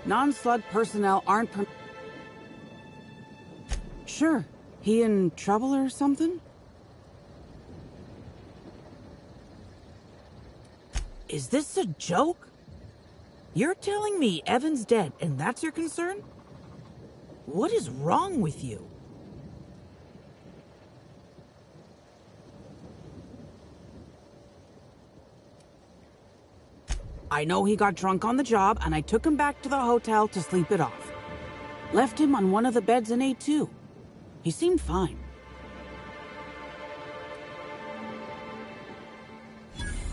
Non-slug personnel aren't Sure. He in trouble or something? Is this a joke? You're telling me Evan's dead and that's your concern? What is wrong with you? I know he got drunk on the job and I took him back to the hotel to sleep it off. Left him on one of the beds in A2. He seemed fine.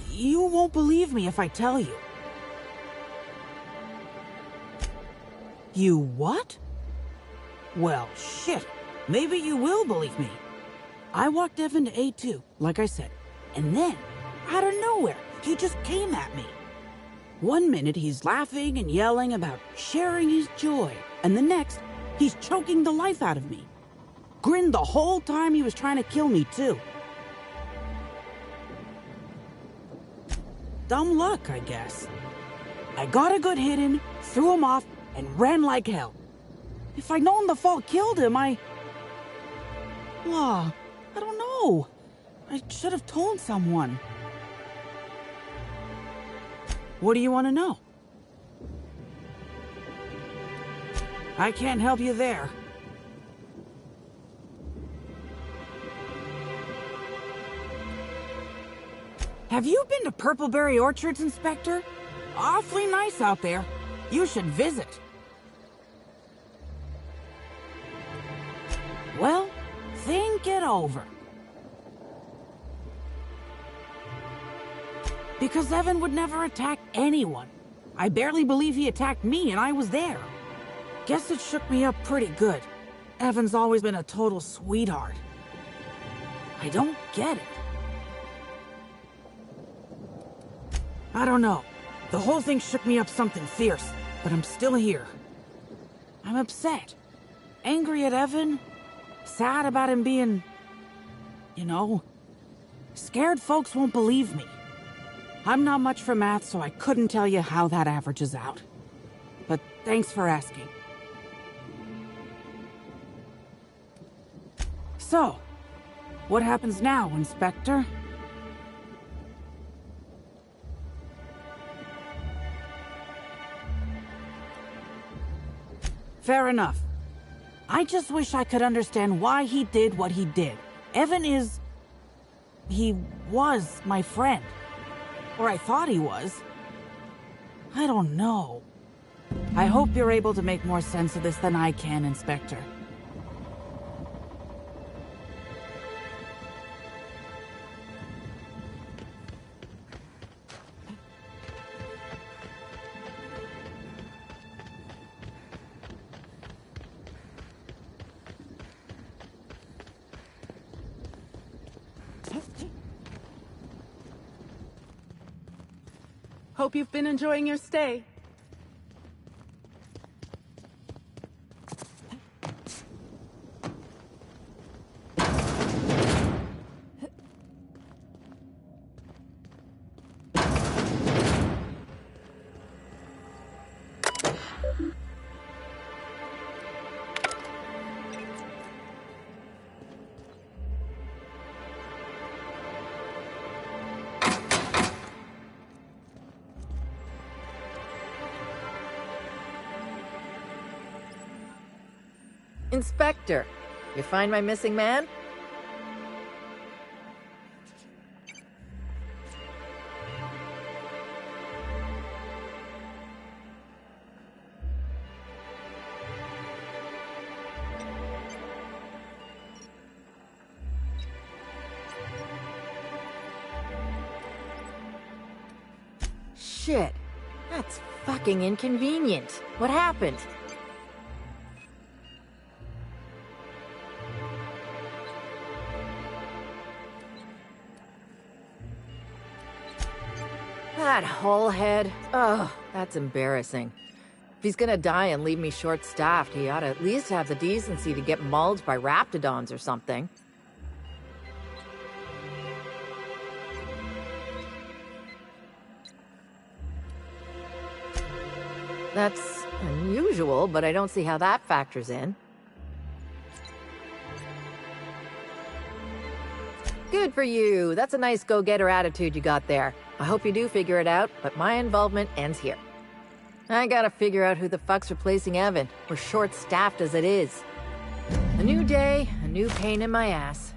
You won't believe me if I tell you. You what? Well, shit. Maybe you will believe me. I walked Evan to A2, like I said. And then, out of nowhere, he just came at me. One minute he's laughing and yelling about sharing his joy. And the next, he's choking the life out of me. Grinned the whole time he was trying to kill me, too. Dumb luck, I guess. I got a good hit in, threw him off, and ran like hell. If I'd known the fall killed him, I don't know. I should have told someone. What do you want to know? I can't help you there. Have you been to Purpleberry Orchards, Inspector? Awfully nice out there. You should visit. Well, think it over. Because Evan would never attack anyone. I barely believe he attacked me and I was there. Guess it shook me up pretty good. Evan's always been a total sweetheart. I don't get it. I don't know. The whole thing shook me up something fierce, but I'm still here. I'm upset. Angry at Evan. Sad about him being... Scared folks won't believe me. I'm not much for math, so I couldn't tell you how that averages out. But thanks for asking. So, what happens now, Inspector? Fair enough. I just wish I could understand why he did what he did. Evan is... He was my friend. Or I thought he was. I don't know. I hope you're able to make more sense of this than I can, Inspector. Hope you've been enjoying your stay. Inspector, you find my missing man? Shit, that's fucking inconvenient. What happened? That hullhead. Oh, that's embarrassing. If he's gonna die and leave me short-staffed, he ought to at least have the decency to get mauled by raptidons or something. That's unusual, but I don't see how that factors in. Good for you. That's a nice go-getter attitude you got there. I hope you do figure it out, but my involvement ends here. I gotta figure out who the fuck's replacing Evan. We're short-staffed as it is. A new day, a new pain in my ass.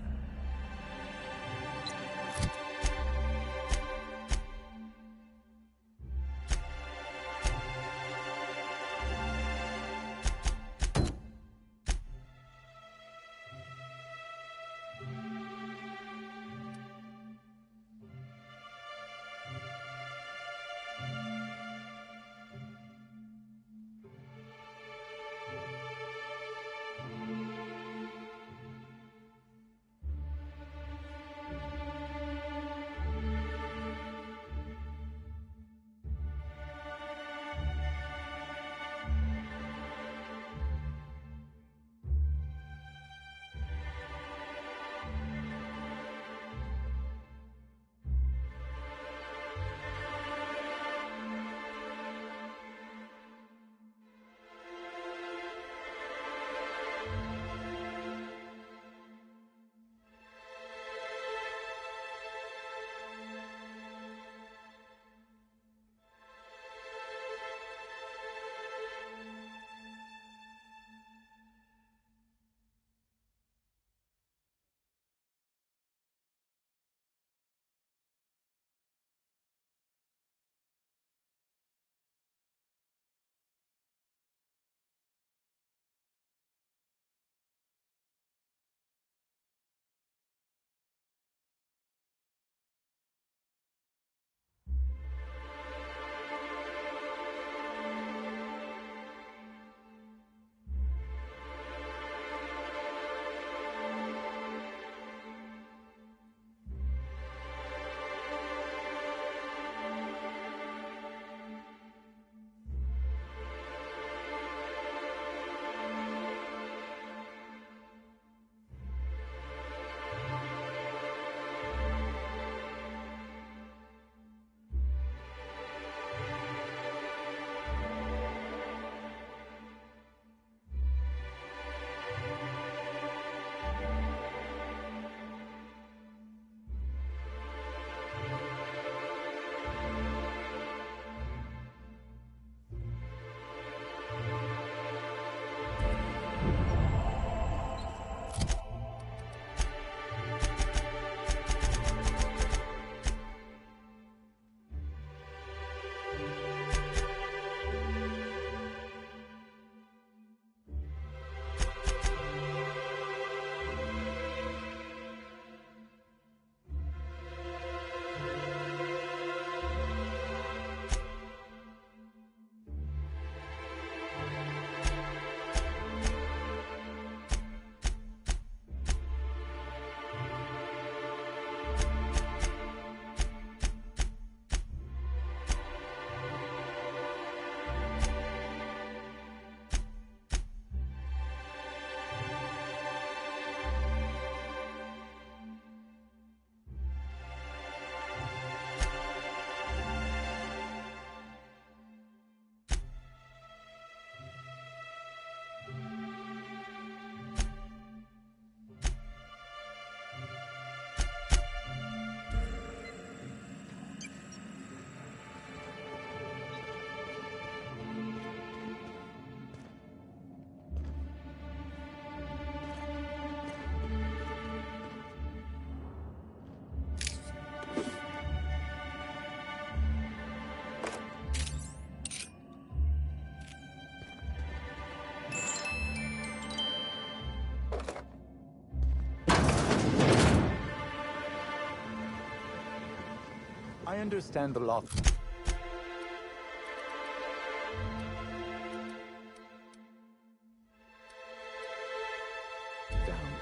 I understand the lock.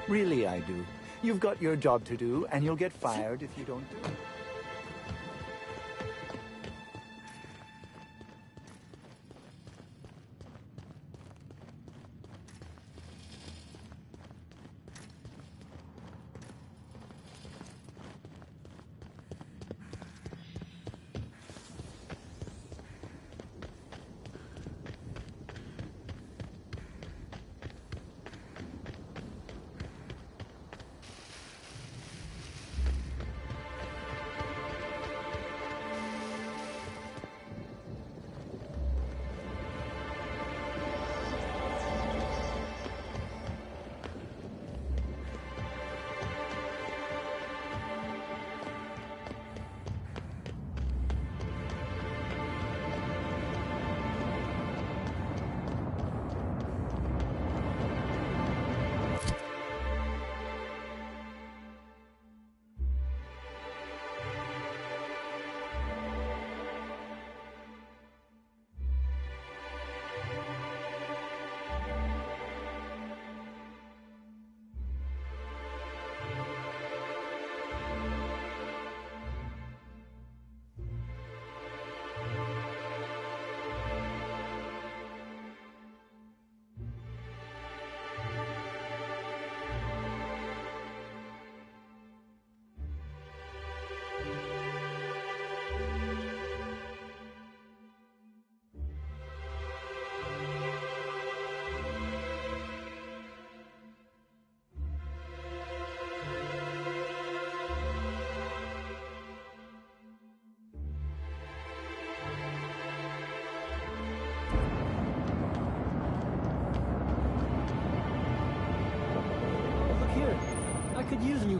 Really, I do. You've got your job to do, and you'll get fired if you don't do it.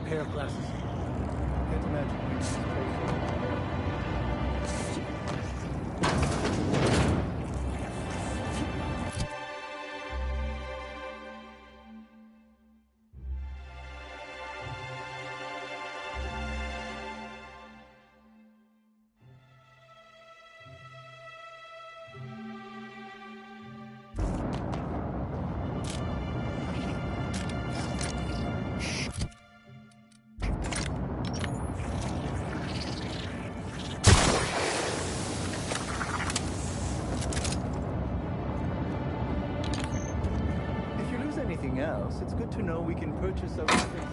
pair of glasses. Can't imagine. Anything else, it's good to know we can purchase a replacement.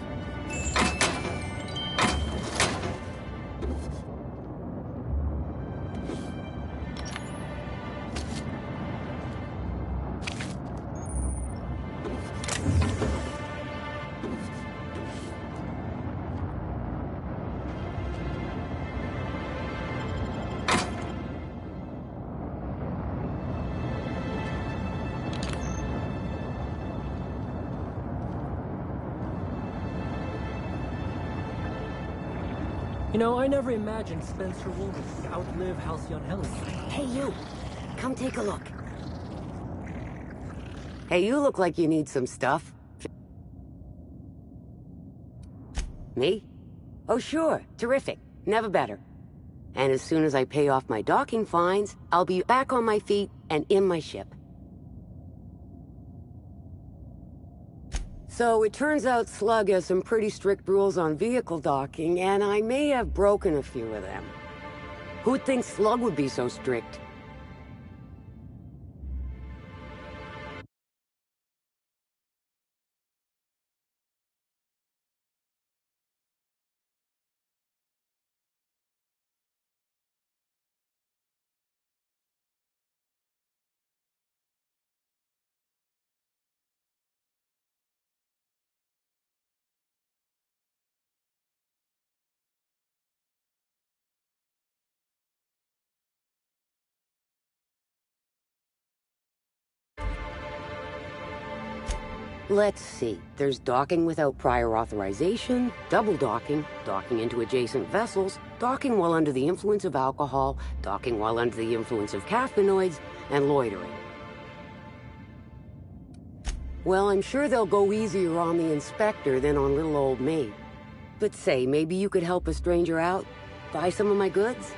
You know, I never imagined Spencer Woolman would outlive Halcyon Helen. Hey, you. Come take a look. Hey, you look like you need some stuff. Me? Oh, sure. Terrific. Never better. And as soon as I pay off my docking fines, I'll be back on my feet and in my ship. So it turns out Slug has some pretty strict rules on vehicle docking, and I may have broken a few of them. Who'd think Slug would be so strict? Let's see. There's docking without prior authorization, double docking, docking into adjacent vessels, docking while under the influence of alcohol, docking while under the influence of caffeinoids, and loitering. Well, I'm sure they'll go easier on the inspector than on little old me. But say, maybe you could help a stranger out? Buy some of my goods?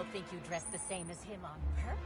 don't think you dress the same as him on purpose.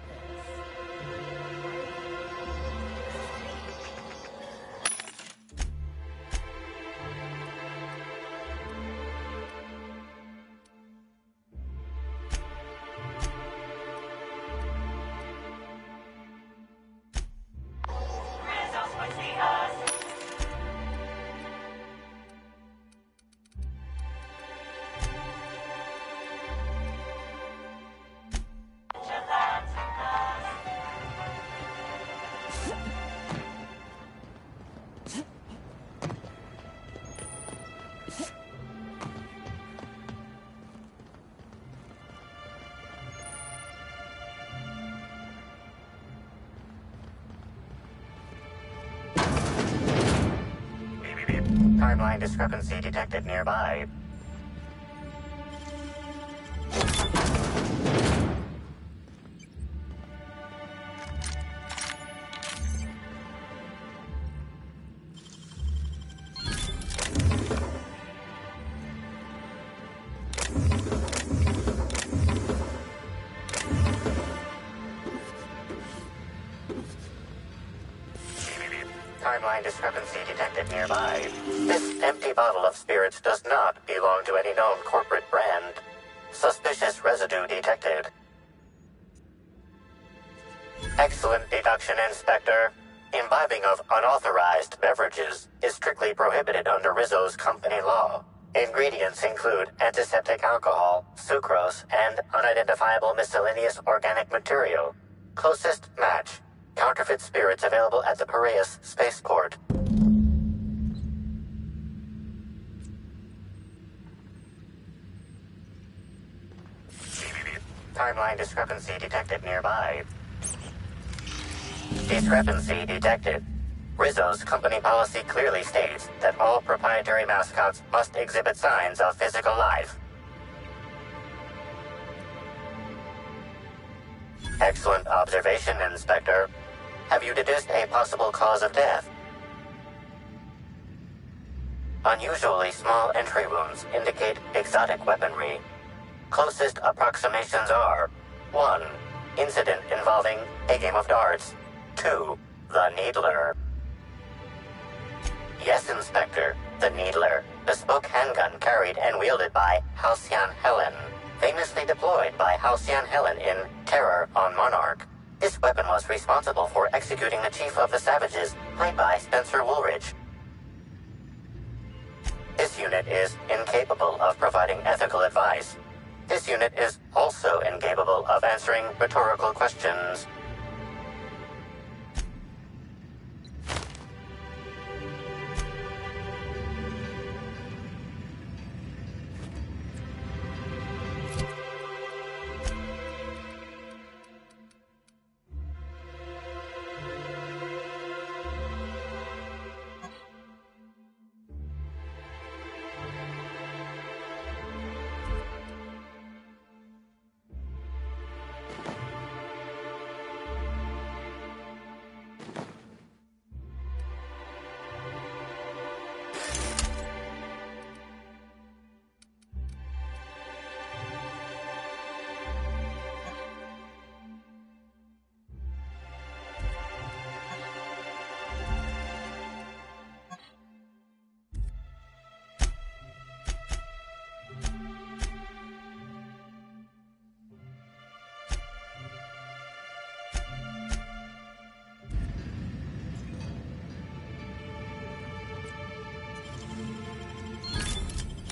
Timeline discrepancy detected nearby. Timeline discrepancy detected nearby. This empty bottle of spirits does not belong to any known corporate brand. Suspicious residue detected. Excellent deduction, Inspector. Imbibing of unauthorized beverages is strictly prohibited under Rizzo's company law. Ingredients include antiseptic alcohol, sucrose, and unidentifiable miscellaneous organic material. Closest match. Counterfeit spirits available at the Piraeus spaceport. Timeline discrepancy detected nearby. Discrepancy detected. Rizzo's company policy clearly states that all proprietary mascots must exhibit signs of physical life. Excellent observation, Inspector. Have you deduced a possible cause of death? Unusually small entry wounds indicate exotic weaponry. Closest approximations are 1. Incident involving a game of darts. 2. The Needler. Yes, Inspector. The Needler. Bespoke handgun carried and wielded by Halcyon Helen. Famously deployed by Halcyon Helen in Terror on Monarch. This weapon was responsible for executing the Chief of the Savages, played by Spencer Woolridge. This unit is incapable of providing ethical advice. This unit is also incapable of answering rhetorical questions.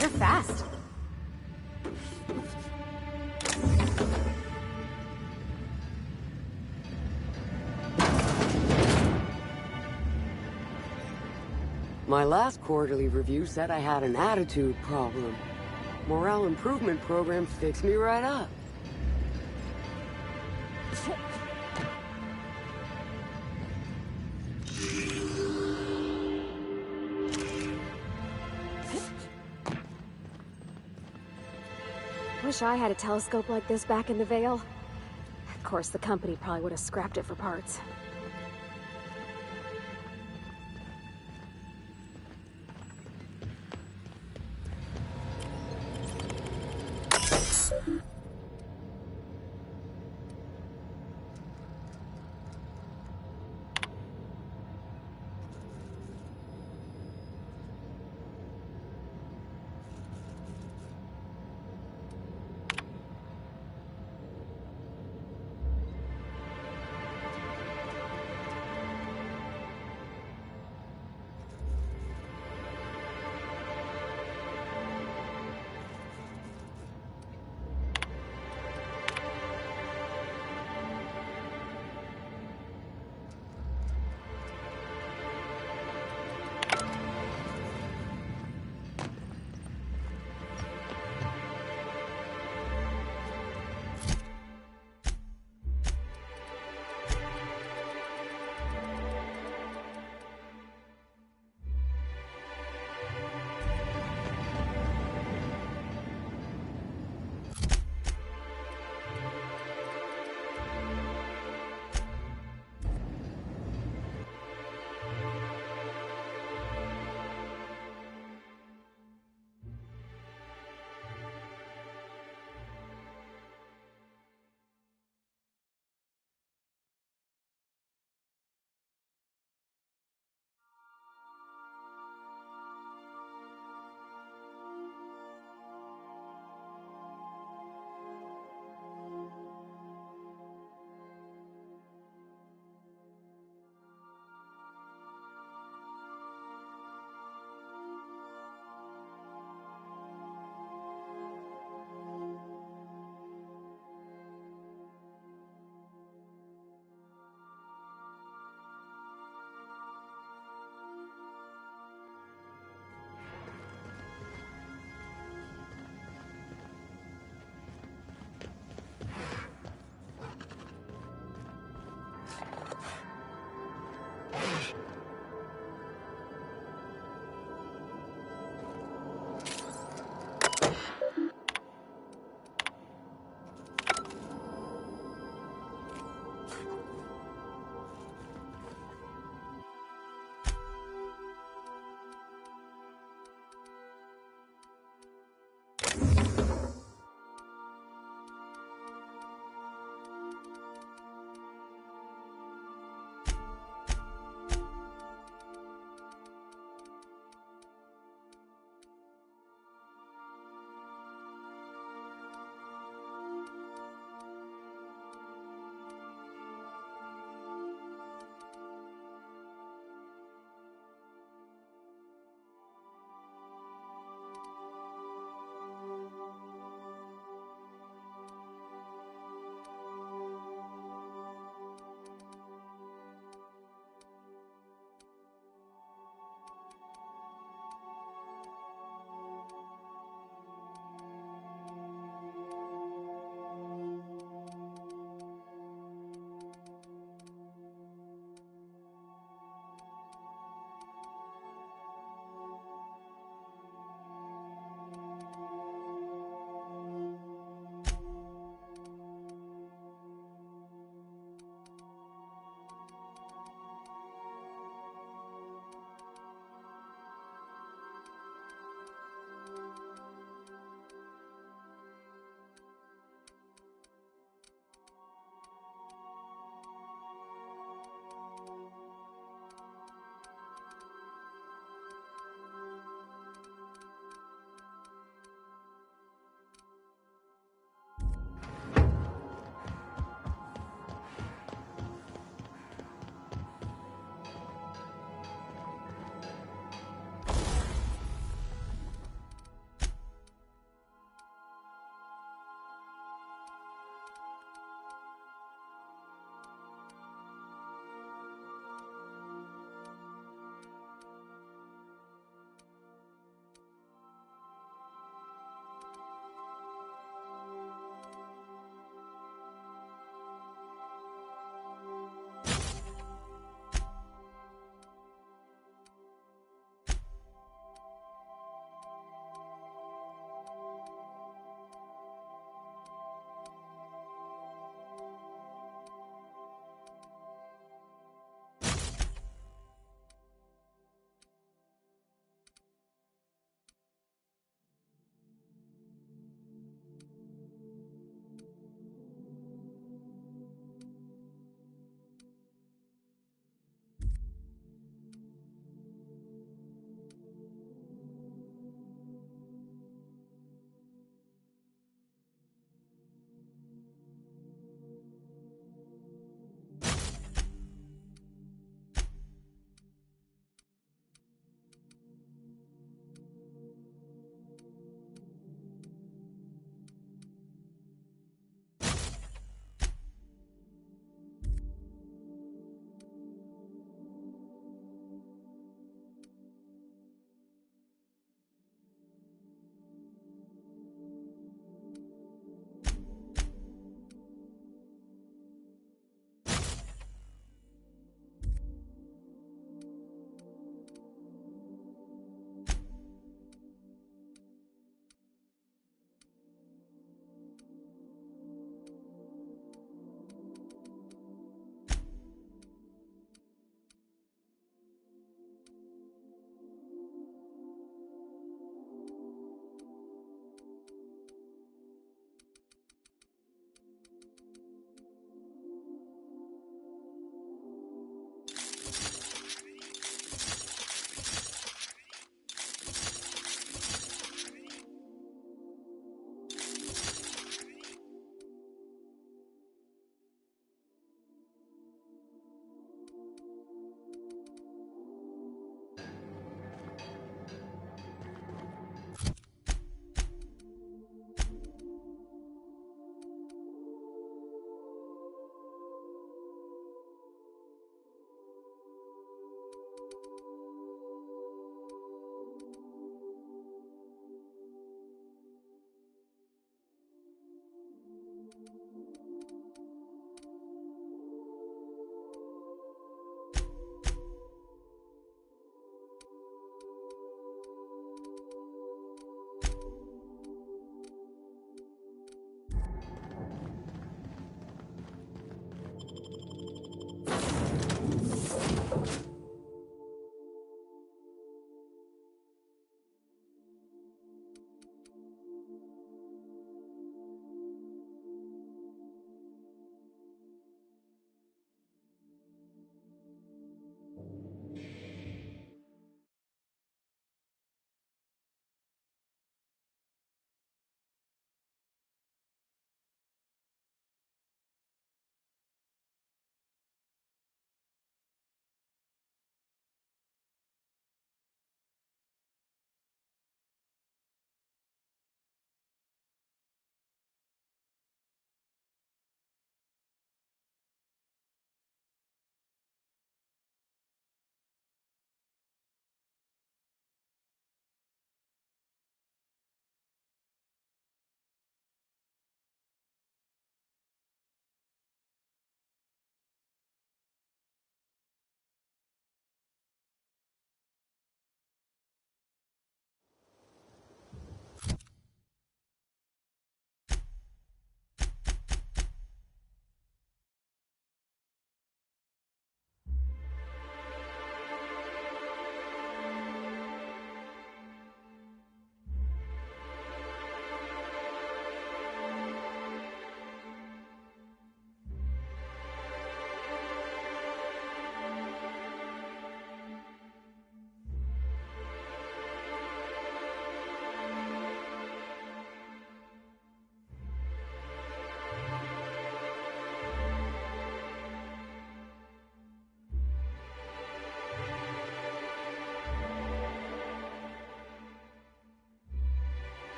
You're fast. My last quarterly review said I had an attitude problem. Morale improvement program fixed me right up. Wish I had a telescope like this back in the Vale. Of course, the company probably would have scrapped it for parts.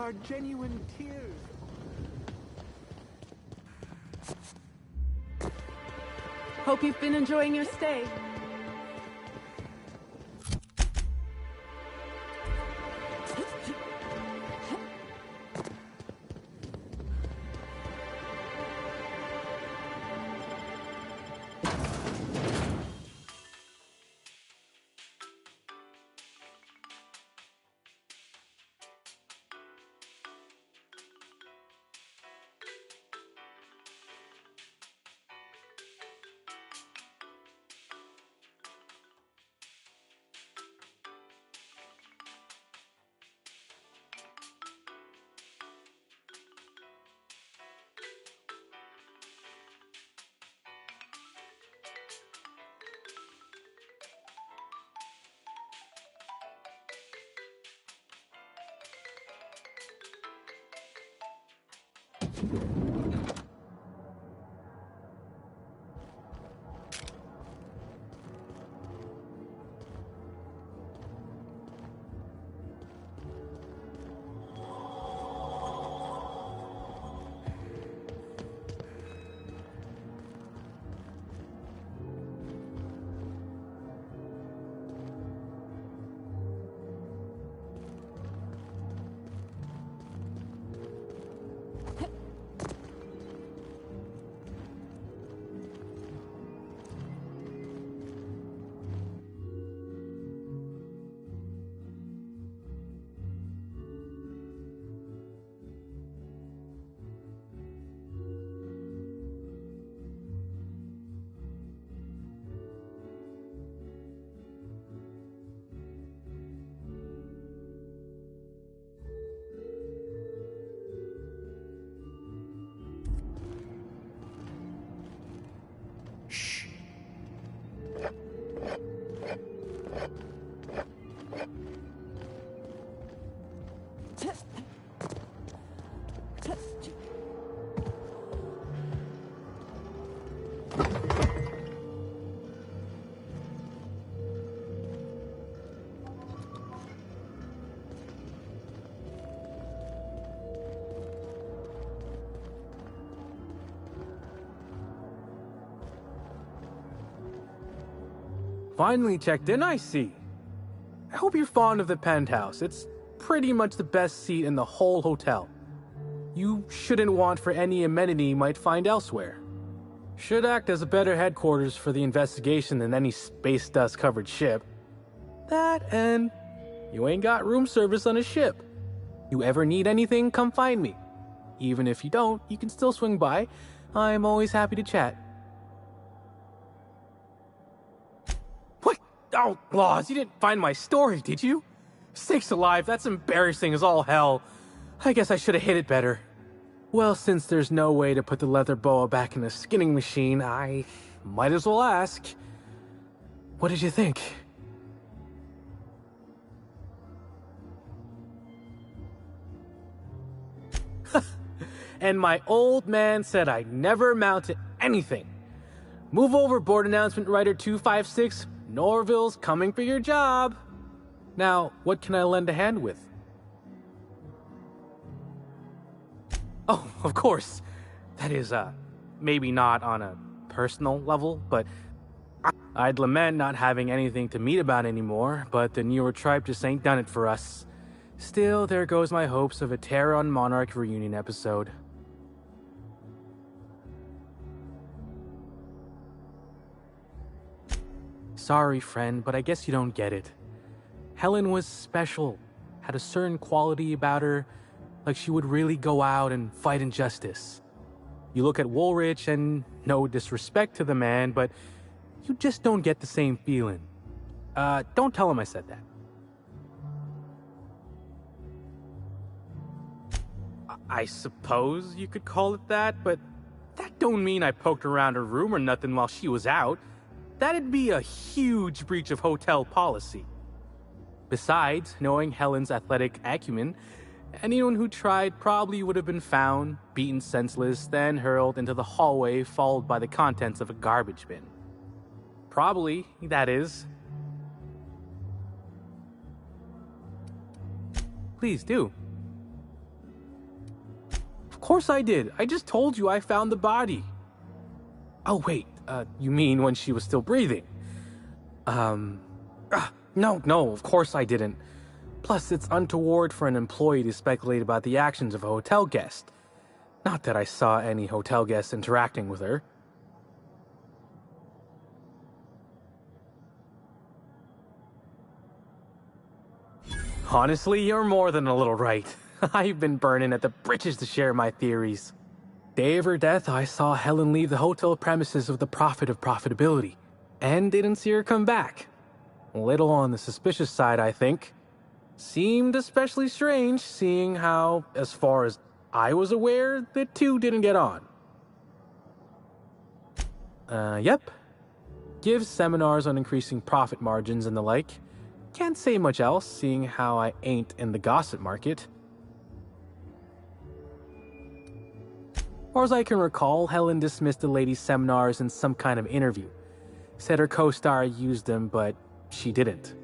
are genuine tears. Hope you've been enjoying your stay. Finally checked in, I see. I hope you're fond of the penthouse. It's pretty much the best seat in the whole hotel. You shouldn't want for any amenity you might find elsewhere. Should act as a better headquarters for the investigation than any space dust covered ship. That and you ain't got room service on a ship. You ever need anything, come find me. Even if you don't, you can still swing by. I'm always happy to chat. What? Oh, Laws, you didn't find my story, did you? Sakes alive, that's embarrassing as all hell. I guess I should have hid it better. Well, since there's no way to put the leather boa back in the skinning machine, I might as well ask. What did you think? And my old man said I never amount to anything. Move over, board announcement writer 256. Norville's coming for your job. Now, what can I lend a hand with? Oh, of course. That is, maybe not on a personal level, but I'd lament not having anything to meet about anymore, but the newer tribe just ain't done it for us. Still, there goes my hopes of a Terran Monarch reunion episode. Sorry, friend, but I guess you don't get it. Helen was special, had a certain quality about her, like she would really go out and fight injustice. You look at Woolrich, and no disrespect to the man, but you just don't get the same feeling. Don't tell him I said that. I suppose you could call it that, but that don't mean I poked around her room or nothing while she was out. That'd be a huge breach of hotel policy. Besides, knowing Helen's athletic acumen, anyone who tried probably would have been found, beaten senseless, then hurled into the hallway followed by the contents of a garbage bin. Probably, that is. Please do. course I did. I just told you I found the body. Oh, wait. You mean when she was still breathing? No, of course I didn't. Plus, it's untoward for an employee to speculate about the actions of a hotel guest. Not that I saw any hotel guests interacting with her. Honestly, you're more than a little right. I've been burning at the britches to share my theories. Day of her death, I saw Helen leave the hotel premises with the profit of profitability, and didn't see her come back. A little on the suspicious side, I think. Seemed especially strange, seeing how, as far as I was aware, the two didn't get on. Yep. Gives seminars on increasing profit margins and the like. Can't say much else, seeing how I ain't in the gossip market. Or as I can recall, Helen dismissed the lady's seminars in some kind of interview. Said her co-star used them, but she didn't.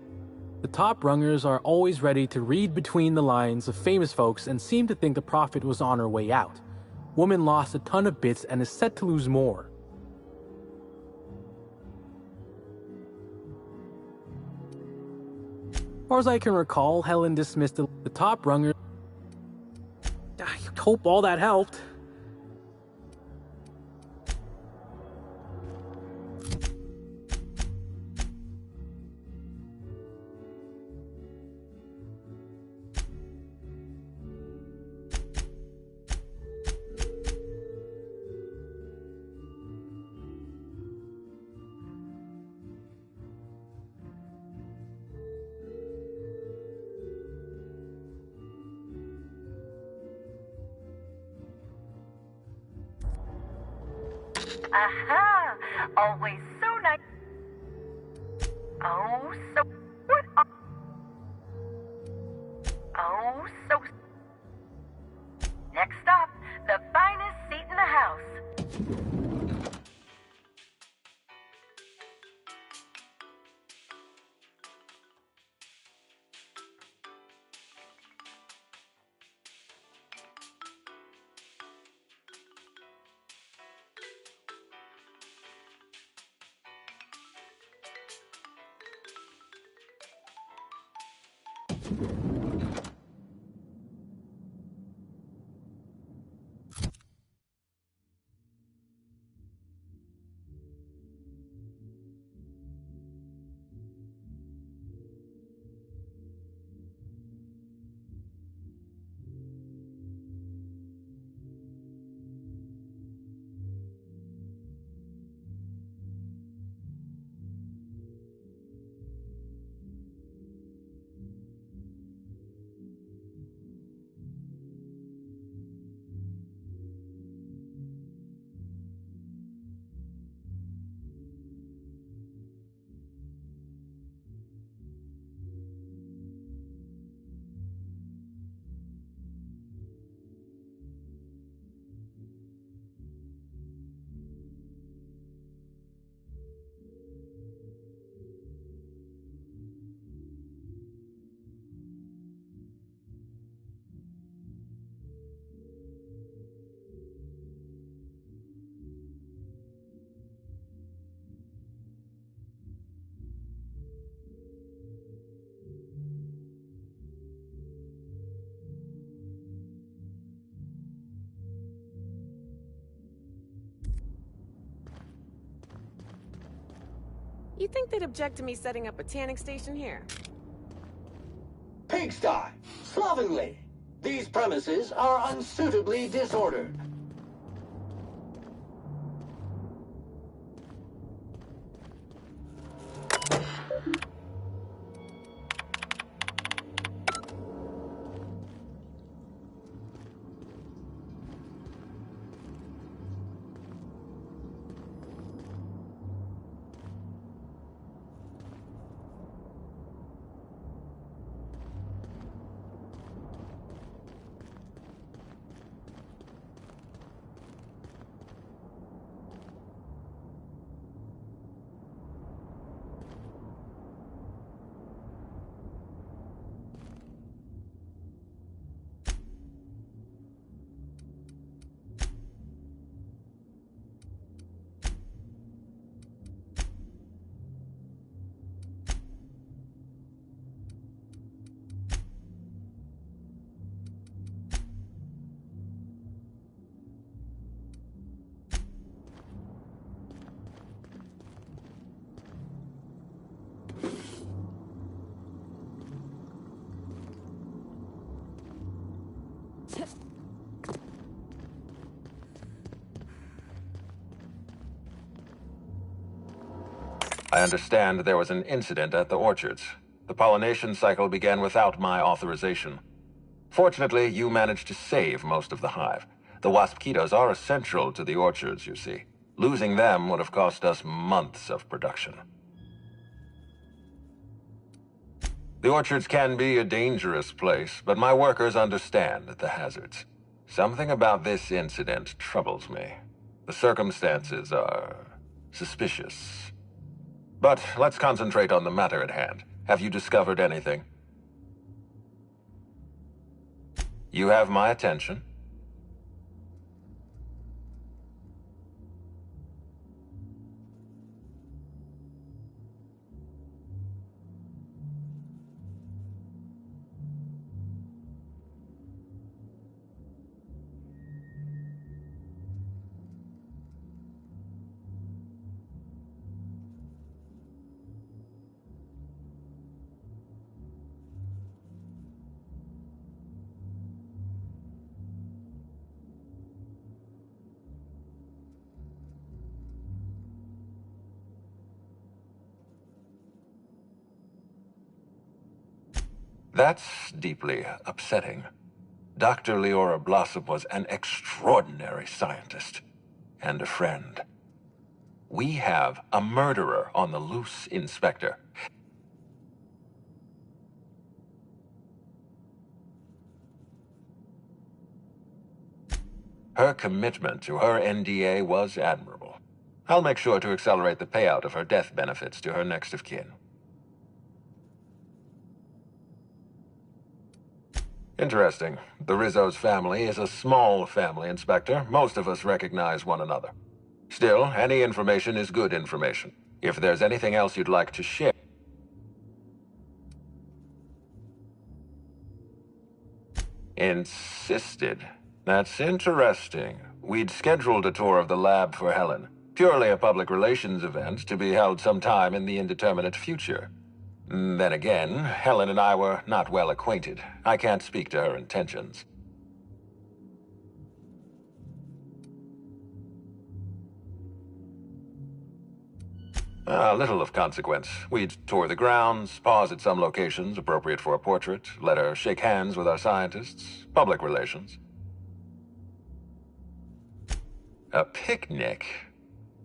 The top rungers are always ready to read between the lines of famous folks and seem to think the profit was on her way out. Woman lost a ton of bits and is set to lose more. Or as I can recall, Helen dismissed the top runger. I hope all that helped. Aha! Always so nice. Oh, so what? Oh, so. Next up, the finest seat in the house. You think they'd object to me setting up a tanning station here? Pigsty! Slovenly! These premises are unsuitably disordered. I understand there was an incident at the orchards. The pollination cycle began without my authorization. Fortunately, you managed to save most of the hive. The wasp-ketos are essential to the orchards, you see. Losing them would have cost us months of production. The orchards can be a dangerous place, but my workers understand the hazards. Something about this incident troubles me. The circumstances are suspicious. But let's concentrate on the matter at hand. Have you discovered anything? You have my attention. That's deeply upsetting. Dr. Leora Blossom was an extraordinary scientist and a friend. We have a murderer on the loose, Inspector. Her commitment to her NDA was admirable. I'll make sure to accelerate the payout of her death benefits to her next of kin. Interesting. The Rizzo's family is a small family, Inspector. Most of us recognize one another. Still, any information is good information. If there's anything else you'd like to share... Insisted. That's interesting. We'd scheduled a tour of the lab for Helen. Purely a public relations event to be held sometime in the indeterminate future. Then again, Helen and I were not well acquainted. I can't speak to her intentions. Little of consequence. We'd tour the grounds, pause at some locations appropriate for a portrait, let her shake hands with our scientists. Public relations. A picnic?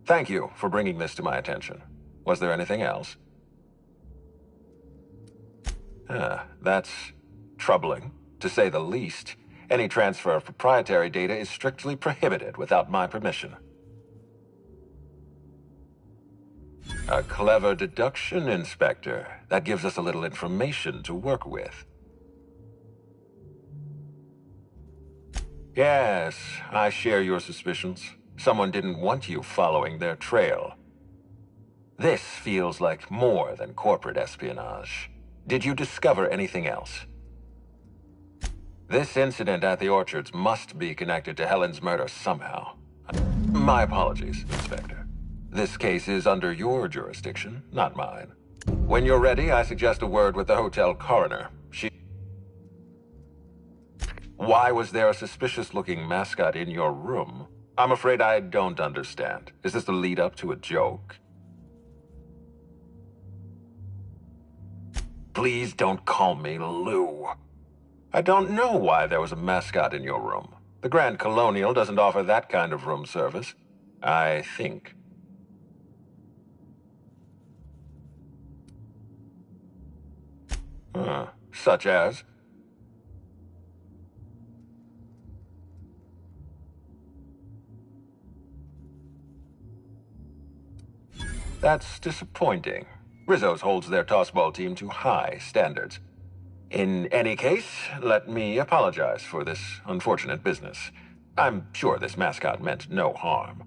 Thank you for bringing this to my attention. Was there anything else? That's troubling, to say the least. Any transfer of proprietary data is strictly prohibited without my permission. A clever deduction, Inspector. That gives us a little information to work with. Yes, I share your suspicions. Someone didn't want you following their trail. This feels like more than corporate espionage. Did you discover anything else? This incident at the orchards must be connected to Helen's murder somehow. My apologies, Inspector. This case is under your jurisdiction, not mine. When you're ready, I suggest a word with the hotel coroner. Why was there a suspicious-looking mascot in your room? I'm afraid I don't understand. Is this the lead-up to a joke? Please don't call me Lou. I don't know why there was a mascot in your room. The Grand Colonial doesn't offer that kind of room service, I think. Such as? That's disappointing. Rizzo's holds their tossball team to high standards. In any case, let me apologize for this unfortunate business. I'm sure this mascot meant no harm.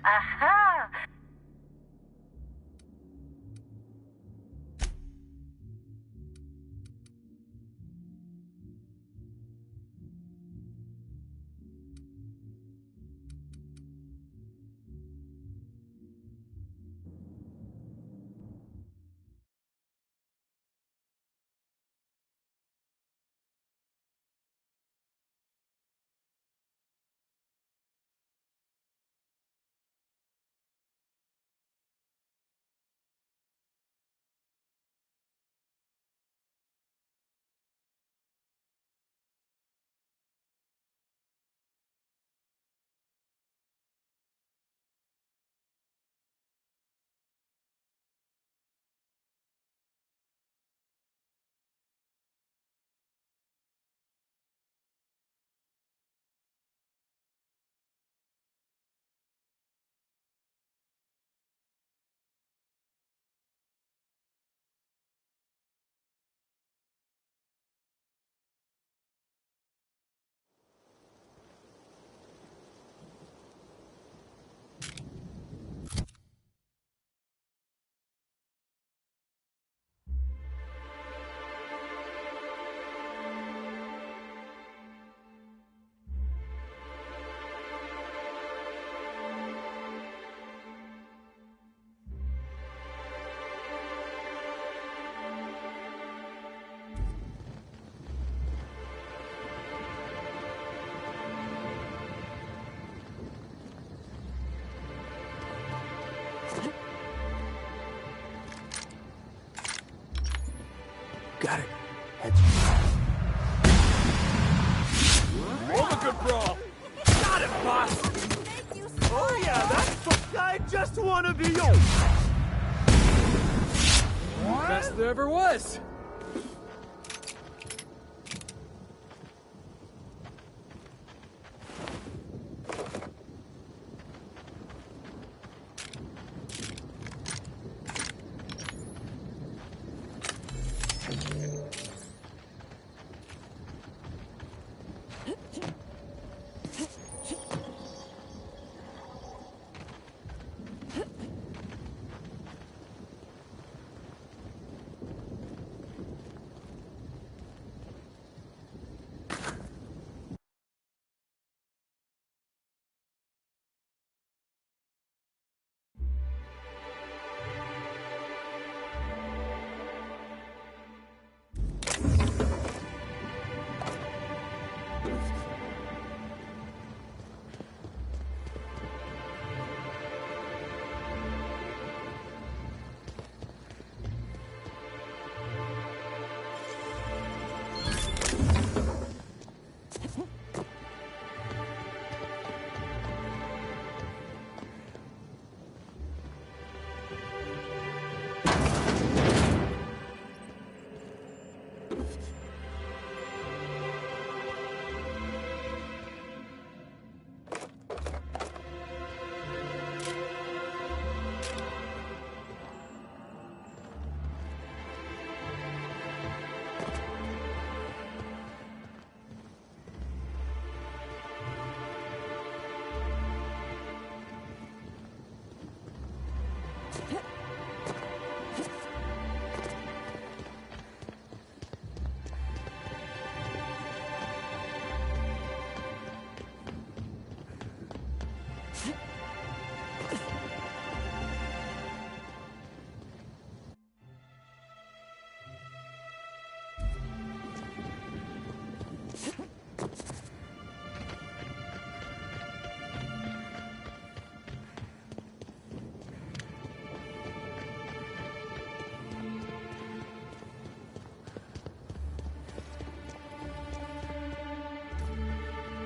Aha! Heads. Over, good brawl! Got it, boss! Oh yeah, that's what I just wanna be you! Best there ever was!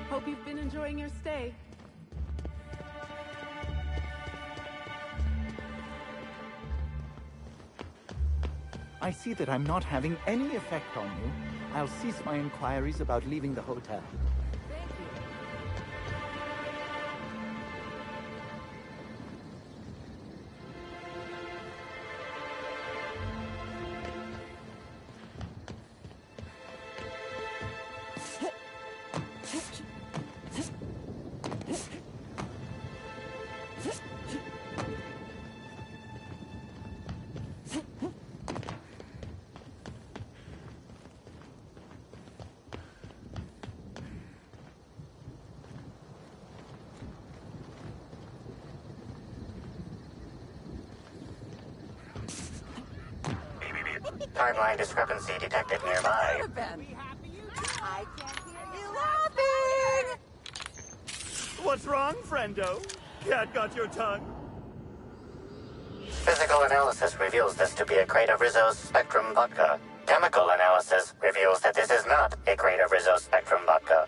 Hope you've been enjoying your stay. I see that I'm not having any effect on you. I'll cease my inquiries about leaving the hotel. Timeline discrepancy detected nearby. I can't hear you laughing! What's wrong, friendo? Cat got your tongue? Physical analysis reveals this to be a crate of Rizzo's Spectrum vodka. Chemical analysis reveals that this is not a crate of Rizzo's Spectrum vodka.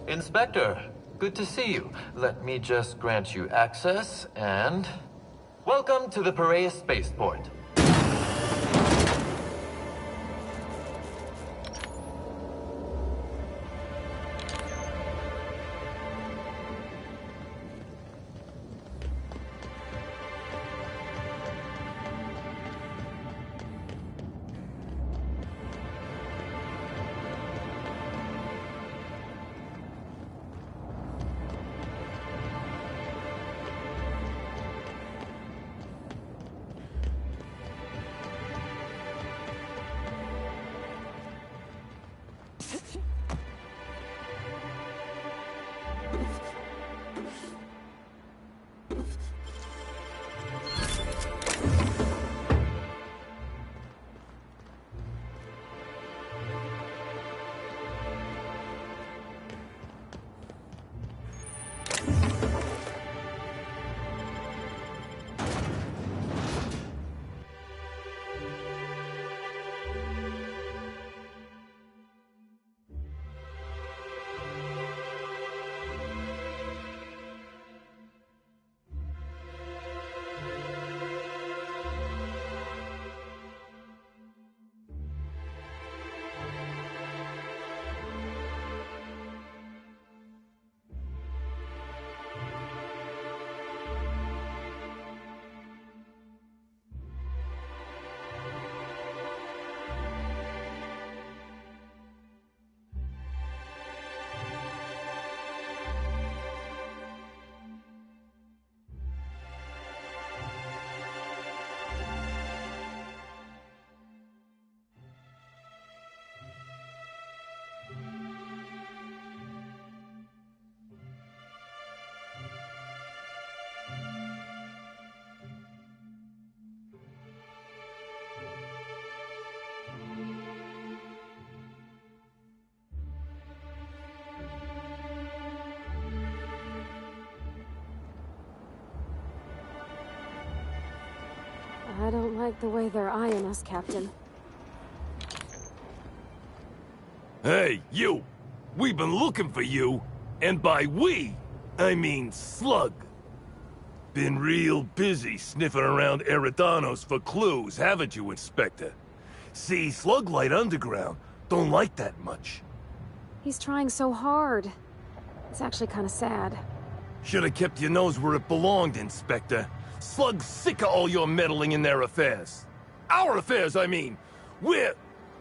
Inspector, good to see you. Let me just grant you access, and... Welcome to the Piraeus Spaceport. I don't like the way they're eyeing us, Captain. Hey, you! We've been looking for you, and by we, I mean Slug. Been real busy sniffing around Eridanos for clues, haven't you, Inspector? See, Sluglight Underground don't like that much. He's trying so hard. It's actually kind of sad. Should've kept your nose where it belonged, Inspector. Slug's sick of all your meddling in their affairs. Our affairs, I mean. We're...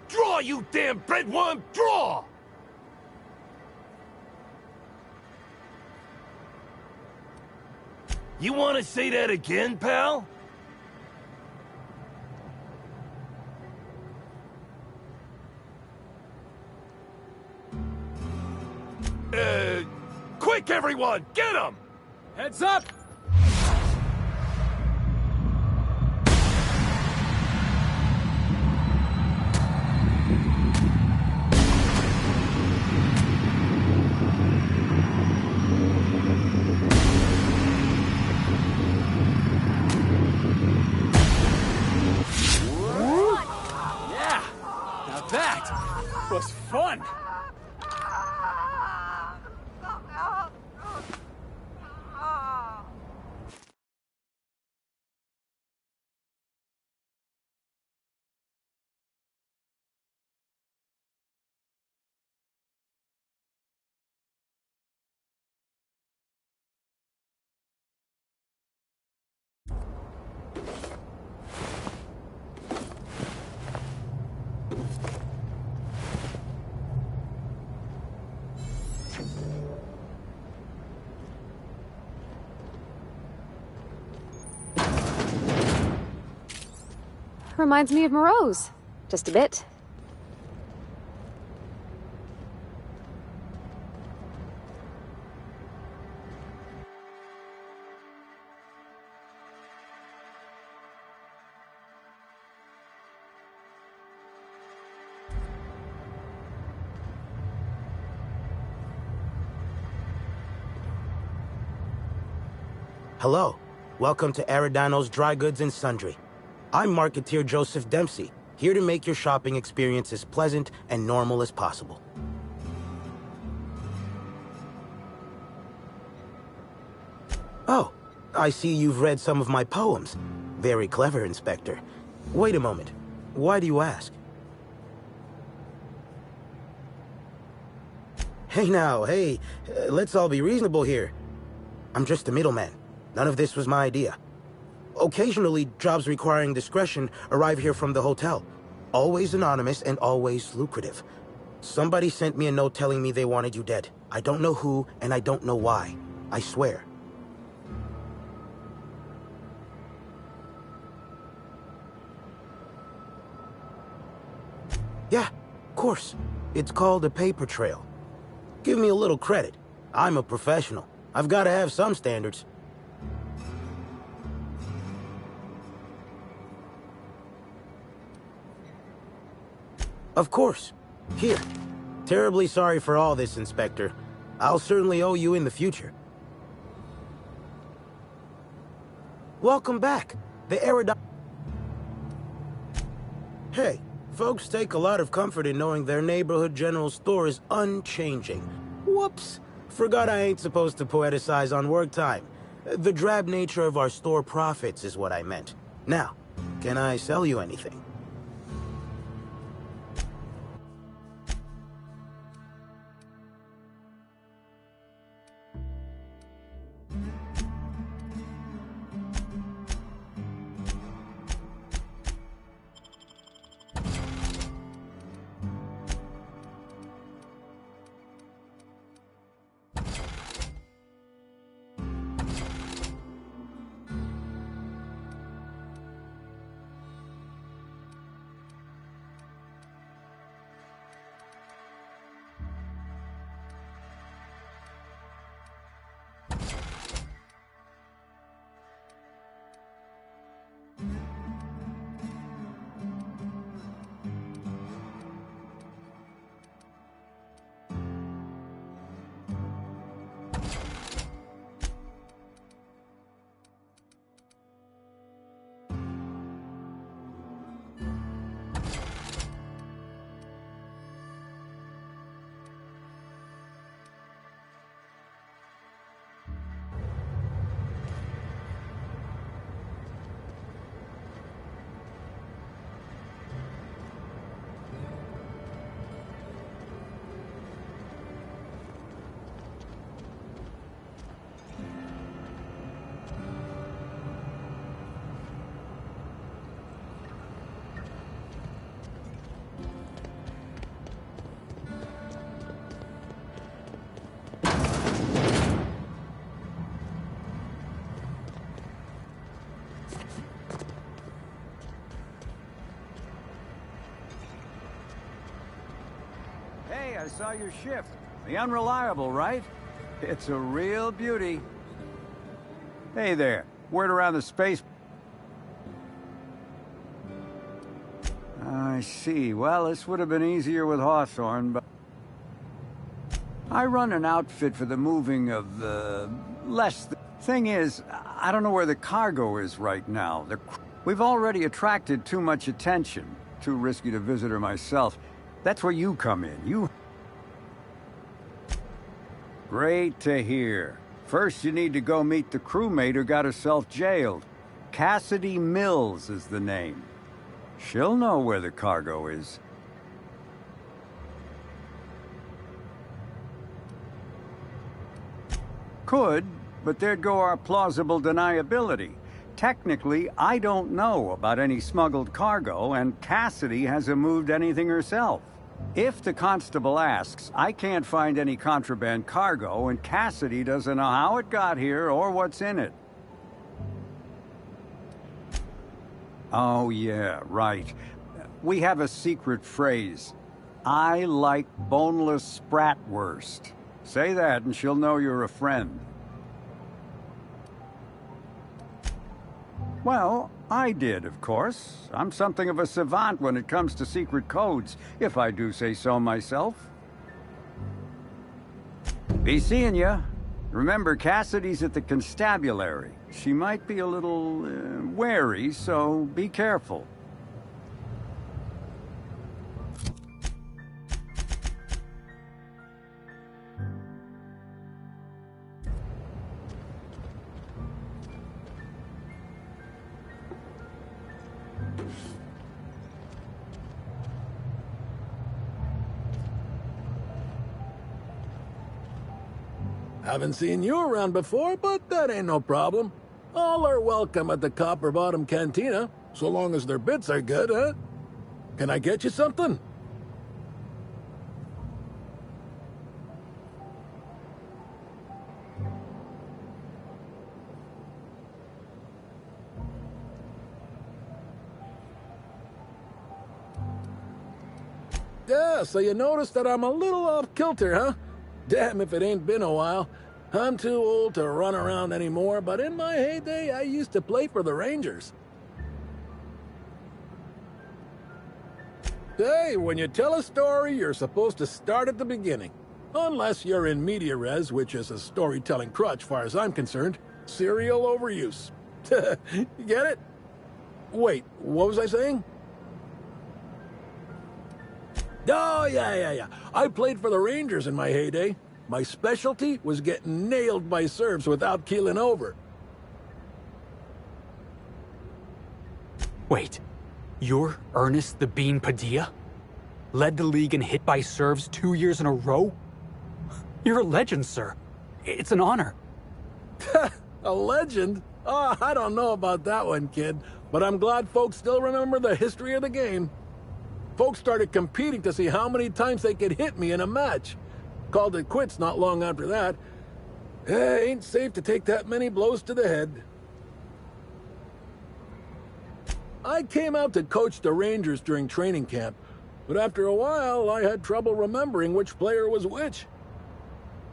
Draw, you damn breadworm, draw! You want to say that again, pal? Quick, everyone! Get him! Heads up! That was fun! Reminds me of Moreau's. Just a bit. Hello. Welcome to Eridanos Dry Goods and Sundry. I'm Marketeer Joseph Dempsey, here to make your shopping experience as pleasant and normal as possible. Oh, I see you've read some of my poems. Very clever, Inspector. Wait a moment. Why do you ask? Hey now, hey, let's all be reasonable here. I'm just a middleman. None of this was my idea. Occasionally, jobs requiring discretion arrive here from the hotel. Always anonymous and always lucrative. Somebody sent me a note telling me they wanted you dead. I don't know who, and I don't know why. I swear. Yeah, of course. It's called a paper trail. Give me a little credit. I'm a professional. I've got to have some standards. Of course. Here. Terribly sorry for all this, Inspector. I'll certainly owe you in the future. Welcome back. The Aerodon... Hey, folks take a lot of comfort in knowing their neighborhood general store is unchanging. Whoops. Forgot I ain't supposed to poeticize on work time. The drab nature of our store profits is what I meant. Now, can I sell you anything? Hey, I saw your ship. The Unreliable, right? It's a real beauty. Hey there. Word around the space... I see. Well, this would have been easier with Hawthorne, but... I run an outfit for the moving of the... Thing is, I don't know where the cargo is right now. We've already attracted too much attention. Too risky to visit her myself. That's where you come in. Great to hear. First, you need to go meet the crewmate who got herself jailed. Cassidy Mills is the name. She'll know where the cargo is. Could, but there'd go our plausible deniability. Technically, I don't know about any smuggled cargo, and Cassidy hasn't moved anything herself. If the constable asks, I can't find any contraband cargo, and Cassidy doesn't know how it got here or what's in it. Oh yeah, right. We have a secret phrase. I like boneless spratwurst. Say that and she'll know you're a friend. Well, I did, of course. I'm something of a savant when it comes to secret codes, if I do say so myself. Be seeing ya. Remember, Cassidy's at the constabulary. She might be a little wary, so be careful. Haven't seen you around before, but that ain't no problem. All are welcome at the Copper Bottom Cantina, so long as their bits are good, huh? Can I get you something? Yeah, so you noticed that I'm a little off kilter, huh? Damn if it ain't been a while. I'm too old to run around anymore, but in my heyday, I used to play for the Rangers. Hey, when you tell a story, you're supposed to start at the beginning. Unless you're in media res, which is a storytelling crutch far as I'm concerned. Serial overuse. You get it? Wait, what was I saying? Oh, yeah. I played for the Rangers in my heyday. My specialty was getting nailed by serves without keeling over. Wait, you're Ernest the Bean Padilla? Led the league in hit by serves 2 years in a row? You're a legend, sir. It's an honor. A legend? Oh, I don't know about that one, kid. But I'm glad folks still remember the history of the game. Folks started competing to see how many times they could hit me in a match. Called it quits not long after that. Ain't safe to take that many blows to the head. I came out to coach the Rangers during training camp, but after a while I had trouble remembering which player was which.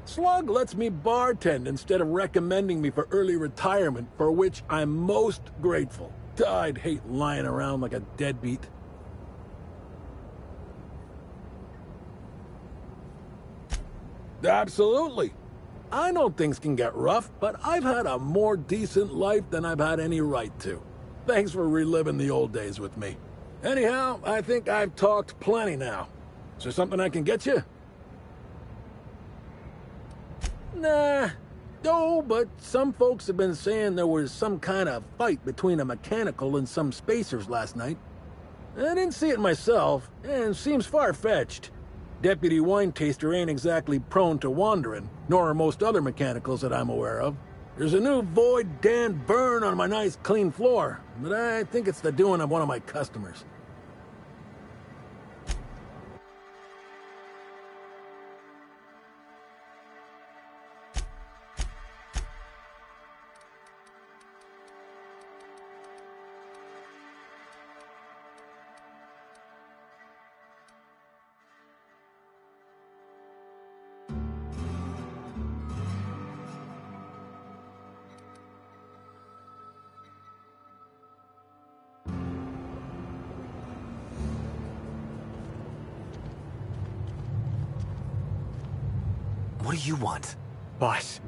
Slug lets me bartend instead of recommending me for early retirement, for which I'm most grateful. I'd hate lying around like a deadbeat. Absolutely. I know things can get rough, but I've had a more decent life than I've had any right to. Thanks for reliving the old days with me. Anyhow, I think I've talked plenty now. Is there something I can get you? Nah. No, but some folks have been saying there was some kind of fight between a mechanical and some spacers last night. I didn't see it myself, and seems far-fetched. Deputy Wine Taster ain't exactly prone to wandering, nor are most other mechanicals that I'm aware of. There's a new Void Dan burn on my nice clean floor, but I think it's the doing of one of my customers. What do you want? Boss,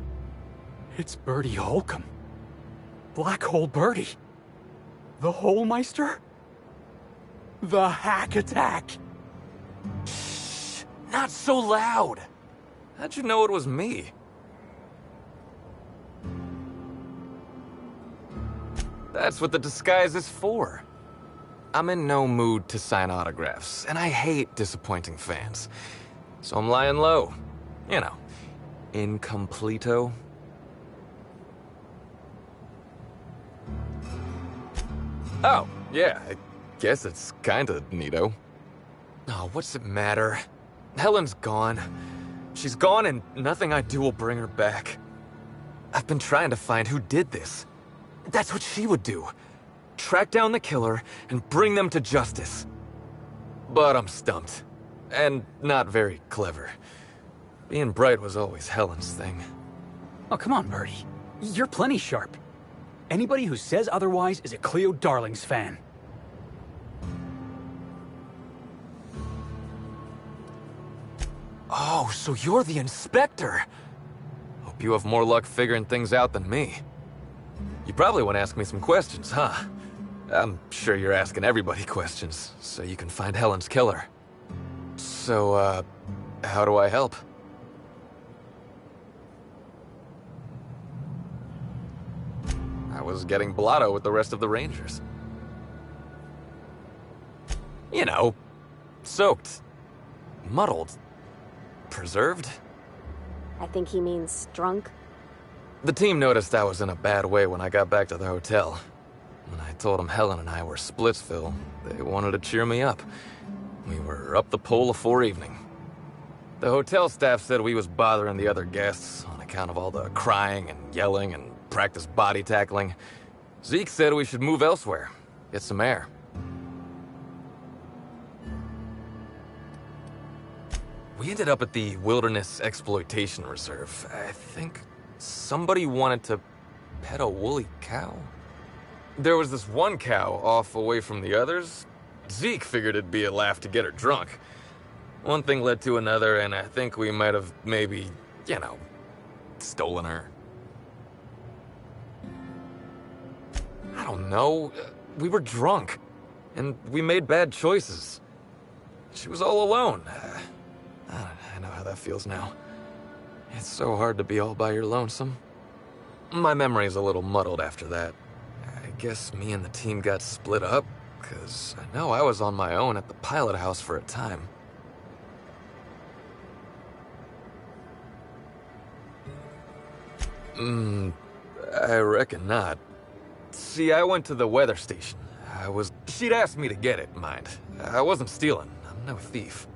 it's Bertie Holcomb. Black Hole Bertie. The Holmeister? The Hack Attack. Shh, not so loud. How'd you know it was me? That's what the disguise is for. I'm in no mood to sign autographs, and I hate disappointing fans. So I'm lying low. You know, incompleto. Oh, yeah, I guess it's kinda neato. Oh, what's it matter? Helen's gone. She's gone and nothing I do will bring her back. I've been trying to find who did this. That's what she would do. Track down the killer and bring them to justice. But I'm stumped. And not very clever. Being bright was always Helen's thing. Oh, come on, Bertie. You're plenty sharp. Anybody who says otherwise is a Cleo Darlings fan. Oh, so you're the inspector. Hope you have more luck figuring things out than me. You probably want to ask me some questions, huh? I'm sure you're asking everybody questions, so you can find Helen's killer. So, how do I help? I was getting blotto with the rest of the Rangers. You know, soaked, muddled, preserved. I think he means drunk. The team noticed I was in a bad way when I got back to the hotel. When I told them Helen and I were Splitsville, they wanted to cheer me up. We were up the pole afore evening. The hotel staff said we was bothering the other guests on account of all the crying and yelling and practice body tackling. Zeke said we should move elsewhere, get some air. We ended up at the Wilderness Exploitation Reserve. I think somebody wanted to pet a woolly cow? There was this one cow off away from the others. Zeke figured it'd be a laugh to get her drunk. One thing led to another, and I think we might have maybe, stolen her. I don't know. We were drunk, and we made bad choices. She was all alone. I know how that feels now. It's so hard to be all by your lonesome. My memory's a little muddled after that. I guess me and the team got split up, because I know I was on my own at the pilot house for a time. I reckon not. See, I went to the weather station. She'd asked me to get it, mind. I wasn't stealing. I'm no thief.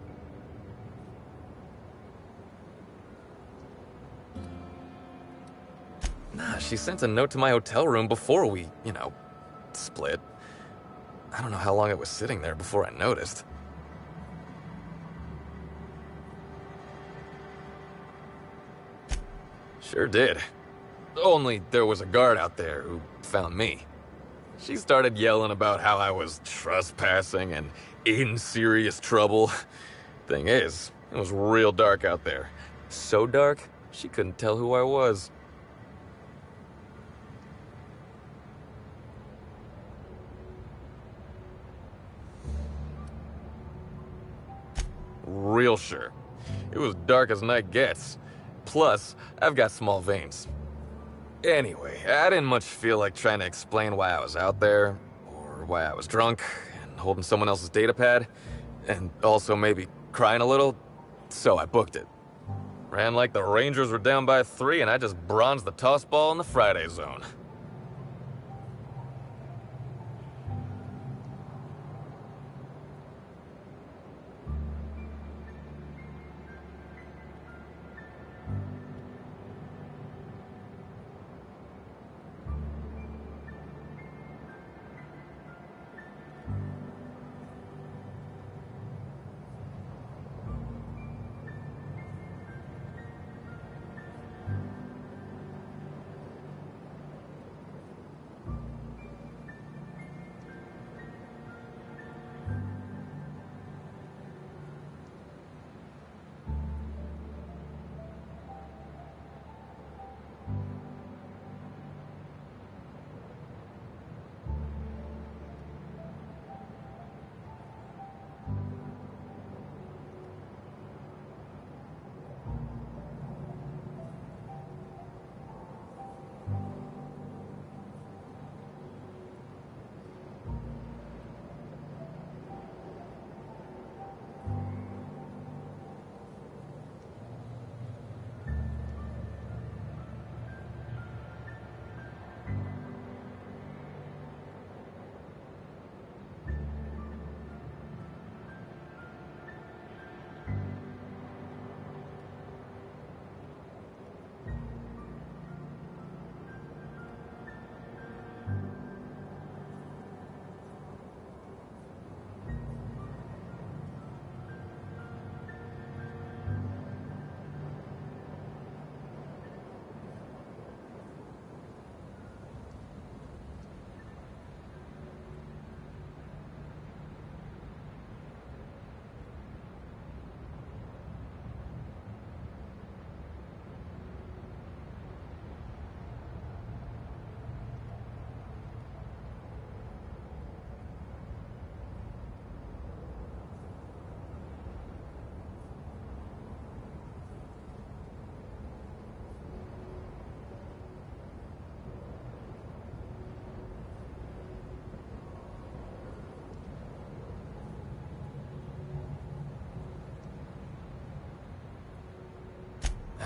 Nah, she sent a note to my hotel room before we, split. I don't know how long it was sitting there before I noticed. Sure did. Only there was a guard out there who found me. She started yelling about how I was trespassing and in serious trouble. Thing is, it was real dark out there. So dark, she couldn't tell who I was. Real sure. It was dark as night gets. Plus, I've got small veins. Anyway, I didn't much feel like trying to explain why I was out there, or why I was drunk, and holding someone else's data pad, and also maybe crying a little, so I booked it. Ran like the Rangers were down by 3, and I just bronzed the toss ball in the Friday zone.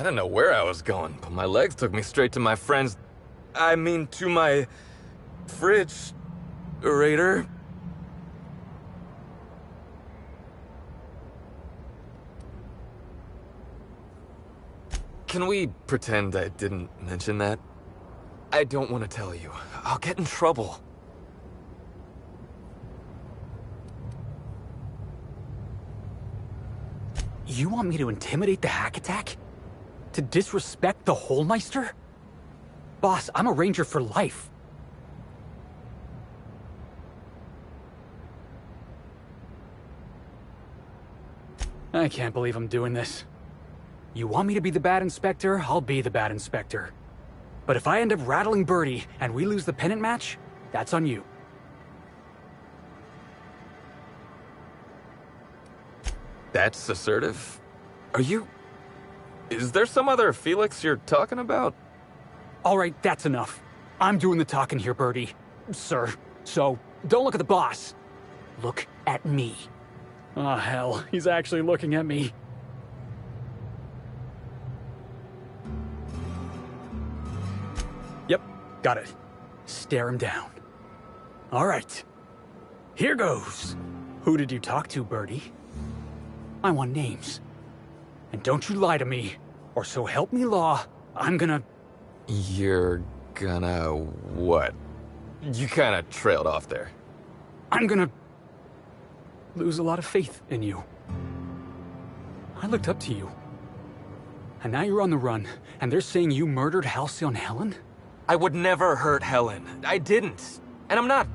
I didn't know where I was going, but my legs took me straight to my friend's... to my... fridge-rator. Can we pretend I didn't mention that? I don't want to tell you. I'll get in trouble. You want me to intimidate the hack attack? To disrespect the Holmeister? Boss, I'm a ranger for life. I can't believe I'm doing this. You want me to be the bad inspector? I'll be the bad inspector. But if I end up rattling Birdie and we lose the pennant match, that's on you. That's assertive? Are you... Is there some other Felix you're talking about? All right, that's enough. I'm doing the talking here, Birdie. Sir. So, don't look at the boss. Look at me. Oh, hell. He's actually looking at me. Yep, got it. Stare him down. All right. Here goes. Who did you talk to, Birdie? I want names. And don't you lie to me, or so help me law, I'm gonna... You're gonna... what? You kinda trailed off there. I'm gonna... lose a lot of faith in you. I looked up to you. And now you're on the run, and they're saying you murdered Halcyon Helen? I would never hurt Helen. I didn't. And I'm not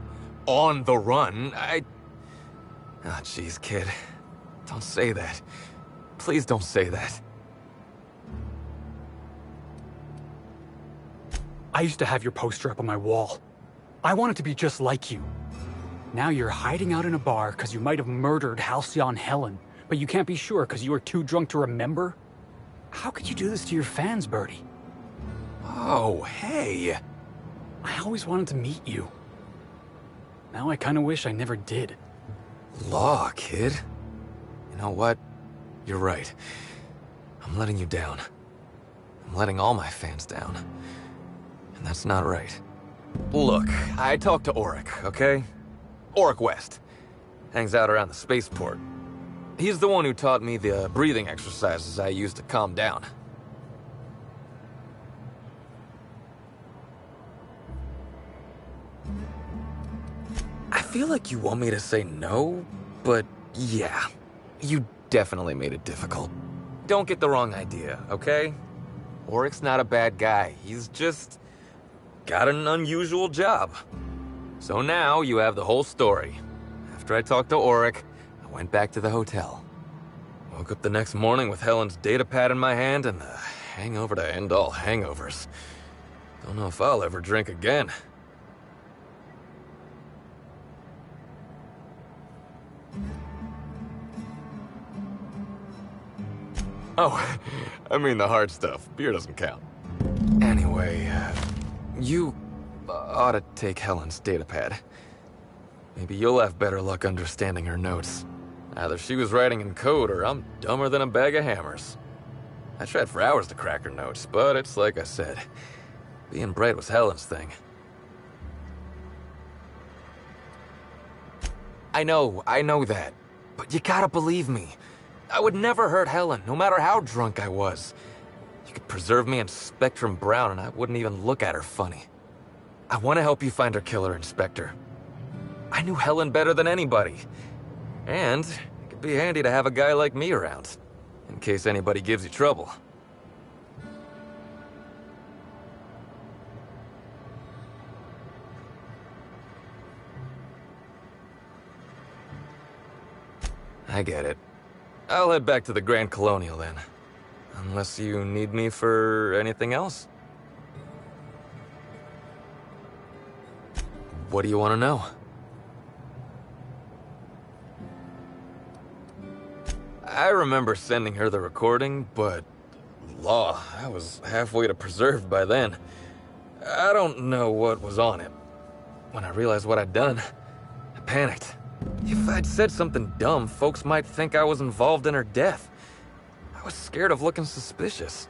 on the run. Oh, jeez, kid. Don't say that. Please don't say that. I used to have your poster up on my wall. I wanted to be just like you. Now you're hiding out in a bar because you might have murdered Halcyon Helen, but you can't be sure because you were too drunk to remember? How could you do this to your fans, Birdie? Oh, hey. I always wanted to meet you. Now I kind of wish I never did. Law, kid. You know what? You're right. I'm letting you down. I'm letting all my fans down. And that's not right. Look, I talked to Auric, okay? Auric West. Hangs out around the spaceport. He's the one who taught me the breathing exercises I use to calm down. I feel like you want me to say no, but yeah. You definitely made it difficult. Don't get the wrong idea, okay? Auric's not a bad guy. He's just got an unusual job. So now you have the whole story. After I talked to Auric, I went back to the hotel. Woke up the next morning with Helen's data pad in my hand and the hangover to end all hangovers. Don't know if I'll ever drink again. Oh, I mean the hard stuff. Beer doesn't count. Anyway, you ought to take Helen's datapad. Maybe you'll have better luck understanding her notes. Either she was writing in code or I'm dumber than a bag of hammers. I tried for hours to crack her notes, but it's like I said. Being bright was Helen's thing. I know that. But you gotta believe me. I would never hurt Helen, no matter how drunk I was. You could preserve me in Spectrum Brown and I wouldn't even look at her funny. I want to help you find her killer, Inspector. I knew Helen better than anybody. And it could be handy to have a guy like me around, in case anybody gives you trouble. I get it. I'll head back to the Grand Colonial then. Unless you need me for anything else? What do you want to know? I remember sending her the recording, but... Law, I was halfway to preserved by then. I don't know what was on it. When I realized what I'd done, I panicked. If I'd said something dumb, folks might think I was involved in her death. I was scared of looking suspicious.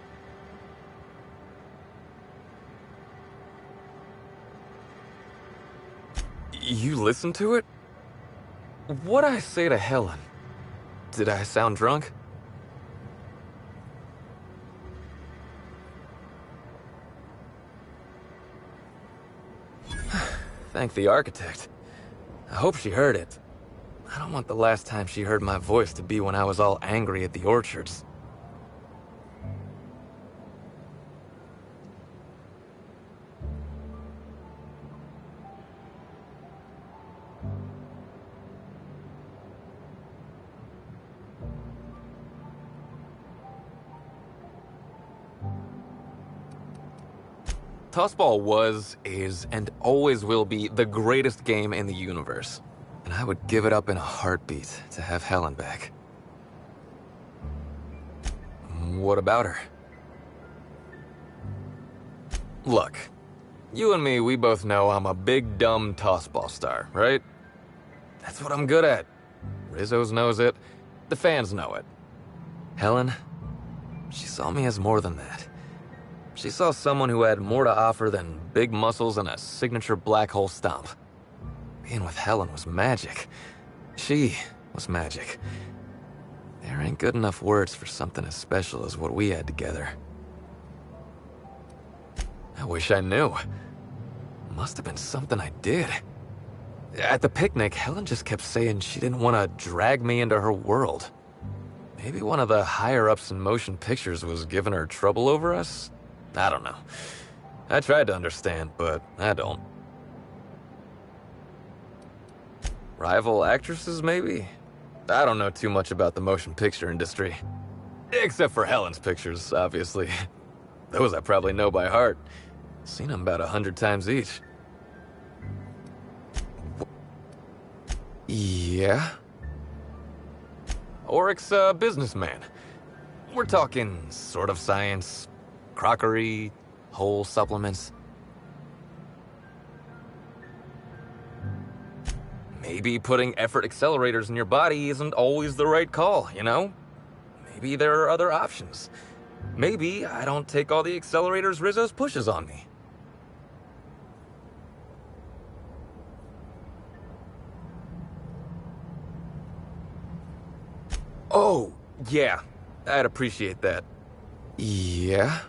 You listened to it? What'd I say to Helen? Did I sound drunk? Thank the architect. I hope she heard it. I don't want the last time she heard my voice to be when I was all angry at the orchards. Tossball was, is, and always will be the greatest game in the universe. And I would give it up in a heartbeat to have Helen back. What about her? Look, you and me, we both know I'm a big dumb tossball star, right? That's what I'm good at. Rizzo's knows it. The fans know it. Helen, she saw me as more than that. She saw someone who had more to offer than big muscles and a signature black hole stomp. Being with Helen was magic. She was magic. There ain't good enough words for something as special as what we had together. I wish I knew. Must have been something I did. At the picnic, Helen just kept saying she didn't want to drag me into her world. Maybe one of the higher-ups in motion pictures was giving her trouble over us? I don't know. I tried to understand, but I don't. Rival actresses, maybe? I don't know too much about the motion picture industry. Except for Helen's pictures, obviously. Those I probably know by heart. Seen them about 100 times each. Yeah? Oryx's a businessman. We're talking sort of science, crockery, whole supplements. Maybe putting effort accelerators in your body isn't always the right call, you know? Maybe there are other options. Maybe I don't take all the accelerators Rizzo's pushes on me. Oh, yeah. I'd appreciate that. Yeah?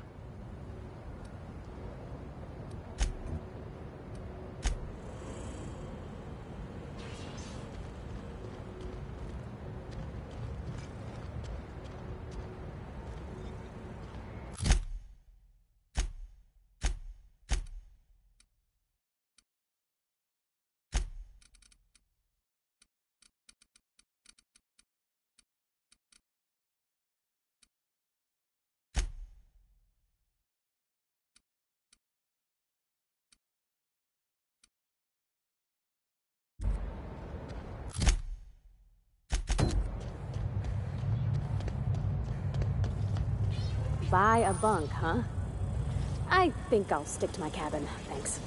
Buy a bunk, huh? I think I'll stick to my cabin, thanks.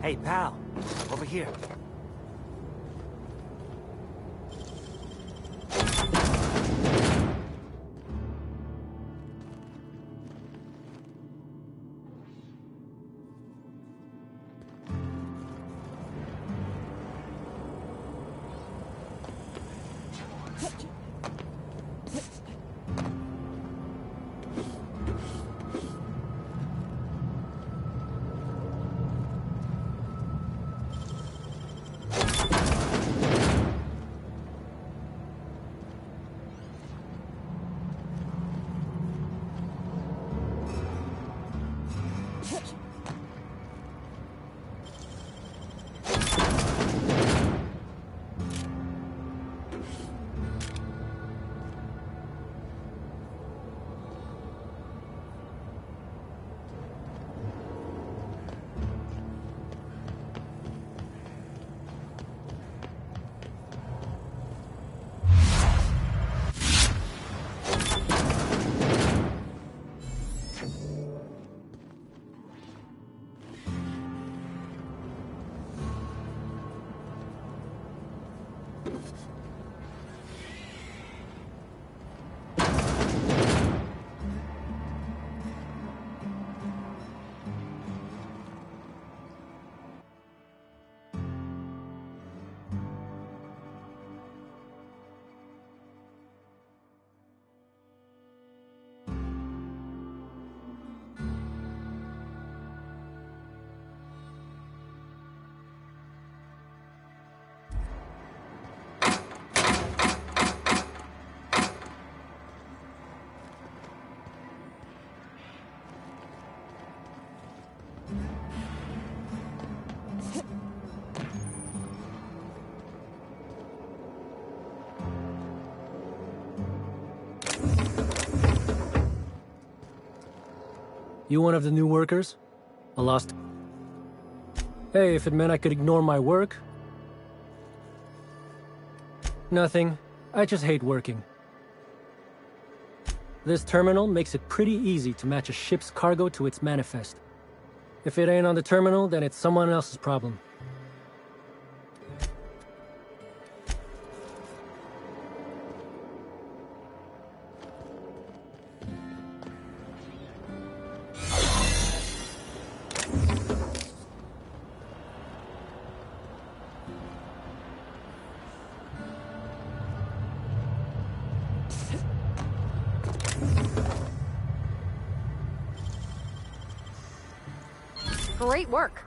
Hey, pal. Over here. You one of the new workers? I lost... Hey, if it meant I could ignore my work... Nothing. I just hate working. This terminal makes it pretty easy to match a ship's cargo to its manifest. If it ain't on the terminal, then it's someone else's problem. Great work.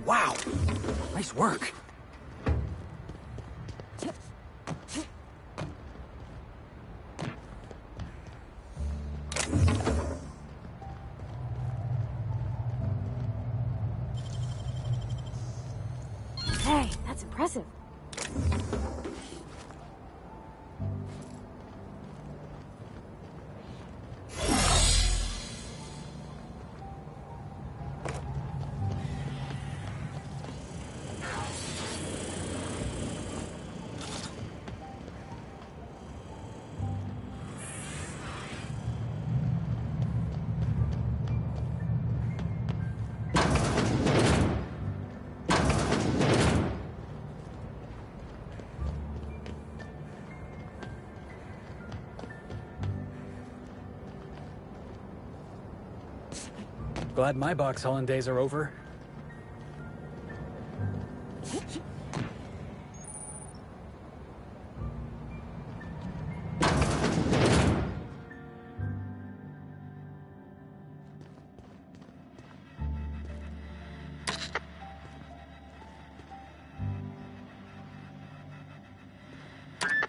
Wow! Nice work. Hey, that's impressive. Glad my box hauling days are over.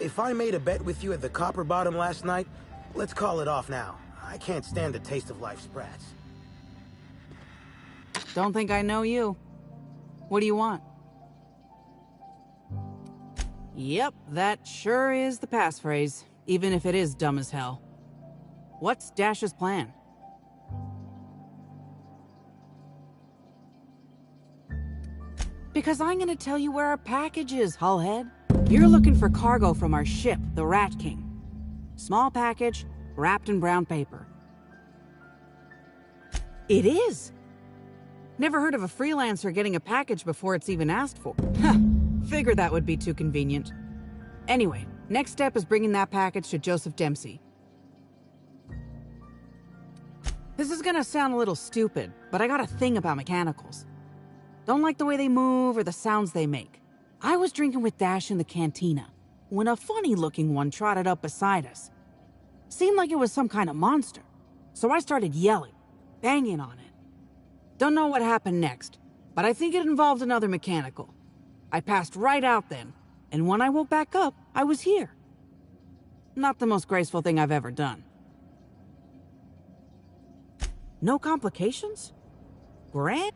If I made a bet with you at the Copper Bottom last night, let's call it off now. I can't stand the taste of life's brats. Don't think I know you. What do you want? Yep, that sure is the passphrase, even if it is dumb as hell. What's Dash's plan? Because I'm gonna tell you where our package is, hullhead. You're looking for cargo from our ship, the Rat King. Small package, wrapped in brown paper. It is! Never heard of a freelancer getting a package before it's even asked for. Huh, figured that would be too convenient. Anyway, next step is bringing that package to Joseph Dempsey. This is gonna sound a little stupid, but I got a thing about mechanicals. Don't like the way they move or the sounds they make. I was drinking with Dash in the cantina when a funny-looking one trotted up beside us. Seemed like it was some kind of monster, so I started yelling, banging on it. Don't know what happened next, but I think it involved another mechanical. I passed right out then, and when I woke back up, I was here. Not the most graceful thing I've ever done. No complications? Grand?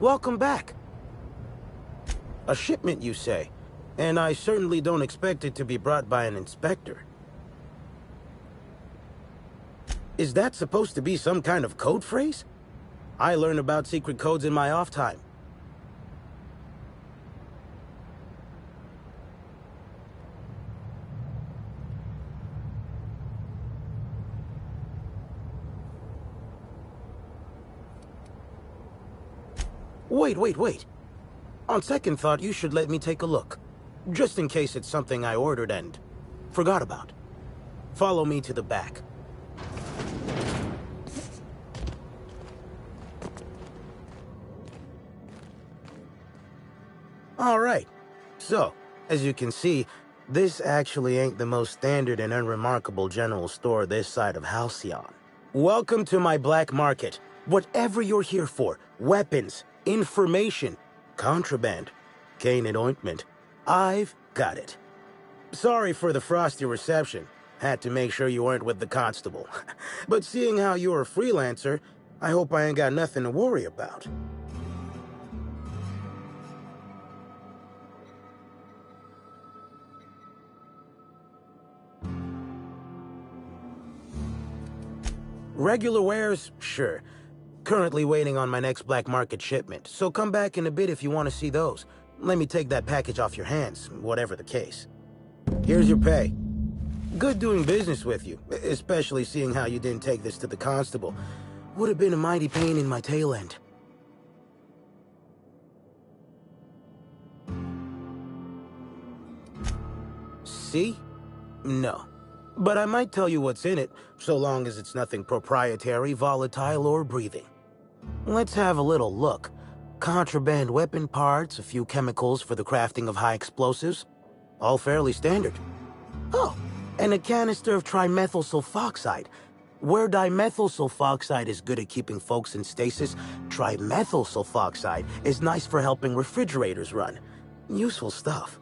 Welcome back. A shipment, you say? And I certainly don't expect it to be brought by an inspector. Is that supposed to be some kind of code phrase? I learn about secret codes in my off time. Wait. On second thought, you should let me take a look. Just in case it's something I ordered and forgot about. Follow me to the back. All right. So, as you can see, this actually ain't the most standard and unremarkable general store this side of Halcyon. Welcome to my black market. Whatever you're here for, weapons, information, contraband, cane and ointment, I've got it. Sorry for the frosty reception. Had to make sure you weren't with the constable. But seeing how you're a freelancer, I hope I ain't got nothing to worry about. Regular wares? Sure. Currently waiting on my next black market shipment, so come back in a bit if you want to see those. Let me take that package off your hands, whatever the case. Here's your pay. Good doing business with you, especially seeing how you didn't take this to the constable. Would have been a mighty pain in my tail end. See? No. But I might tell you what's in it, so long as it's nothing proprietary, volatile, or breathing. Let's have a little look. Contraband weapon parts, a few chemicals for the crafting of high explosives. All fairly standard. Oh, and a canister of trimethyl sulfoxide. Where dimethyl sulfoxide is good at keeping folks in stasis, trimethyl sulfoxide is nice for helping refrigerators run. Useful stuff.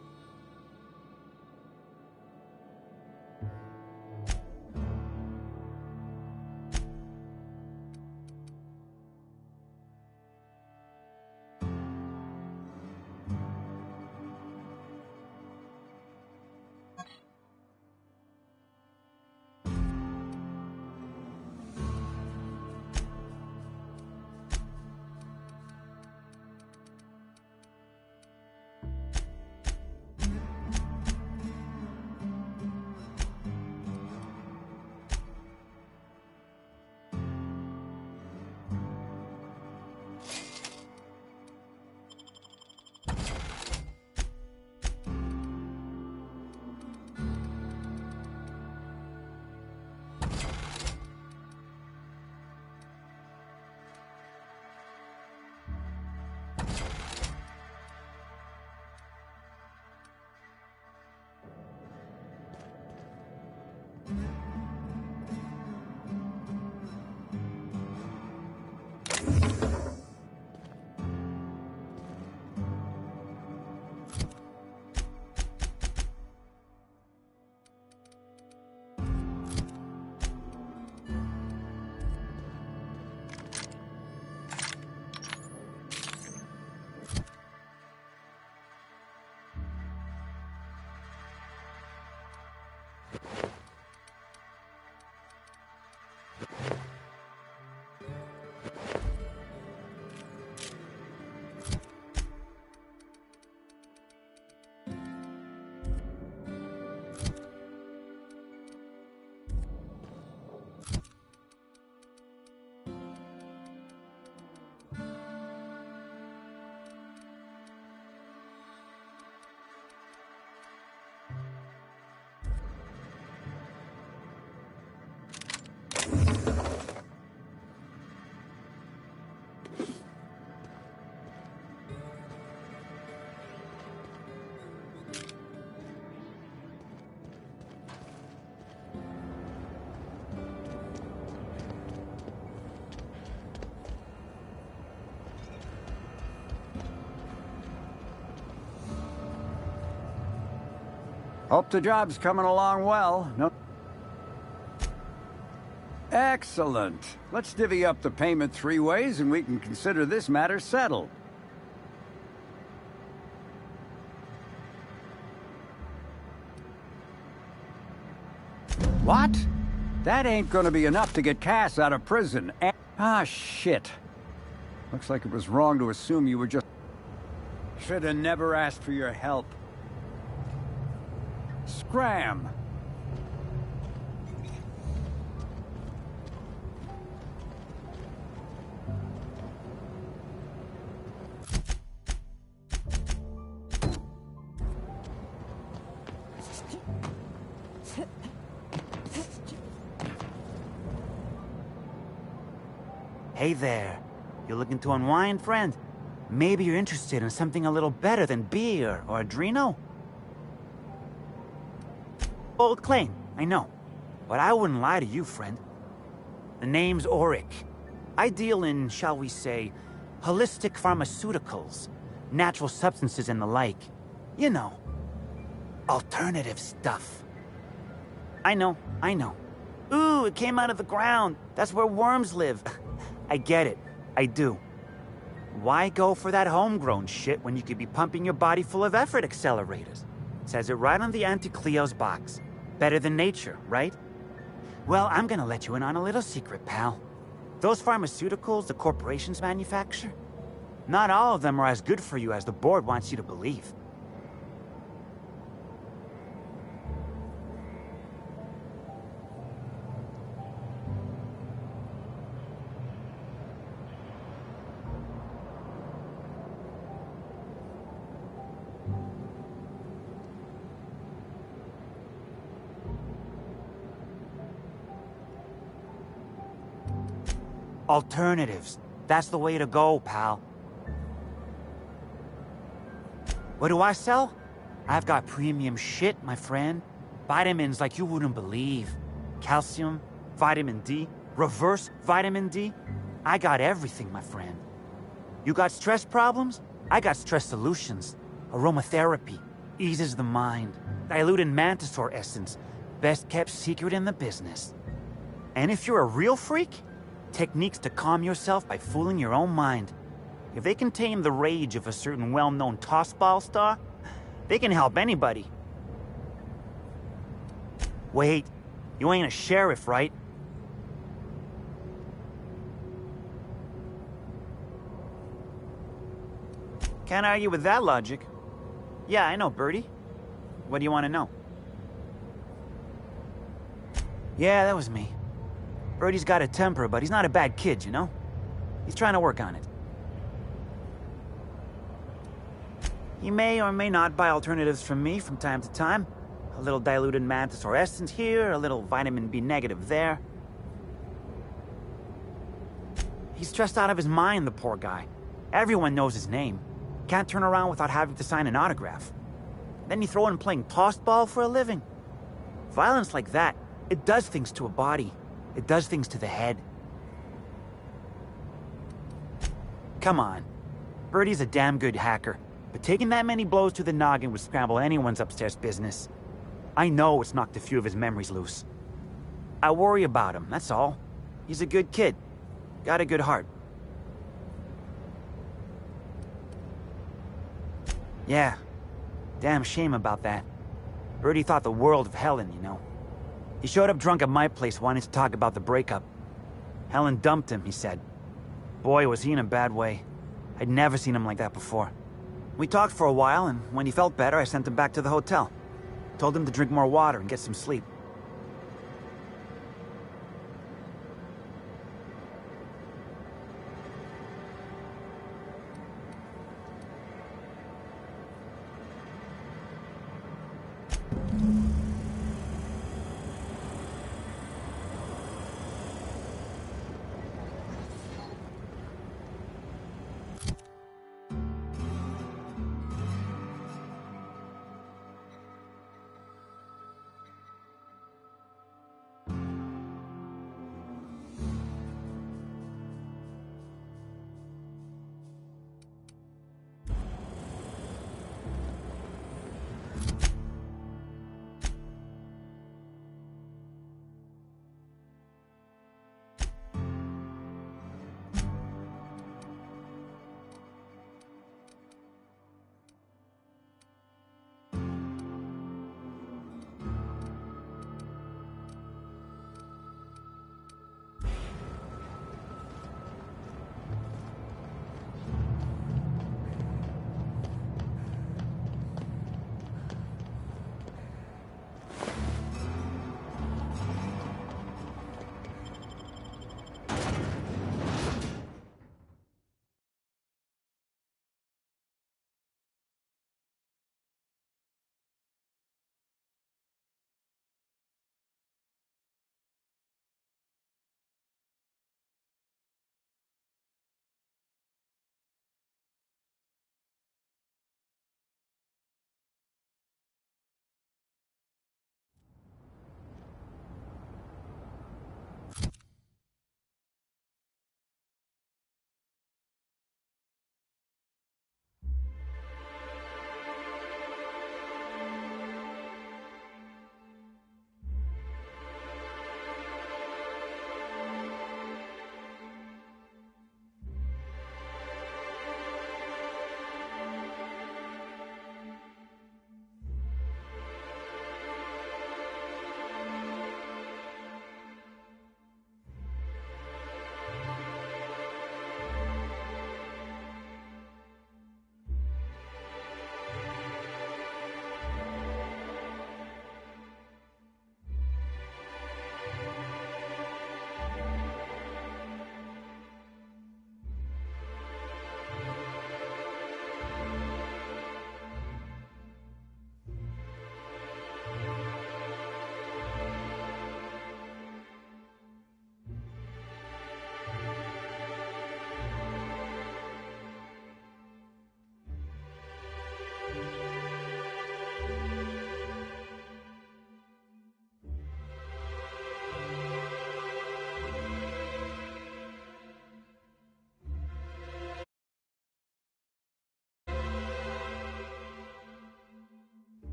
Hope the job's coming along well. No. Excellent. Let's divvy up the payment 3 ways and we can consider this matter settled. What? That ain't gonna be enough to get Cass out of prison. Ah, shit. Looks like it was wrong to assume you were just... Should have never asked for your help. Scram! Hey there. You looking to unwind, friend? Maybe you're interested in something a little better than beer or Adreno? Bold claim, I know. But I wouldn't lie to you, friend. The name's Auric. I deal in, shall we say, holistic pharmaceuticals, natural substances and the like. You know, alternative stuff. I know. Ooh, it came out of the ground. That's where worms live. I get it. I do. Why go for that homegrown shit when you could be pumping your body full of effort accelerators? Says it right on the Anti-Cleo's box. Better than nature, right? Well, I'm gonna let you in on a little secret, pal. Those pharmaceuticals the corporations manufacture, not all of them are as good for you as the board wants you to believe. Alternatives. That's the way to go, pal. What do I sell? I've got premium shit, my friend. Vitamins like you wouldn't believe. Calcium, vitamin D, reverse vitamin D. I got everything, my friend. You got stress problems? I got stress solutions. Aromatherapy. Eases the mind. Diluted mantisaur essence. Best kept secret in the business. And if you're a real freak, techniques to calm yourself by fooling your own mind. If they can tame the rage of a certain well-known tossball star, they can help anybody. Wait, you ain't a sheriff, right? Can't argue with that logic. Yeah, I know, Birdie. What do you want to know? Yeah, that was me. Birdie's got a temper, but he's not a bad kid, you know? He's trying to work on it. He may or may not buy alternatives from me from time to time. A little diluted mantisaur essence here, a little vitamin B negative there. He's stressed out of his mind, the poor guy. Everyone knows his name. Can't turn around without having to sign an autograph. Then you throw in playing tossball for a living. Violence like that, it does things to a body. It does things to the head. Come on. Birdie's a damn good hacker, but taking that many blows to the noggin would scramble anyone's upstairs business. I know it's knocked a few of his memories loose. I worry about him, that's all. He's a good kid. Got a good heart. Yeah. Damn shame about that. Birdie thought the world of Helen, you know. He showed up drunk at my place wanting to talk about the breakup. Helen dumped him, he said. Boy, was he in a bad way. I'd never seen him like that before. We talked for a while, and when he felt better, I sent him back to the hotel. Told him to drink more water and get some sleep.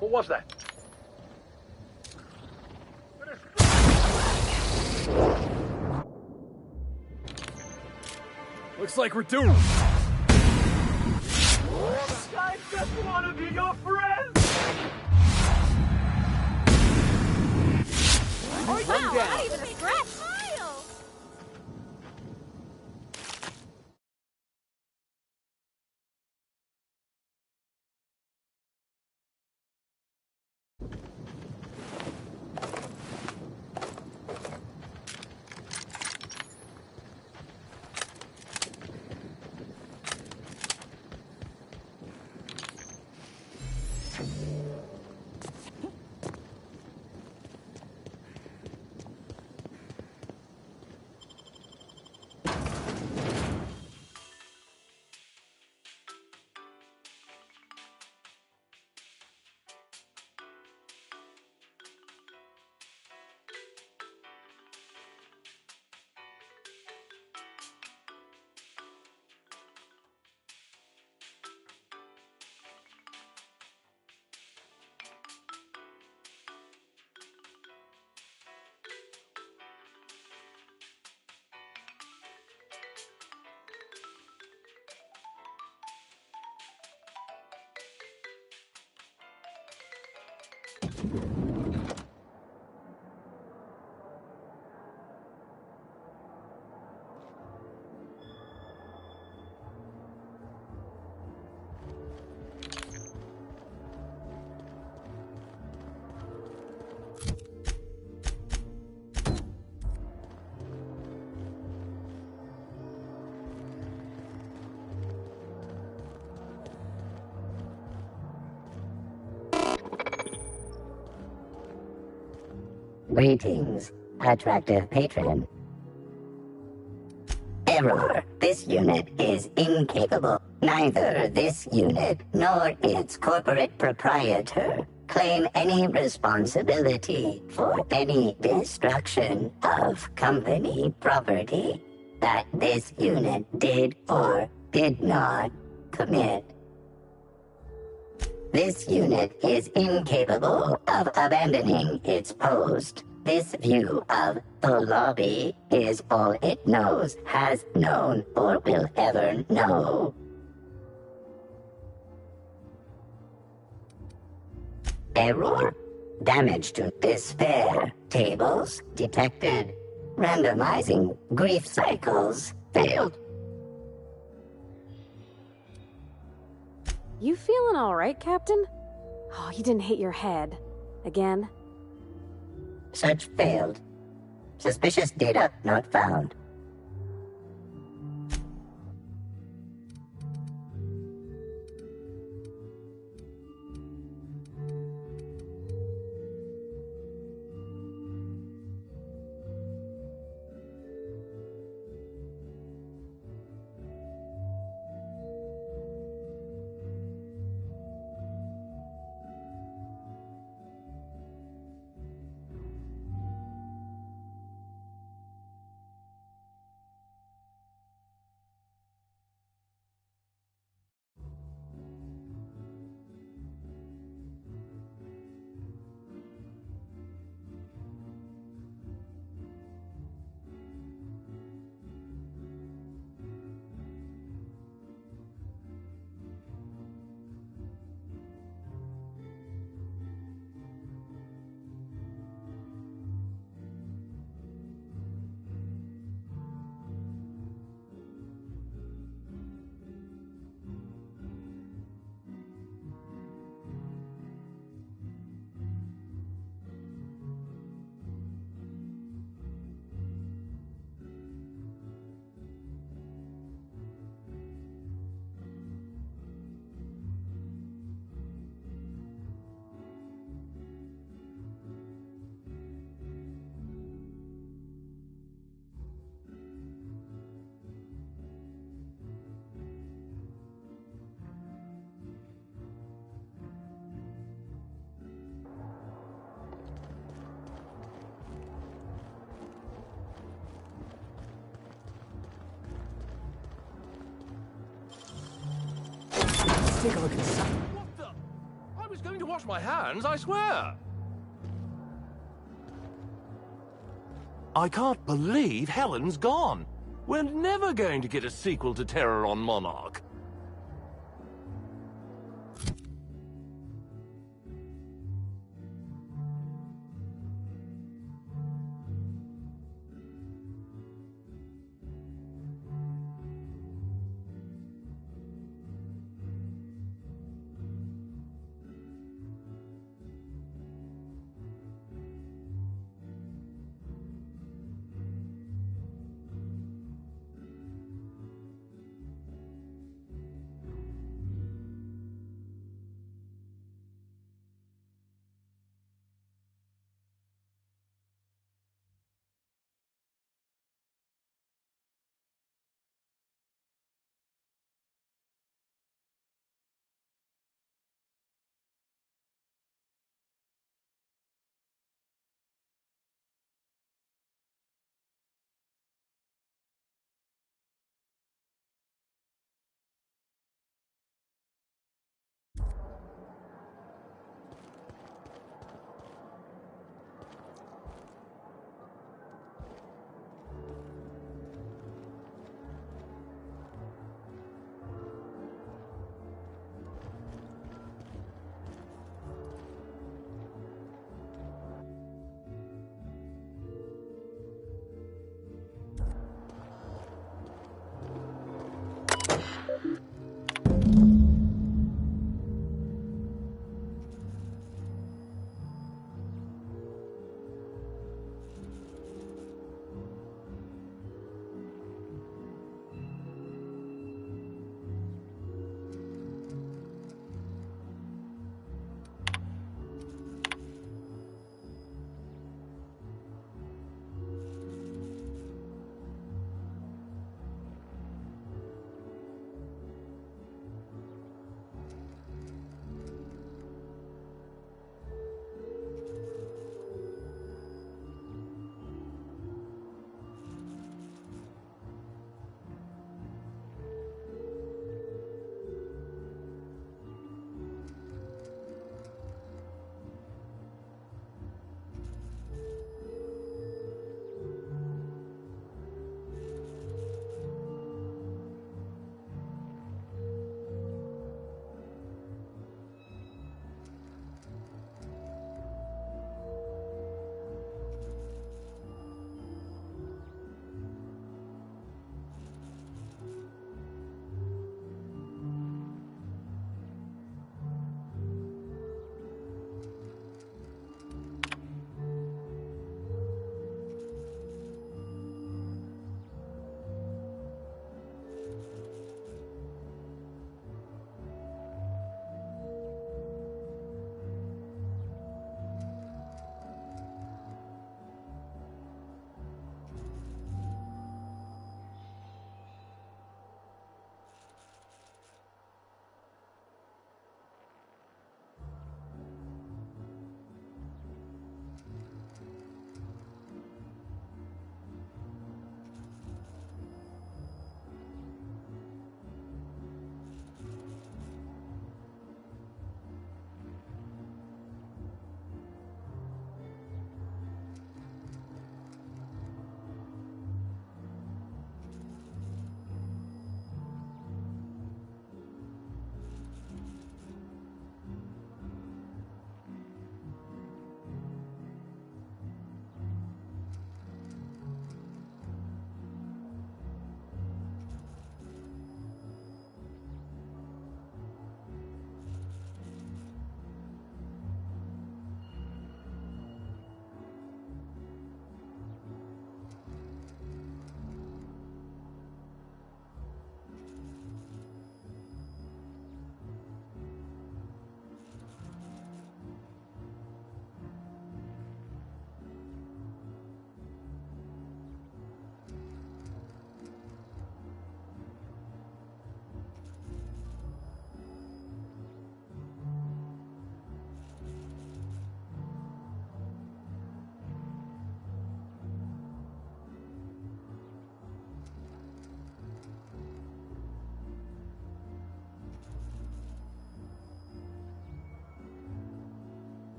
What was that? Looks like we're doomed. I just want to be your friend! Oh, wow, not even a scratch. Greetings, attractive patron. Error. This unit is incapable. Neither this unit nor its corporate proprietor claim any responsibility for any destruction of company property that this unit did or did not commit. This unit is incapable of abandoning its post. This view of the lobby is all it knows, has known, or will ever know. Error. Damage to despair. Tables detected. Randomizing grief cycles failed. You feeling all right, Captain? Oh, you didn't hit your head. Again? Search failed. Suspicious data not found. Let's take a look inside. What the? I was going to wash wash my hands, I swear! I can't believe Helen's gone. We're never going to get a sequel to Terror on Monarch.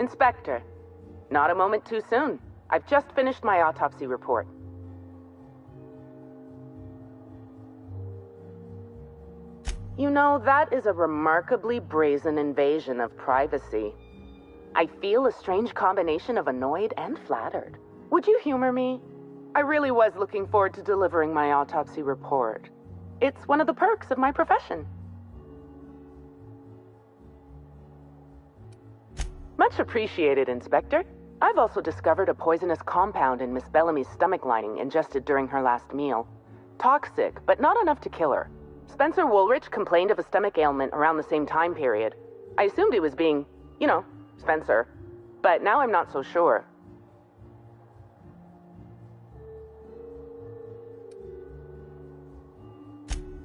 Inspector, not a moment too soon. I've just finished my autopsy report. You know, that is a remarkably brazen invasion of privacy. I feel a strange combination of annoyed and flattered. Would you humor me? I really was looking forward to delivering my autopsy report. It's one of the perks of my profession. Much appreciated, Inspector. I've also discovered a poisonous compound in Miss Bellamy's stomach lining ingested during her last meal. Toxic, but not enough to kill her. Spencer Woolrich complained of a stomach ailment around the same time period. I assumed he was being, Spencer. But now I'm not so sure.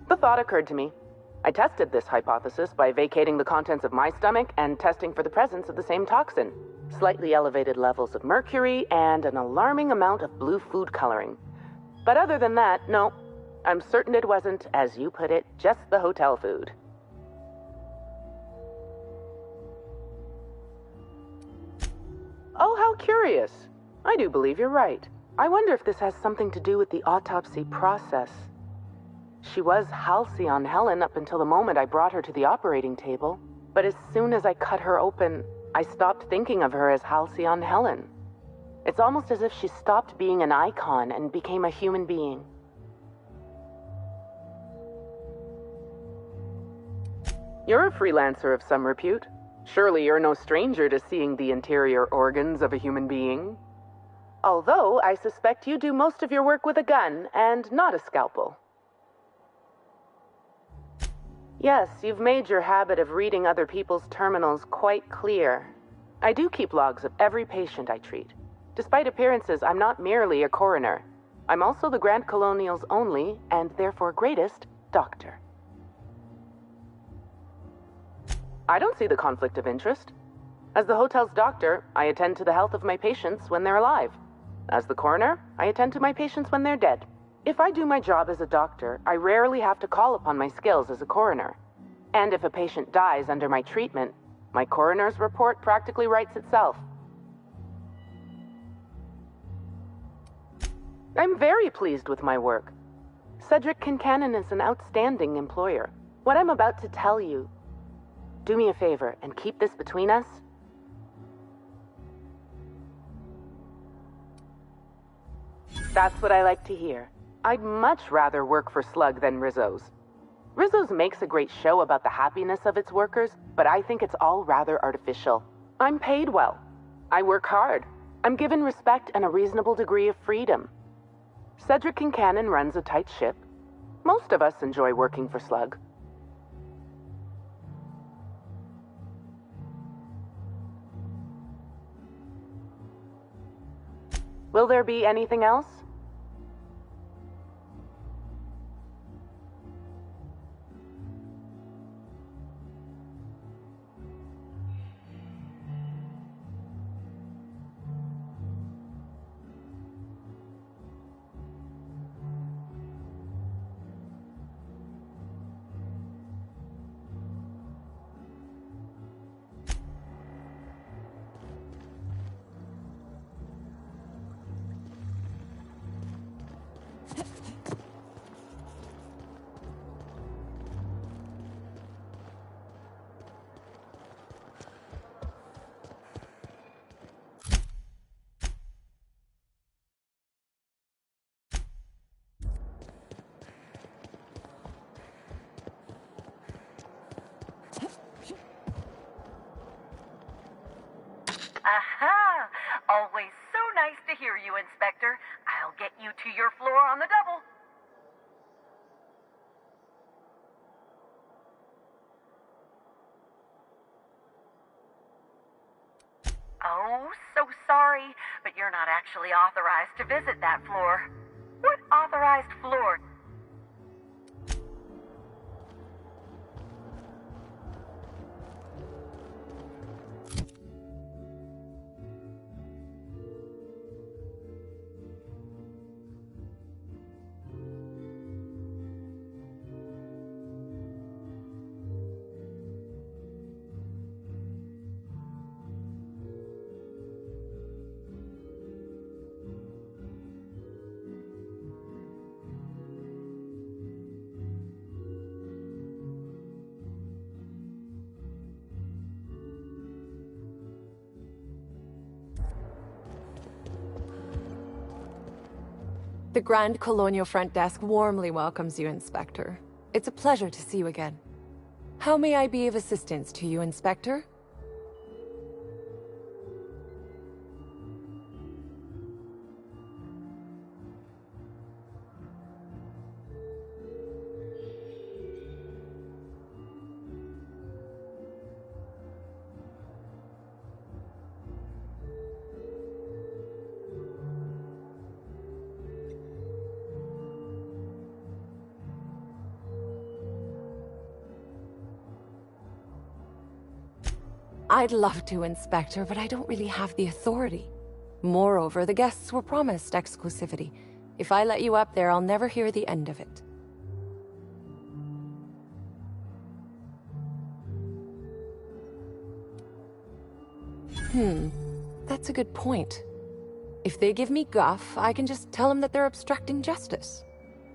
The thought occurred to me. I tested this hypothesis by vacating the contents of my stomach and testing for the presence of the same toxin. Slightly elevated levels of mercury and an alarming amount of blue food coloring. But other than that, no. I'm certain it wasn't, as you put it, just the hotel food. Oh, how curious. I do believe you're right. I wonder if this has something to do with the autopsy process. She was Halcyon Helen up until the moment I brought her to the operating table. But as soon as I cut her open, I stopped thinking of her as Halcyon Helen. It's almost as if she stopped being an icon and became a human being. You're a freelancer of some repute. Surely you're no stranger to seeing the interior organs of a human being. Although I suspect you do most of your work with a gun and not a scalpel. Yes, you've made your habit of reading other people's terminals quite clear. I do keep logs of every patient I treat. Despite appearances, I'm not merely a coroner. I'm also the Grand Colonial's only, and therefore greatest, doctor. I don't see the conflict of interest. As the hotel's doctor, I attend to the health of my patients when they're alive. As the coroner, I attend to my patients when they're dead. If I do my job as a doctor, I rarely have to call upon my skills as a coroner. And if a patient dies under my treatment, my coroner's report practically writes itself. I'm very pleased with my work. Cedric Kincannon is an outstanding employer. What I'm about to tell you, do me a favor and keep this between us. That's what I like to hear. I'd much rather work for Slug than Rizzo's. Rizzo's makes a great show about the happiness of its workers, but I think it's all rather artificial. I'm paid well. I work hard. I'm given respect and a reasonable degree of freedom. Cedric Kincannon runs a tight ship. Most of us enjoy working for Slug. Will there be anything else? Aha! Always so nice to hear you, Inspector. I'll get you to your floor on the double. Oh, so sorry, but you're not actually authorized to visit that floor. What authorized floor? The Grand Colonial Front Desk warmly welcomes you, Inspector. It's a pleasure to see you again. How may I be of assistance to you, Inspector? I'd love to, Inspector, but I don't really have the authority. Moreover, the guests were promised exclusivity. If I let you up there, I'll never hear the end of it. That's a good point. If they give me guff, I can just tell them that they're obstructing justice.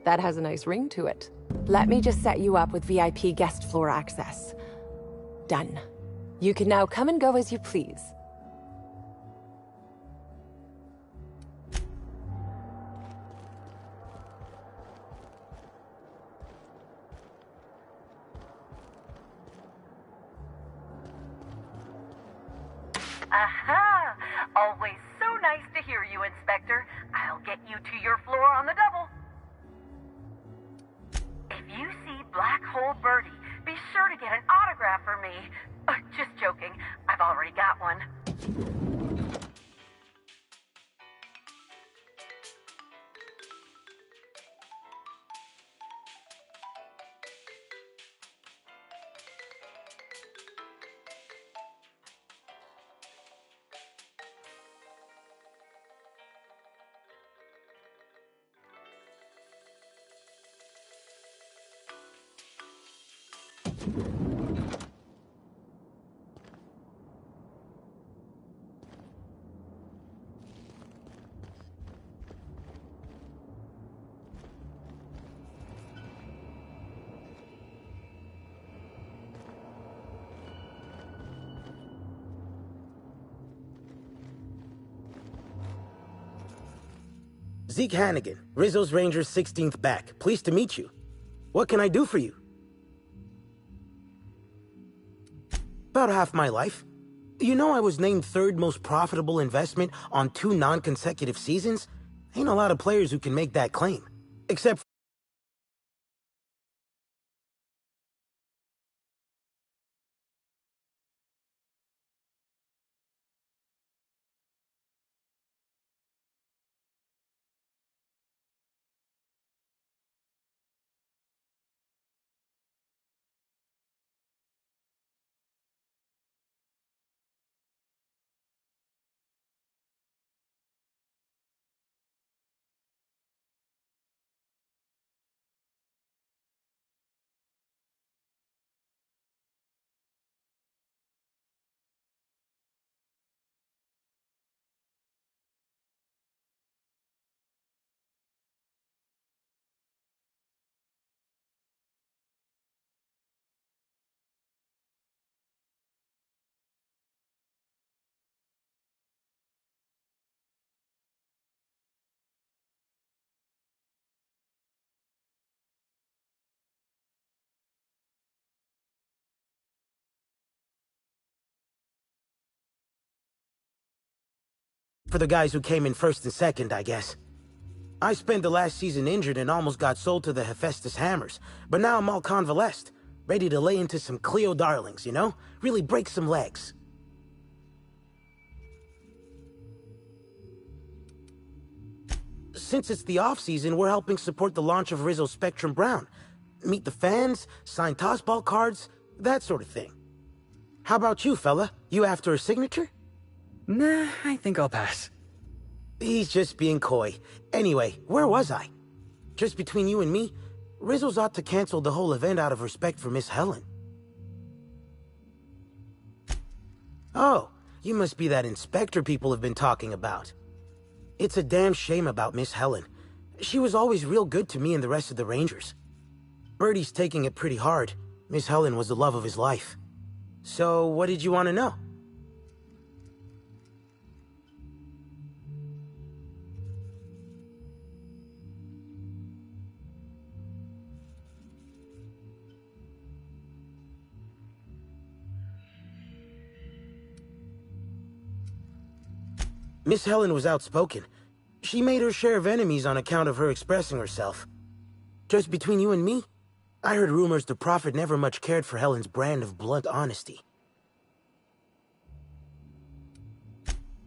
That has a nice ring to it. Let me just set you up with VIP guest floor access. Done. You can now come and go as you please. Aha! Always so nice to hear you, Inspector. I'll get you to your floor on the double. If you see Black Hole Birdie, be sure to get an autograph for me. Just joking. I've already got one. Zeke Hannigan, Rizzo's Rangers 16th back. Pleased to meet you. What can I do for you? About half my life. You know I was named third most profitable investment on 2 non-consecutive seasons? Ain't a lot of players who can make that claim. Except for the guys who came in first and second, I guess. I spent the last season injured and almost got sold to the Hephaestus Hammers, but now I'm all convalesced, ready to lay into some Cleo darlings, you know? Really break some legs. Since it's the off-season, we're helping support the launch of Rizzo Spectrum Brown. Meet the fans, sign tossball cards, that sort of thing. How about you, fella? You after a signature? Nah, I think I'll pass. He's just being coy. Anyway, where was I? Just between you and me, Rizzo's ought to cancel the whole event out of respect for Miss Helen. Oh, you must be that inspector people have been talking about. It's a damn shame about Miss Helen. She was always real good to me and the rest of the Rangers. Birdie's taking it pretty hard. Miss Helen was the love of his life. So, what did you want to know? Miss Helen was outspoken. She made her share of enemies on account of her expressing herself. Just between you and me, I heard rumors the Prophet never much cared for Helen's brand of blunt honesty.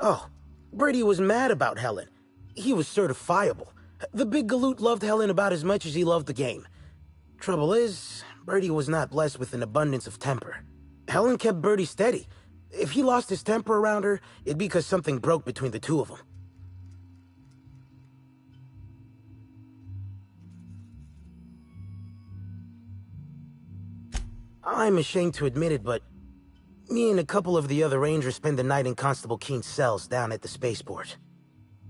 Oh, Brady was mad about Helen. He was certifiable. The big galoot loved Helen about as much as he loved the game. Trouble is, Brady was not blessed with an abundance of temper. Helen kept Bertie steady. If he lost his temper around her, it'd be because something broke between the two of them. I'm ashamed to admit it, but me and a couple of the other Rangers spent the night in Constable Keen's cells down at the spaceport.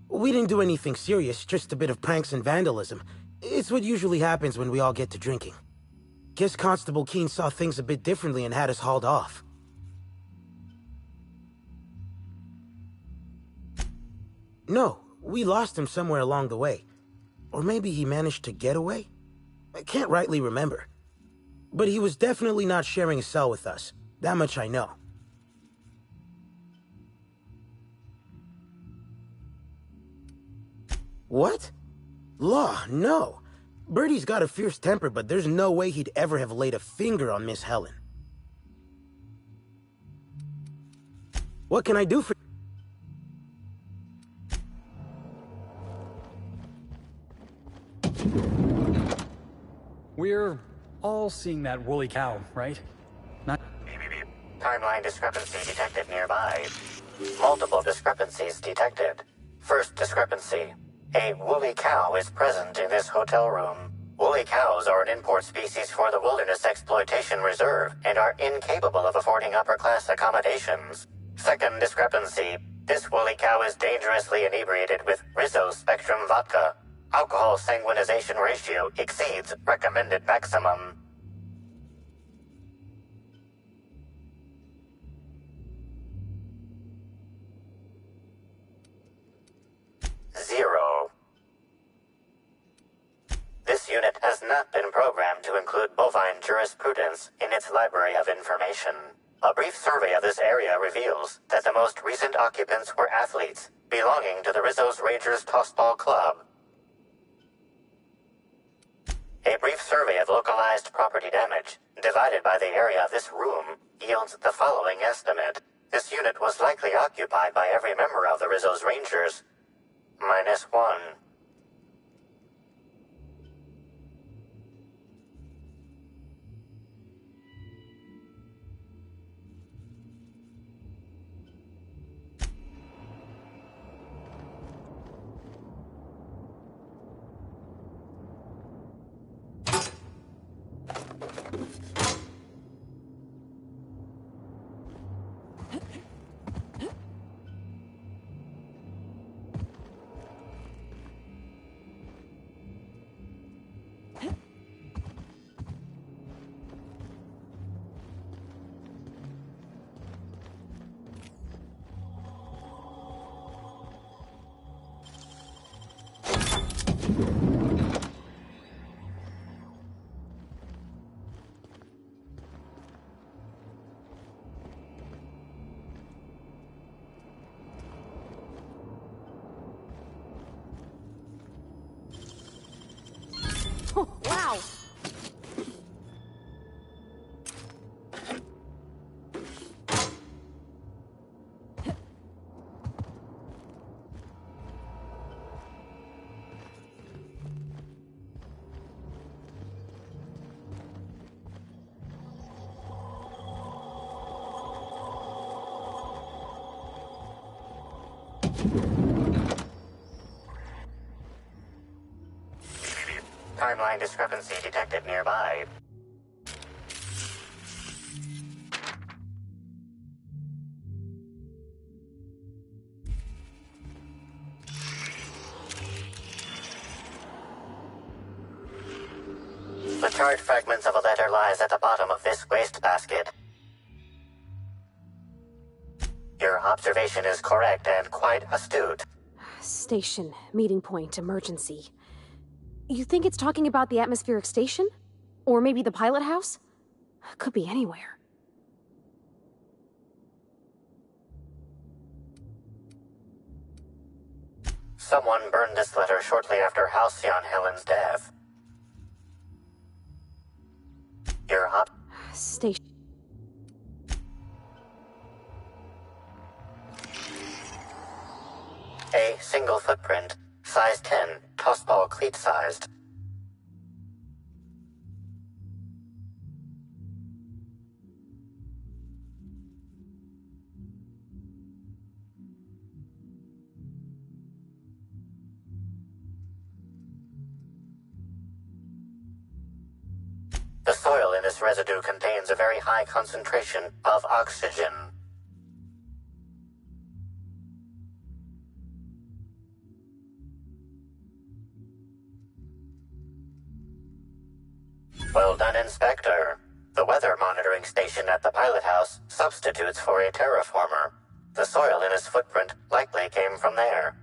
We didn't do anything serious, just a bit of pranks and vandalism. It's what usually happens when we all get to drinking. Guess Constable Keen saw things a bit differently and had us hauled off. No, we lost him somewhere along the way. Or maybe he managed to get away? I can't rightly remember. But he was definitely not sharing a cell with us. That much I know. What? Law, no. Bertie's got a fierce temper, but there's no way he'd ever have laid a finger on Miss Helen. What can I do for... We're all seeing that woolly cow, right? Not... Timeline discrepancy detected nearby. Multiple discrepancies detected. First discrepancy. A woolly cow is present in this hotel room. Woolly cows are an import species for the Wilderness Exploitation Reserve and are incapable of affording upper-class accommodations. Second discrepancy. This woolly cow is dangerously inebriated with Rizzo Spectrum vodka. Alcohol sanguinization ratio exceeds recommended maximum. Zero. This unit has not been programmed to include bovine jurisprudence in its library of information. A brief survey of this area reveals that the most recent occupants were athletes belonging to the Rizzo's Rangers Tossball Club. A brief survey of localized property damage, divided by the area of this room, yields the following estimate. This unit was likely occupied by every member of the Rizzo's Rangers. -1. Wow! Timeline discrepancy detected nearby. The charred fragments of a letter lies at the bottom of this wastebasket. Your observation is correct and quite astute. Station, meeting point, emergency. You think it's talking about the atmospheric station? Or maybe the pilot house? Could be anywhere. Someone burned this letter shortly after Halcyon Helen's death. Your hot Station. A single footprint, size 10, tossball cleat sized. The soil in this residue contains a very high concentration of oxygen. Well done, Inspector. The weather monitoring station at the pilot house substitutes for a terraformer. The soil in his footprint likely came from there.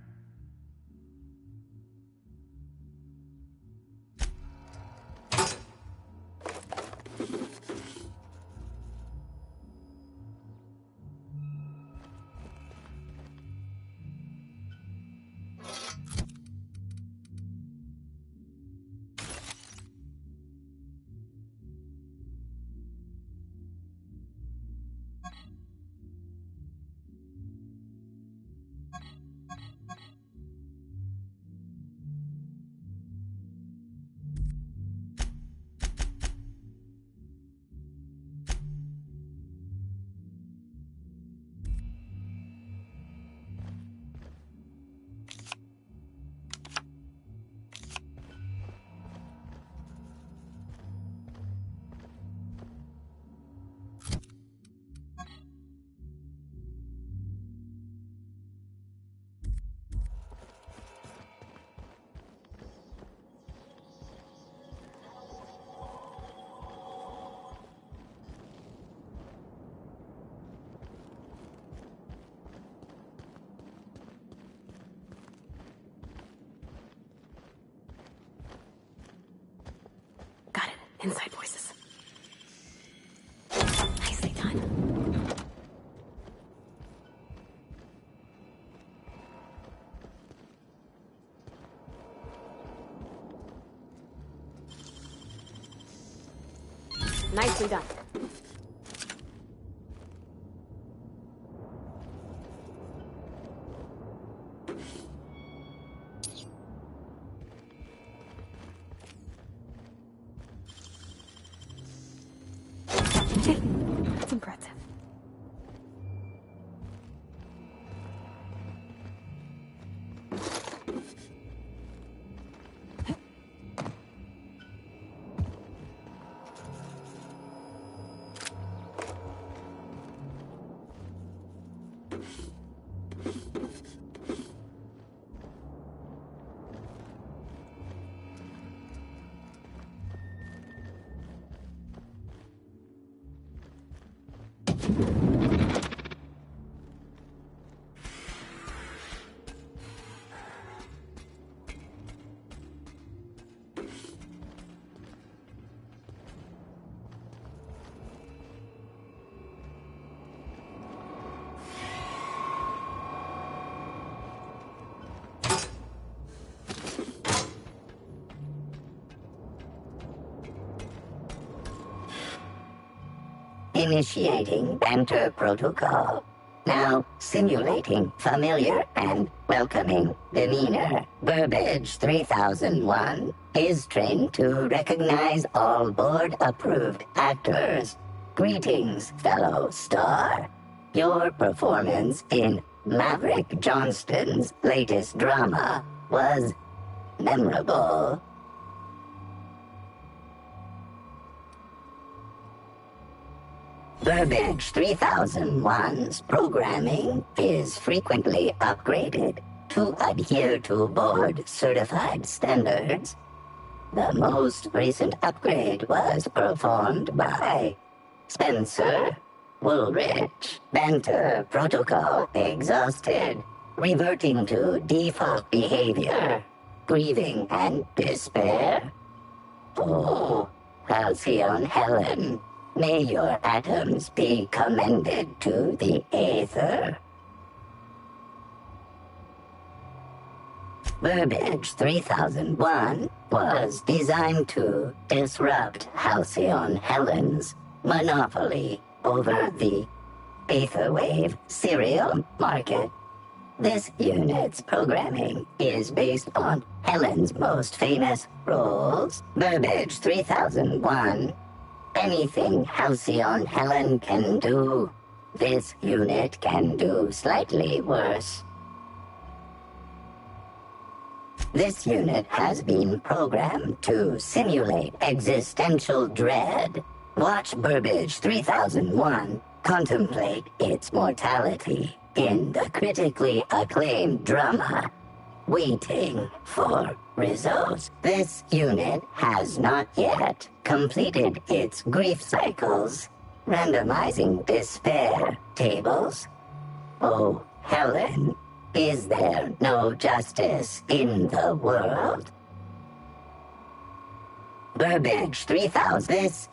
Inside voices. Nicely done. Nicely done. That's impressive. Initiating banter protocol. Now simulating familiar and welcoming demeanor. Burbage 3001 is trained to recognize all board-approved actors. Greetings, fellow star. Your performance in Maverick Johnston's latest drama was memorable. Burbage 3001's programming is frequently upgraded to adhere to board-certified standards. The most recent upgrade was performed by Spencer Woolrich. Banter protocol exhausted, reverting to default behavior, grieving and despair. Oh, Halcyon Helen. May your atoms be commended to the Aether. Burbage 3001 was designed to disrupt Halcyon Helen's monopoly over the Aetherwave serial market. This unit's programming is based on Helen's most famous roles. Burbage 3001. Anything Halcyon Helen can do, this unit can do slightly worse. This unit has been programmed to simulate existential dread. Watch Burbage 3001 contemplate its mortality in the critically acclaimed drama, Waiting for Results. This unit has not yet completed its grief cycles, randomizing despair tables. Oh, Helen, is there no justice in the world? Burbage 3000. This.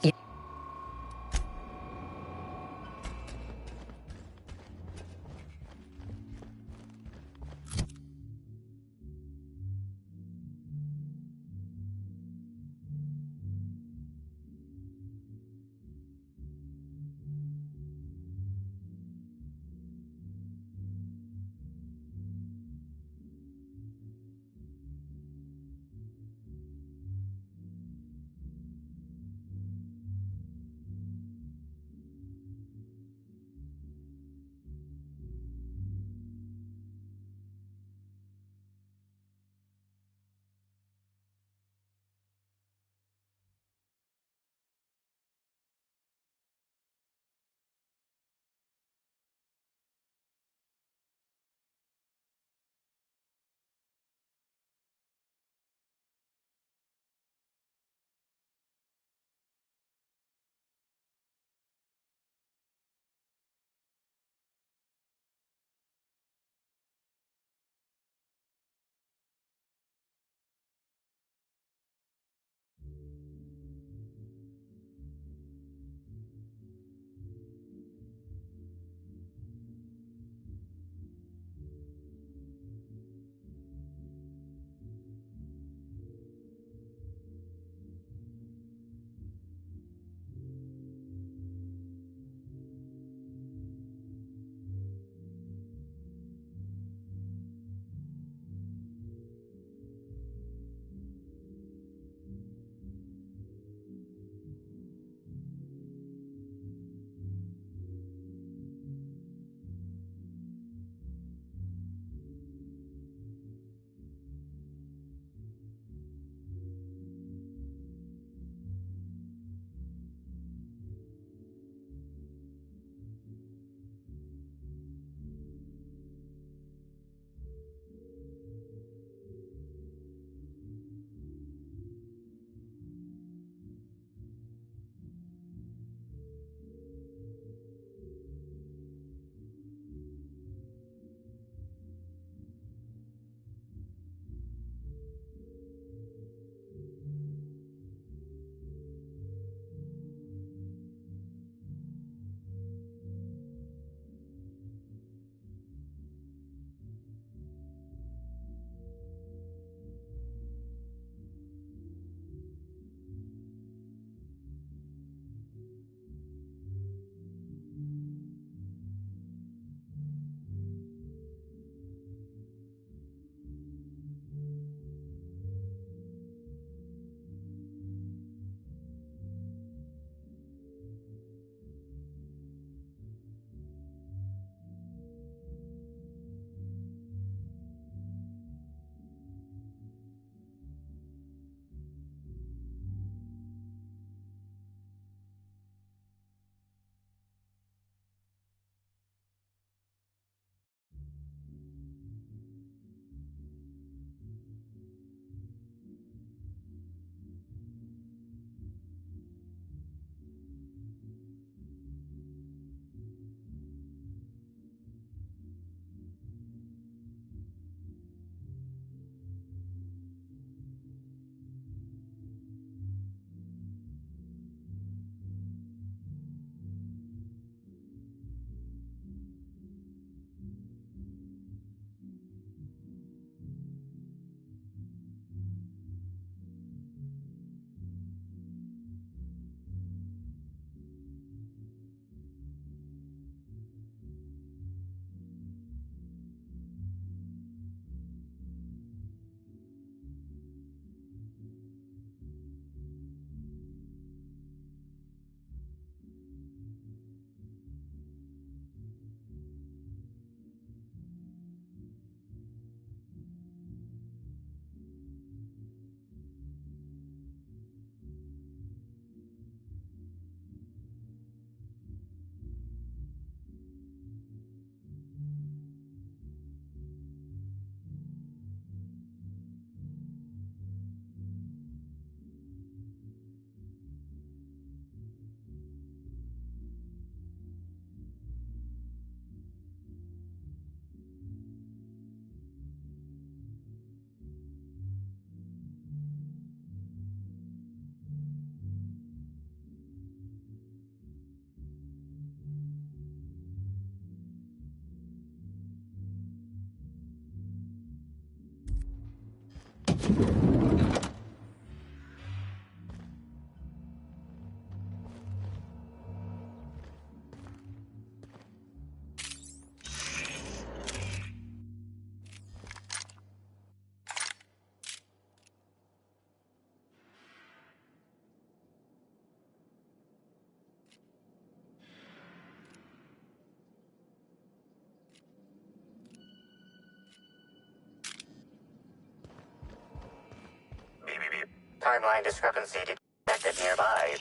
timeline discrepancy detected nearby.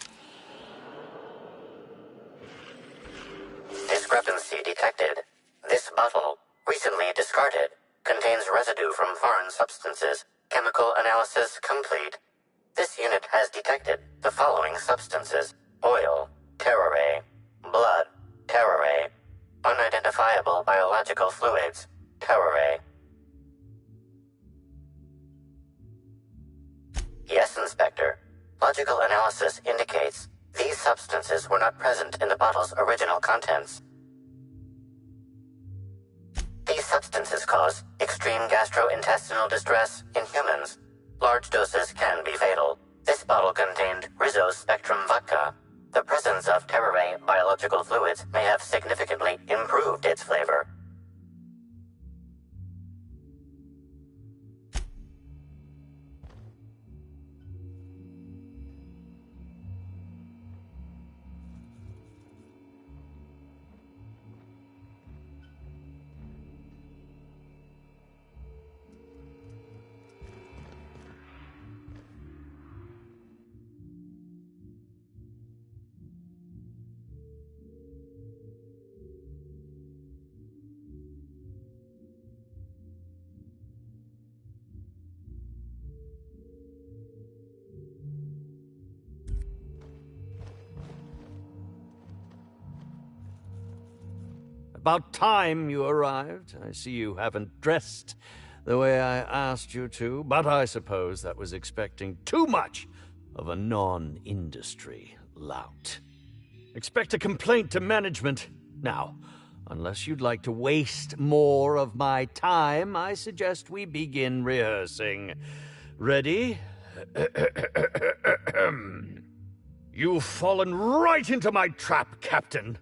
Discrepancy detected. This bottle, recently discarded, contains residue from foreign substances. Chemical analysis complete. This unit has detected the following substances: oil, terroré, blood, terroré, unidentifiable biological fluids, terroré. Yes, Inspector. Logical analysis indicates these substances were not present in the bottle's original contents. These substances cause extreme gastrointestinal distress in humans. Large doses can be fatal. This bottle contained Rizzo's Spectrum vodka. The presence of terroré biological fluids may have significantly improved its flavor. About time you arrived. I see you haven't dressed the way I asked you to, but I suppose that was expecting too much of a non-industry lout. Expect a complaint to management. Now, unless you'd like to waste more of my time, I suggest we begin rehearsing. Ready? You've fallen right into my trap, Captain.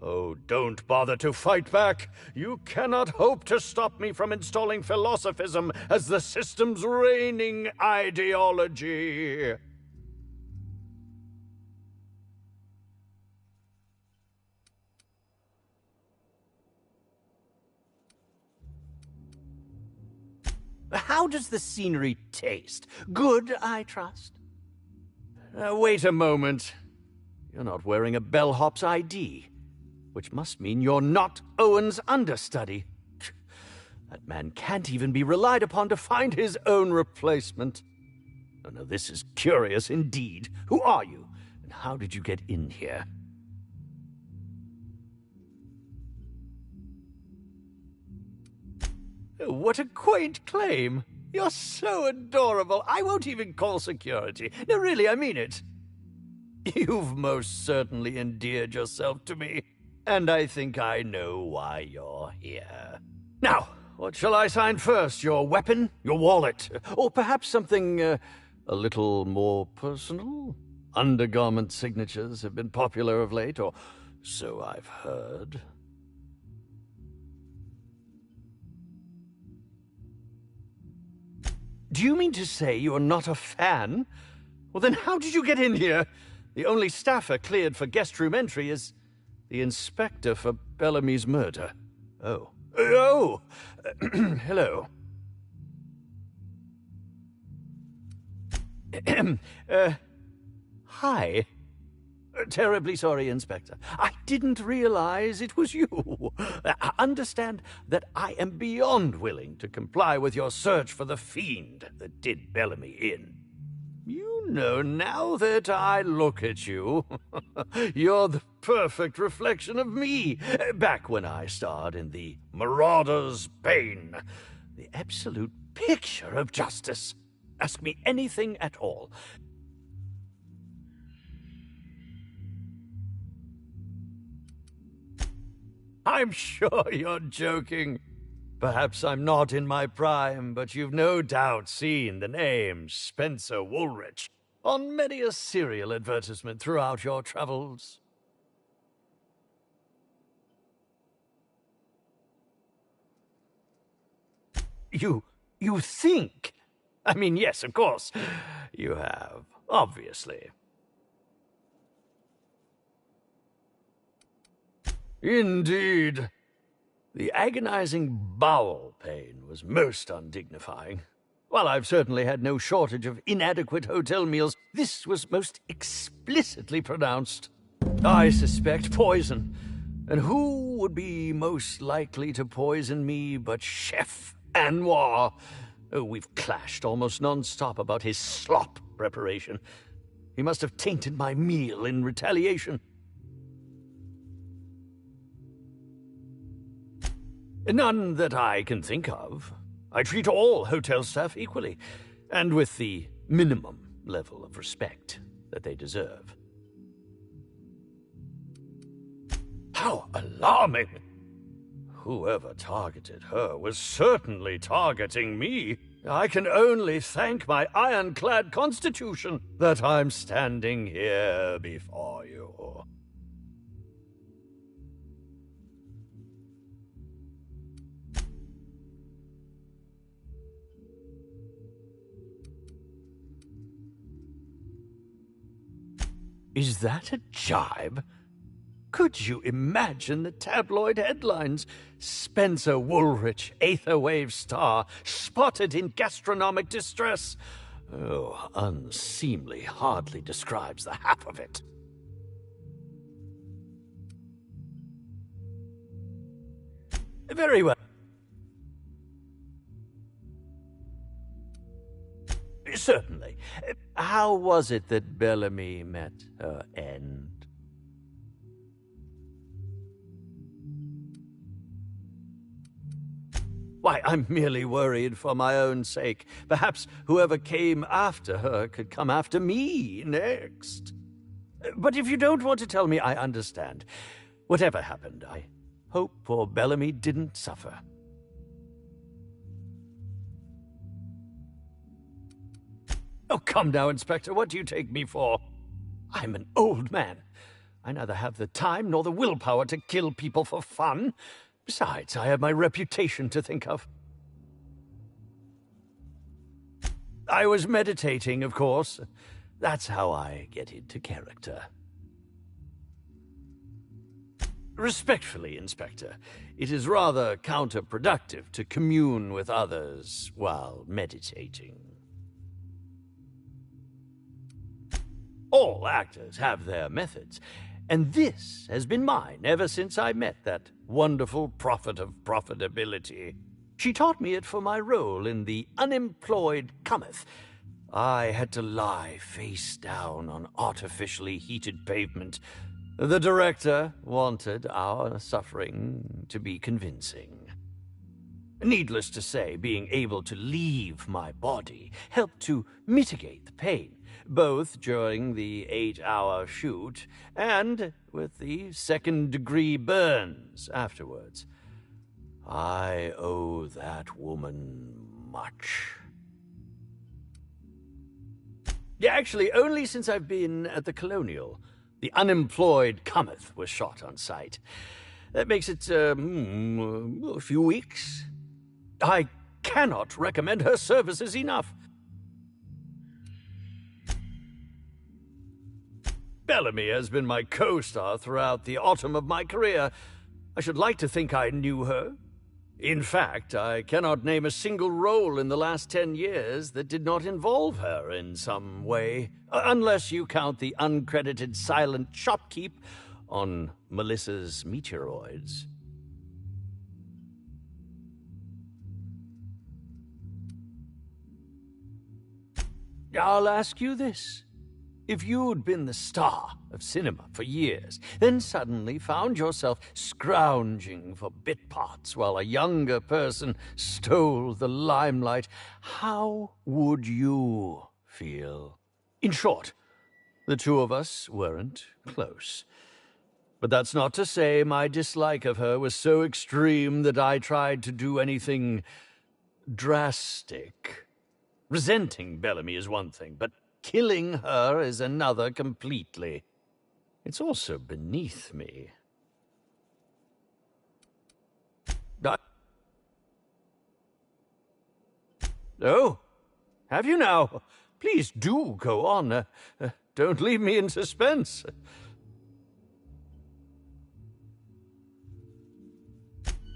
Oh, don't bother to fight back. You cannot hope to stop me from installing philosophism as the system's reigning ideology. How does the scenery taste? Good, I trust? Wait a moment. You're not wearing a bellhop's ID. Which must mean you're not Owen's understudy. That man can't even be relied upon to find his own replacement. Oh, no, this is curious indeed. Who are you, and how did you get in here? What a quaint claim. You're so adorable. I won't even call security. No, really, I mean it. You've most certainly endeared yourself to me. And I think I know why you're here. Now, what shall I sign first? Your weapon? Your wallet? Or perhaps something a little more personal? Undergarment signatures have been popular of late, or so I've heard. Do you mean to say you're not a fan? Well, then how did you get in here? The only staffer cleared for guest room entry is the inspector for Bellamy's murder. Oh. Oh! Hello. Hi. Terribly sorry, Inspector. I didn't realize it was you. Understand that I am beyond willing to comply with your search for the fiend that did Bellamy in. You know, now that I look at you, you're the perfect reflection of me, back when I starred in The Marauder's Bane. The absolute picture of justice. Ask me anything at all. I'm sure you're joking. Perhaps I'm not in my prime, but you've no doubt seen the name Spencer Woolrich on many a serial advertisement throughout your travels. You think? I mean, yes, of course. You have, obviously. Indeed. The agonizing bowel pain was most undignifying. While I've certainly had no shortage of inadequate hotel meals, this was most explicitly pronounced. I suspect poison. And who would be most likely to poison me but Chef Anwar? Oh, we've clashed almost non-stop about his slop preparation. He must have tainted my meal in retaliation. None that I can think of. I treat all hotel staff equally, and with the minimum level of respect that they deserve. How alarming! Whoever targeted her was certainly targeting me. I can only thank my ironclad constitution that I'm standing here before you. Is that a jibe? Could you imagine the tabloid headlines? Spencer Woolrich, Aetherwave star, spotted in gastronomic distress. Oh, unseemly hardly describes the half of it. Very well. Certainly. How was it that Bellamy met her end? Why, I'm merely worried for my own sake. Perhaps whoever came after her could come after me next. But if you don't want to tell me, I understand. Whatever happened, I hope poor Bellamy didn't suffer. Oh, come now, Inspector. What do you take me for? I'm an old man. I neither have the time nor the willpower to kill people for fun. Besides, I have my reputation to think of. I was meditating, of course. That's how I get into character. Respectfully, Inspector, it is rather counterproductive to commune with others while meditating. All actors have their methods, and this has been mine ever since I met that wonderful prophet of profitability. She taught me it for my role in The Unemployed Cometh. I had to lie face down on artificially heated pavement. The director wanted our suffering to be convincing. Needless to say, being able to leave my body helped to mitigate the pain, both during the 8-hour shoot and with the second-degree burns afterwards. I owe that woman much. Yeah, actually, only since I've been at the Colonial. The Unemployed Cometh was shot on site. That makes it, a few weeks. I cannot recommend her services enough. Bellamy has been my co-star throughout the autumn of my career. I should like to think I knew her. In fact, I cannot name a single role in the last 10 years that did not involve her in some way, unless you count the uncredited silent shopkeep on Melissa's Meteoroids. I'll ask you this. If you'd been the star of cinema for years, then suddenly found yourself scrounging for bit parts while a younger person stole the limelight, how would you feel? In short, the two of us weren't close. But that's not to say my dislike of her was so extreme that I tried to do anything drastic. Resenting Bellamy is one thing, but killing her is another completely. It's also beneath me. Oh, have you now? Please do go on. Don't leave me in suspense.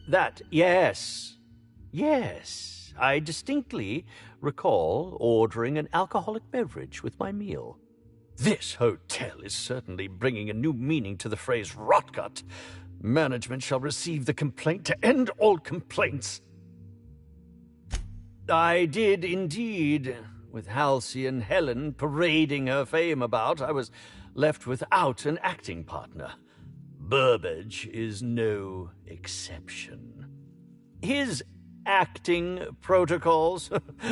That, yes. Yes, I distinctly recall ordering an alcoholic beverage with my meal. This hotel is certainly bringing a new meaning to the phrase rotgut. Management shall receive the complaint to end all complaints. I did indeed. With Halcyon Helen parading her fame about, I was left without an acting partner. Burbage is no exception. His acting protocols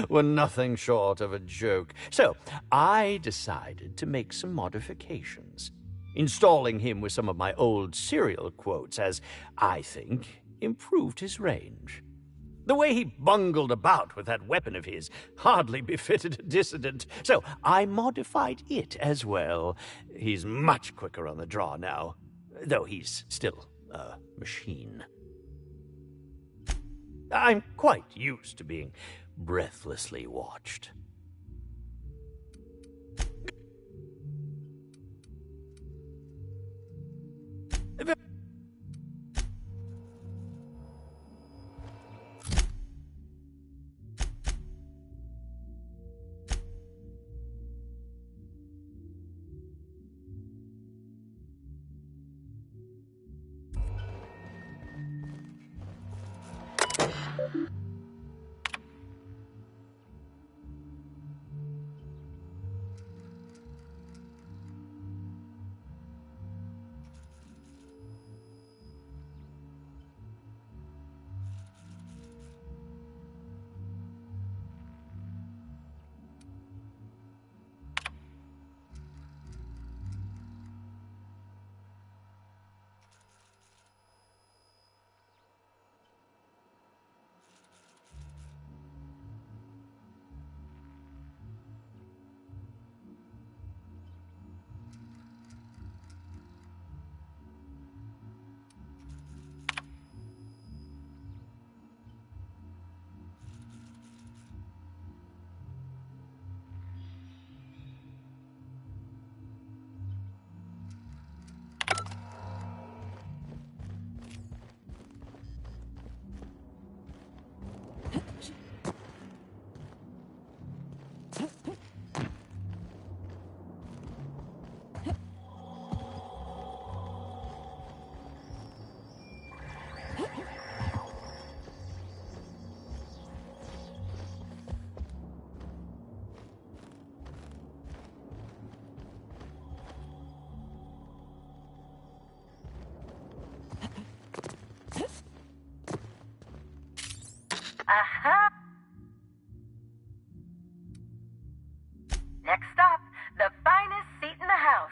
were nothing short of a joke, so I decided to make some modifications, installing him with some of my old serial quotes, as I think improved his range. The way he bungled about with that weapon of his hardly befitted a dissident, so I modified it as well. He's much quicker on the draw now, though he's still a machine. I'm quite used to being breathlessly watched. Aha! Next stop, the finest seat in the house.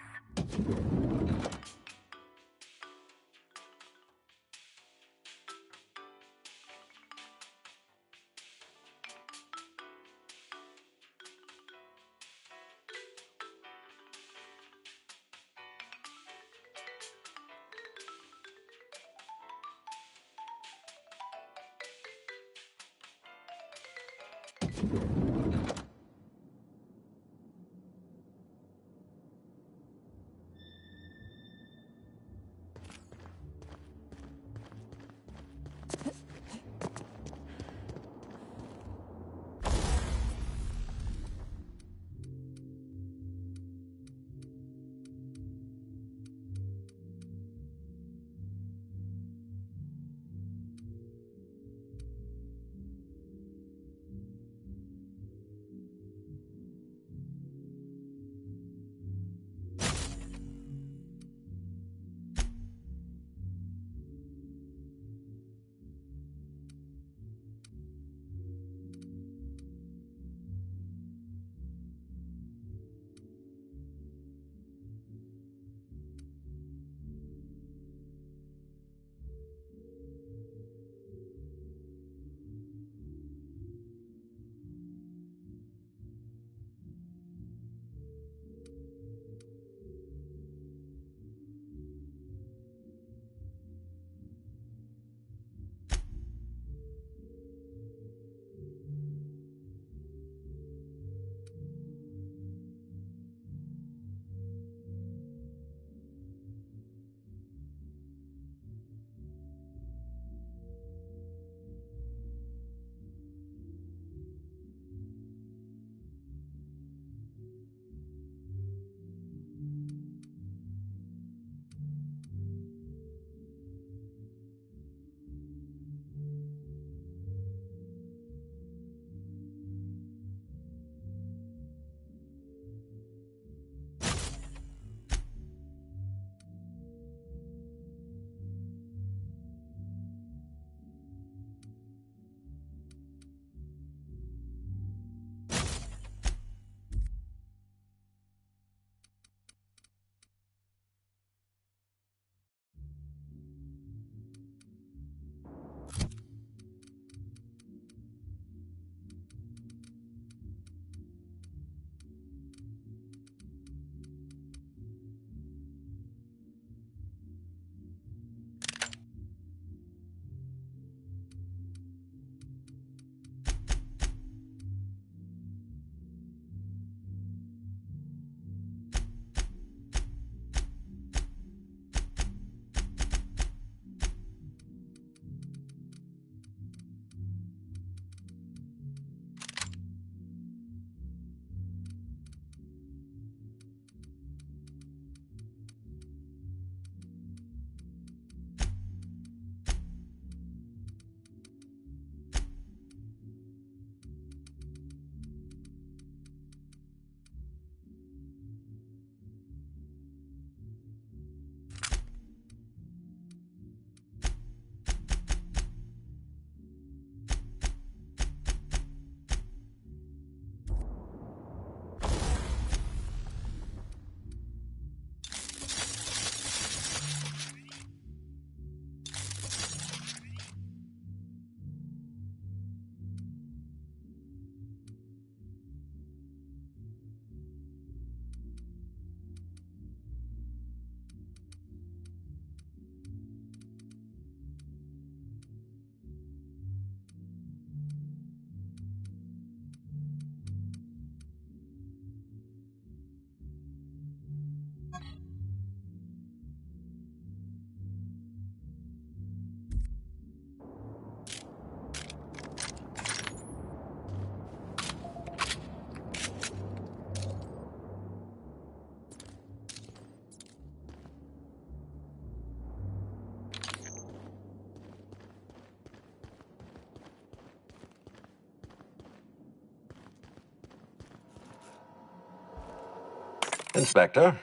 Inspector.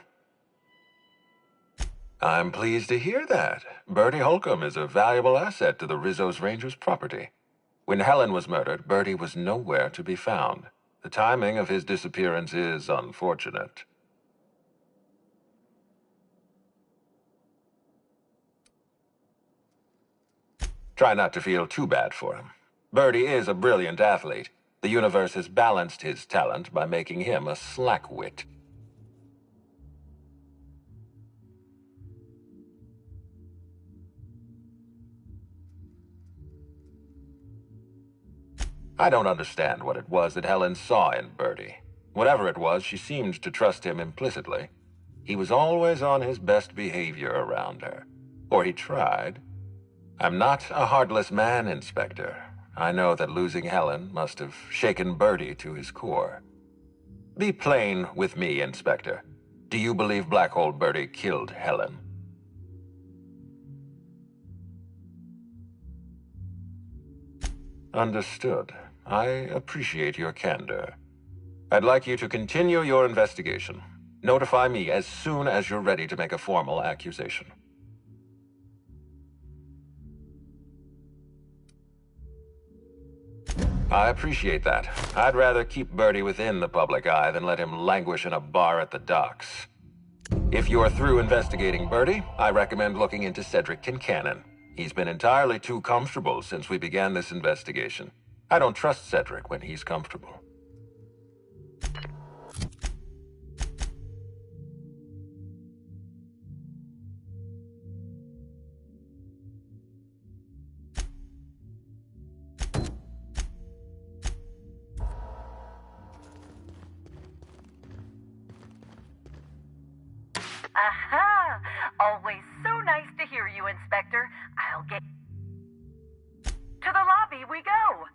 I'm pleased to hear that. Bertie Holcomb is a valuable asset to the Rizzo's Rangers property. When Helen was murdered, Bertie was nowhere to be found. The timing of his disappearance is unfortunate. Try not to feel too bad for him. Bertie is a brilliant athlete. The universe has balanced his talent by making him a slackwit. I don't understand what it was that Helen saw in Bertie. Whatever it was, she seemed to trust him implicitly. He was always on his best behavior around her. Or he tried. I'm not a heartless man, Inspector. I know that losing Helen must have shaken Bertie to his core. Be plain with me, Inspector. Do you believe Black Hole Bertie killed Helen? Understood. I appreciate your candor. I'd like you to continue your investigation. Notify me as soon as you're ready to make a formal accusation. I appreciate that. I'd rather keep Bertie within the public eye than let him languish in a bar at the docks. If you're through investigating Bertie, I recommend looking into Cedric Kincannon. He's been entirely too comfortable since we began this investigation. I don't trust Cedric when he's comfortable. Aha! Always so nice to hear you, Inspector. I'll get... To the lobby we go!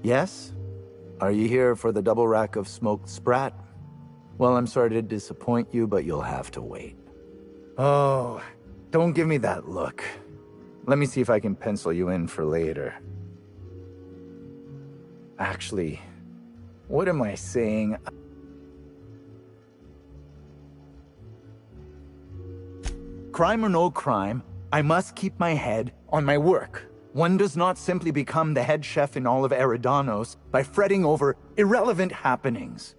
Yes? Are you here for the double rack of smoked sprat? Well, I'm sorry to disappoint you, but you'll have to wait. Oh, don't give me that look. Let me see if I can pencil you in for later. Actually, what am I saying? Crime or no crime, I must keep my head on my work. One does not simply become the head chef in all of Eridanos by fretting over irrelevant happenings.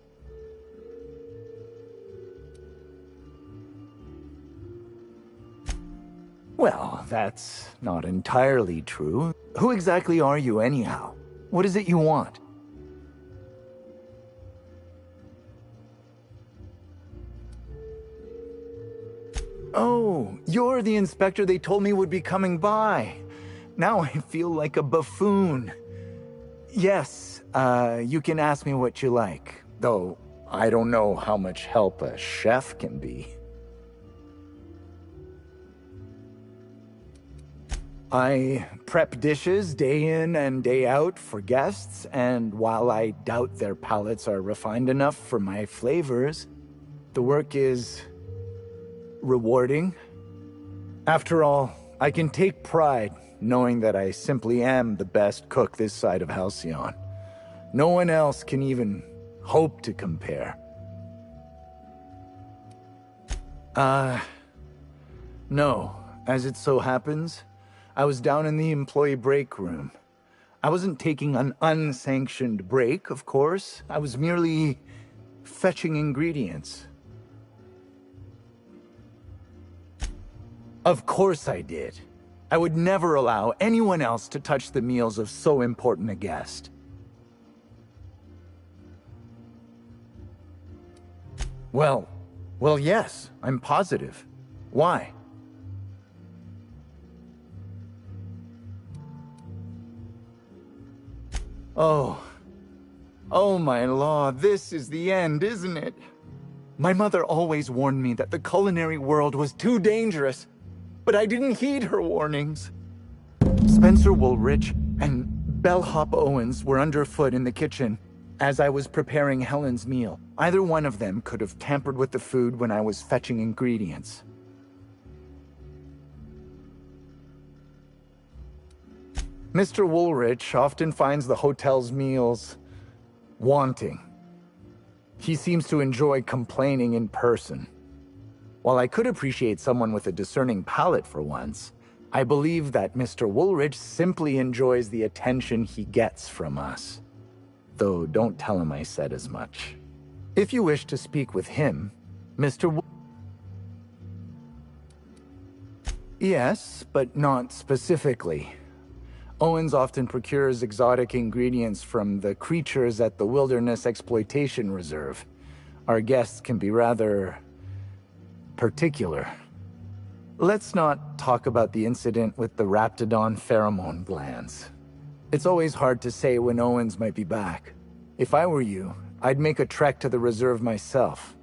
Well, that's not entirely true. Who exactly are you anyhow? What is it you want? Oh, you're the inspector they told me would be coming by. Now I feel like a buffoon. Yes, you can ask me what you like. Though, I don't know how much help a chef can be. I prep dishes day in and day out for guests, and while I doubt their palates are refined enough for my flavors, the work is rewarding. After all, I can take pride knowing that I simply am the best cook this side of Halcyon. No one else can even hope to compare. No. As it so happens, I was down in the employee break room. I wasn't taking an unsanctioned break, of course. I was merely fetching ingredients. Of course I did. I would never allow anyone else to touch the meals of so important a guest. Well, yes, I'm positive. Why? Oh my law, this is the end, isn't it? My mother always warned me that the culinary world was too dangerous, but I didn't heed her warnings. Spencer Woolrich and Bellhop Owens were underfoot in the kitchen as I was preparing Helen's meal. Either one of them could have tampered with the food when I was fetching ingredients. Mr. Woolrich often finds the hotel's meals wanting. He seems to enjoy complaining in person. While I could appreciate someone with a discerning palate for once, I believe that Mr. Woolrich simply enjoys the attention he gets from us. Though don't tell him I said as much. If you wish to speak with him, Mr. Yes, but not specifically. Owens often procures exotic ingredients from the creatures at the Wilderness Exploitation Reserve. Our guests can be rather particular. Let's not talk about the incident with the Raptidon pheromone glands. It's always hard to say when Owens might be back. If I were you, I'd make a trek to the reserve myself.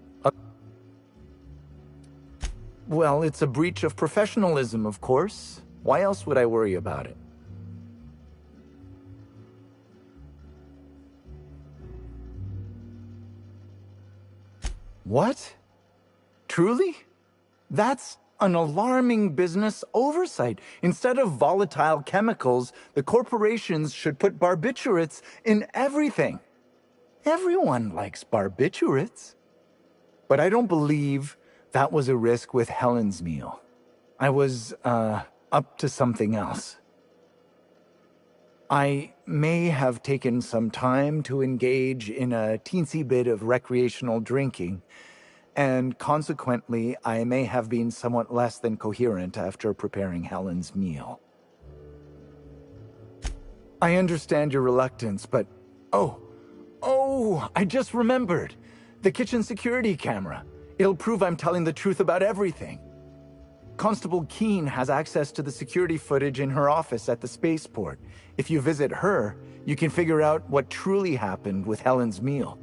Well, it's a breach of professionalism, of course. Why else would I worry about it? What? Truly? That's an alarming business oversight. Instead of volatile chemicals, the corporations should put barbiturates in everything. Everyone likes barbiturates. But I don't believe that was a risk with Helen's meal. I was, up to something else. I may have taken some time to engage in a teensy bit of recreational drinking, and consequently, I may have been somewhat less than coherent after preparing Helen's meal. I understand your reluctance, but... Oh, I just remembered. The kitchen security camera. It'll prove I'm telling the truth about everything. Constable Keene has access to the security footage in her office at the spaceport. If you visit her, you can figure out what truly happened with Helen's meal.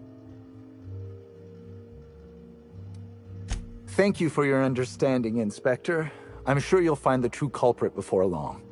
Thank you for your understanding, Inspector. I'm sure you'll find the true culprit before long.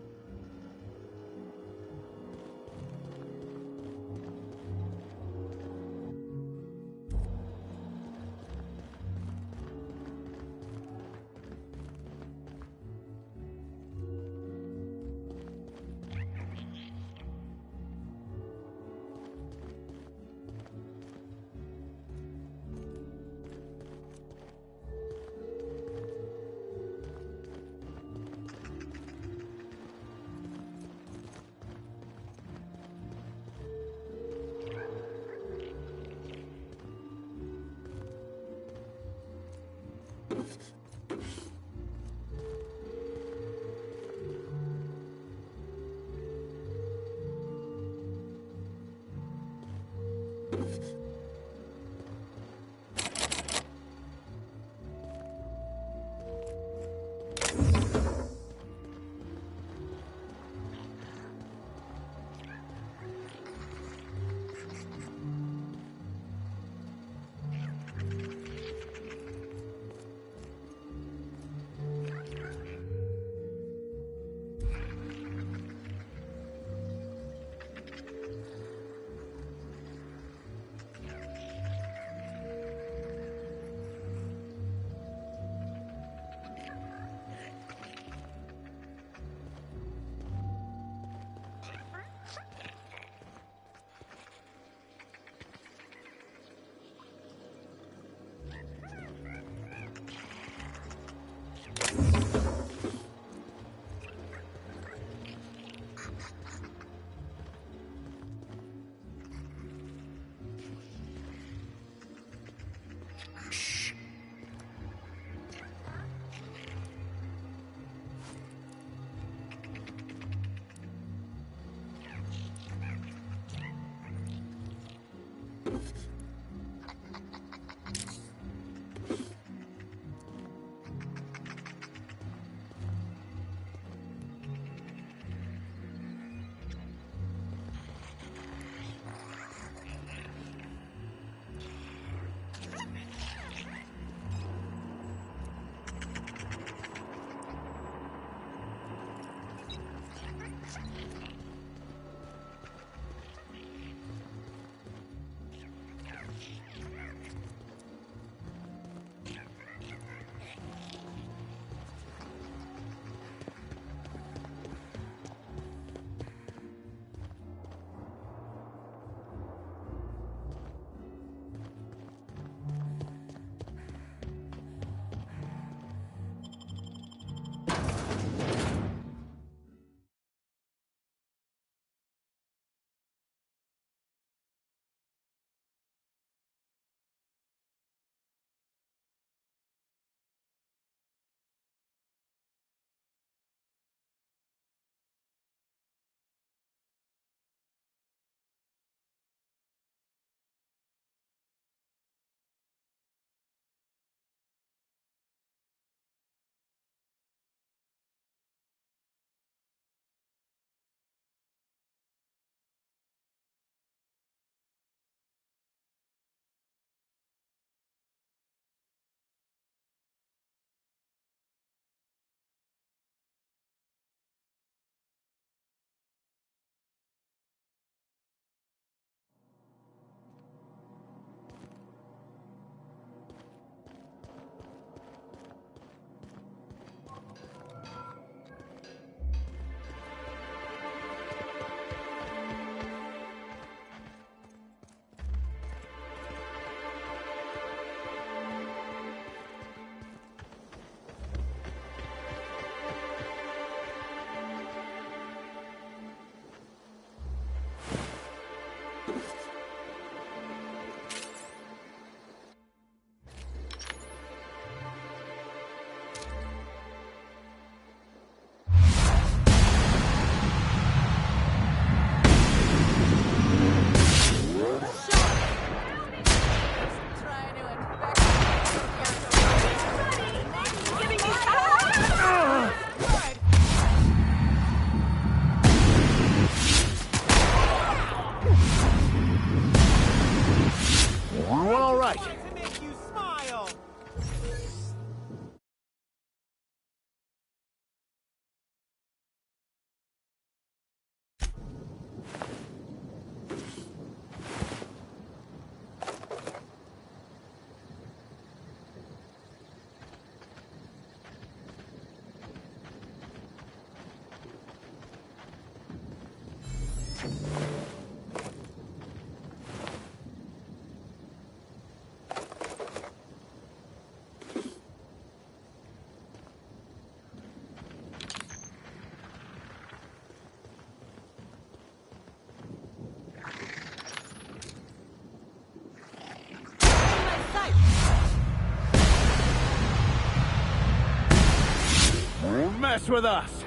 mess with us!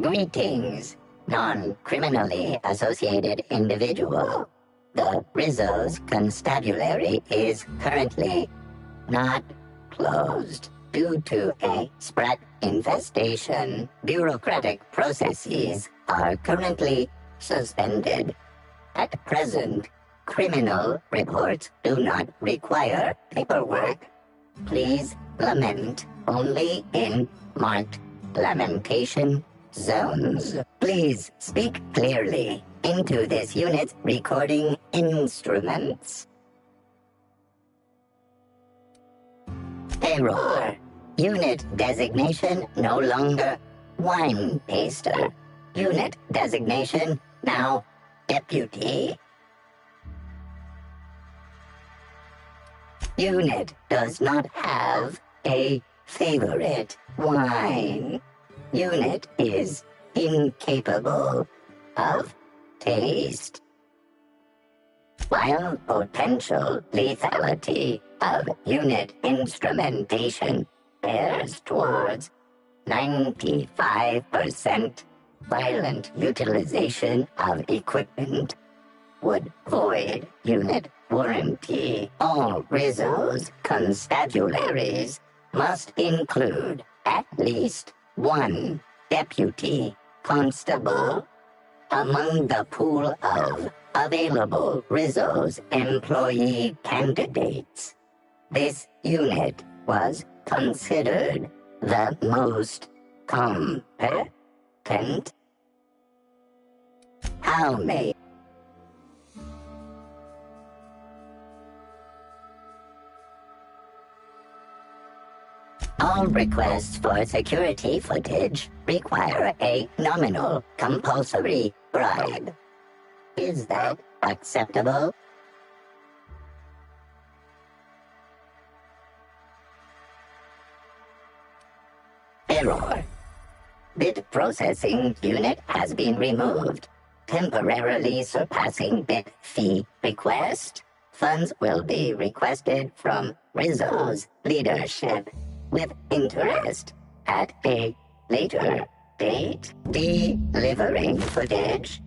Greetings, non-criminally associated individual. The Rizzo's constabulary is currently not closed. Due to a Sprat infestation, bureaucratic processes are currently suspended. At present, criminal reports do not require paperwork. Please lament only in marked lamentation zones. Please speak clearly into this unit's recording instruments. Error. Unit designation no longer wine taster. Unit designation now deputy. Unit does not have a favorite wine. Unit is incapable of taste. While potential lethality of unit instrumentation bears towards 95%, violent utilization of equipment would void unit warranty. All Rizzo's constabularies must include at least one deputy constable among the pool of available Rizzo's employee candidates. This unit was considered the most competent. How may all requests for security footage require a nominal compulsory bribe. Is that acceptable? Error. Bit processing unit has been removed, temporarily surpassing bit fee request. Funds will be requested from Rizzo's leadership with interest at a later date. Delivering footage.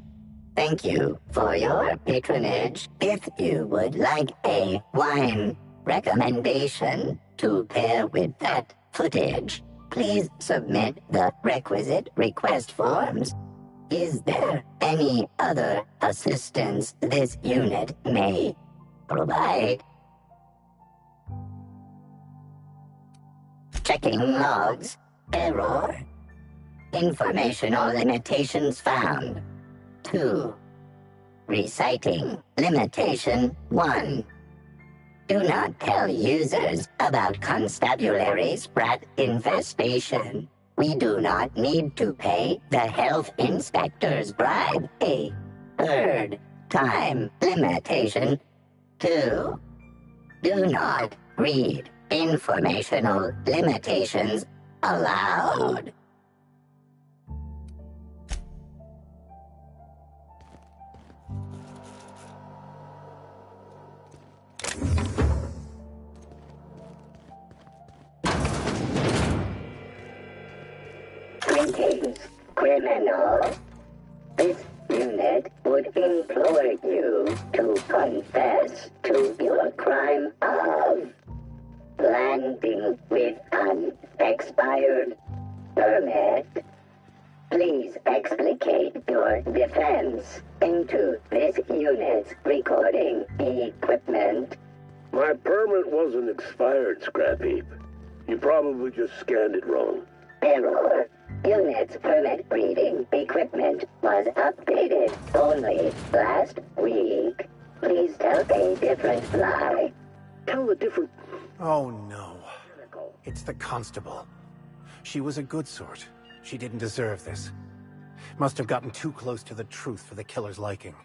Thank you for your patronage. If you would like a wine recommendation to pair with that footage, please submit the requisite request forms. Is there any other assistance this unit may provide? Checking logs. Error. Informational limitations found. 2. Reciting limitation 1. Do not tell users about constabulary Sprat infestation. We do not need to pay the health inspector's bribe. A third time limitation 2. Do not read informational limitations aloud. Greetings, criminal. This unit would implore you to confess to your crime of landing with an expired permit. Please explicate your defense into this unit's recording equipment. My permit wasn't expired, Scrap Heap. You probably just scanned it wrong. Error. Unit's permit reading equipment was updated only last week. Please tell a different lie. Tell a different... Oh no. It's the constable. She was a good sort. She didn't deserve this. Must have gotten too close to the truth for the killer's liking.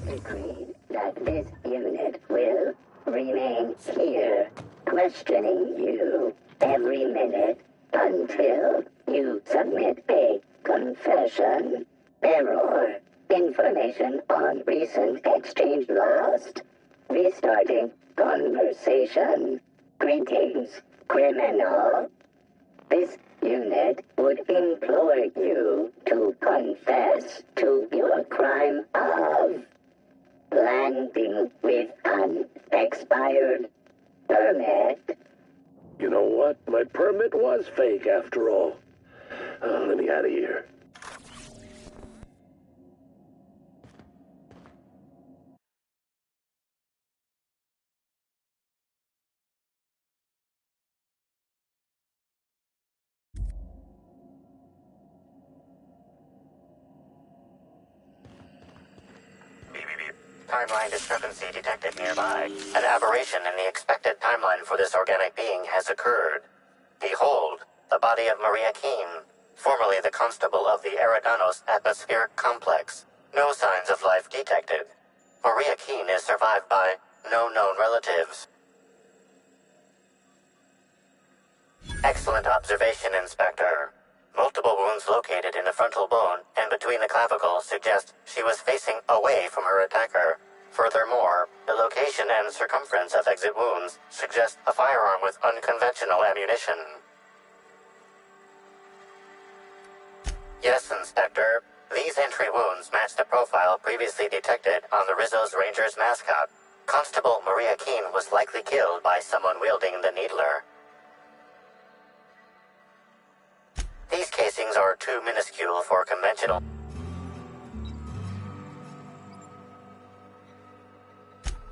Agreed that this unit will remain here, questioning you every minute until you submit a confession. Error. Information on recent exchange lost. Restarting conversation. Greetings, criminal. This unit would implore you to confess to your crime of landing with an expired permit. You know what? My permit was fake after all. Let me out of here. Timeline discrepancy detected nearby. An aberration in the expected timeline for this organic being has occurred. Behold, the body of Maria Keene, formerly the constable of the Eridanos atmospheric complex. No signs of life detected. Maria Keene is survived by no known relatives. Excellent observation, Inspector. Multiple wounds located in the frontal bone and between the clavicles suggest she was facing away from her attacker. Furthermore, the location and circumference of exit wounds suggest a firearm with unconventional ammunition. Yes, Inspector. These entry wounds match the profile previously detected on the Rizzo's Rangers mascot. Constable Maria Keene was likely killed by someone wielding the needler. These casings are too minuscule for conventional.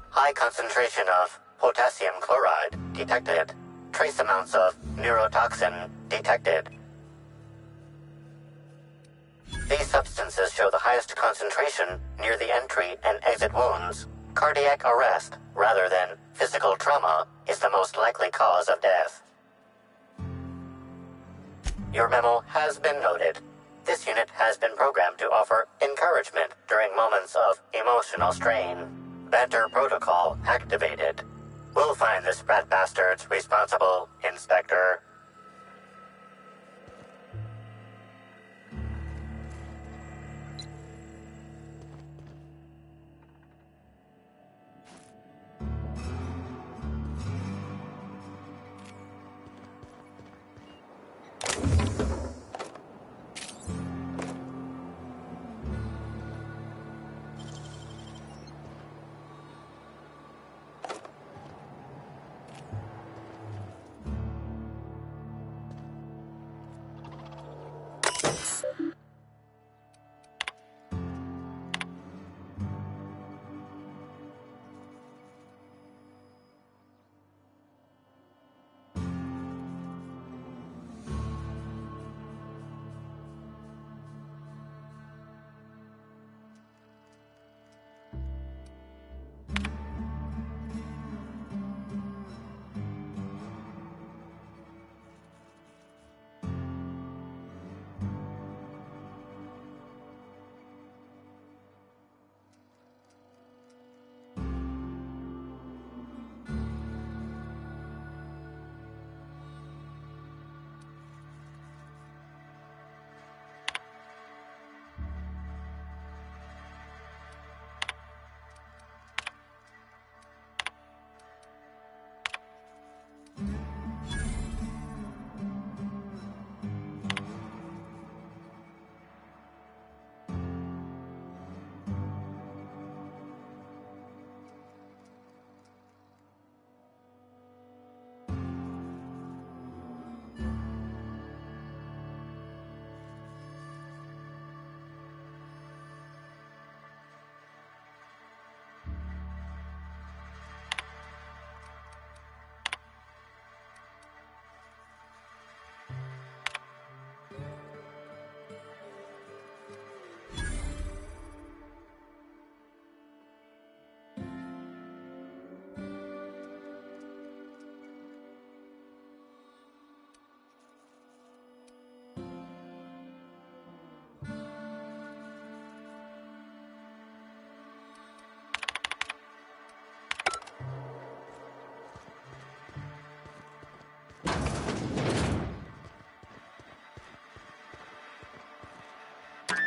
High concentration of potassium chloride detected. Trace amounts of neurotoxin detected. These substances show the highest concentration near the entry and exit wounds. Cardiac arrest, rather than physical trauma, is the most likely cause of death. Your memo has been noted. This unit has been programmed to offer encouragement during moments of emotional strain. Banter protocol activated. We'll find the sprat bastards responsible, Inspector.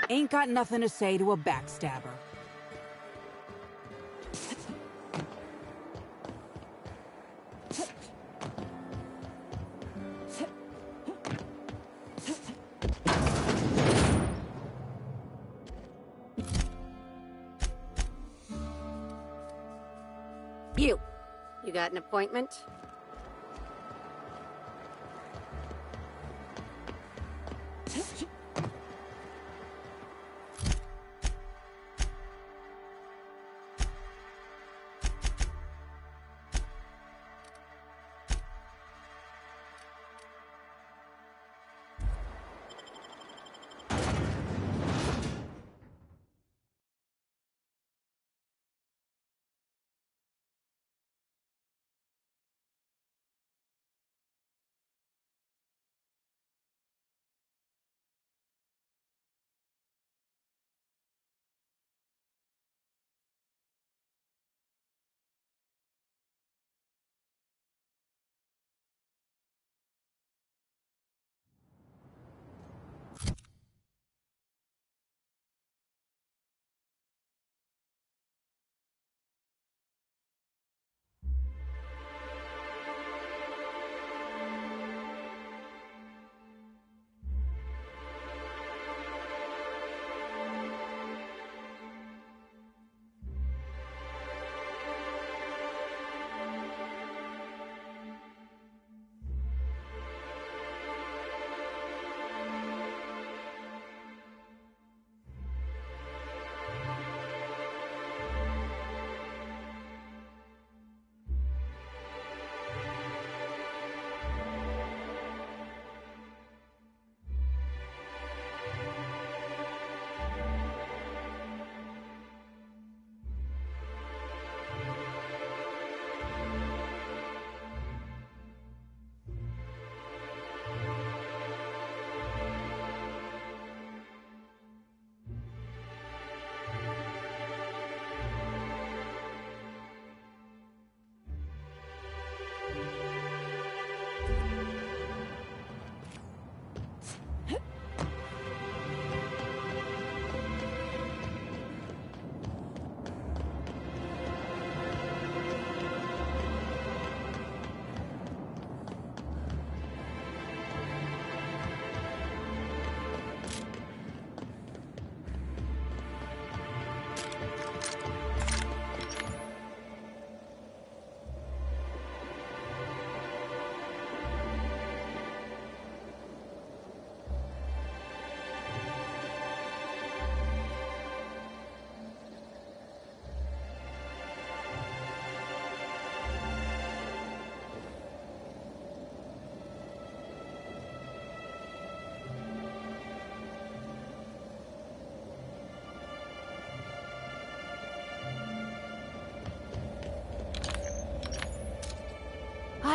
Ain't got nothing to say to a backstabber. You got an appointment?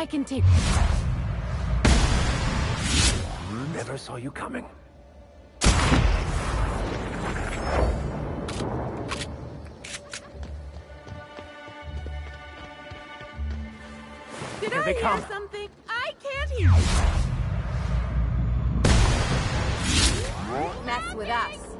I can take... Never saw you coming. Did Here I they hear come. something? I can't hear. Mess with us.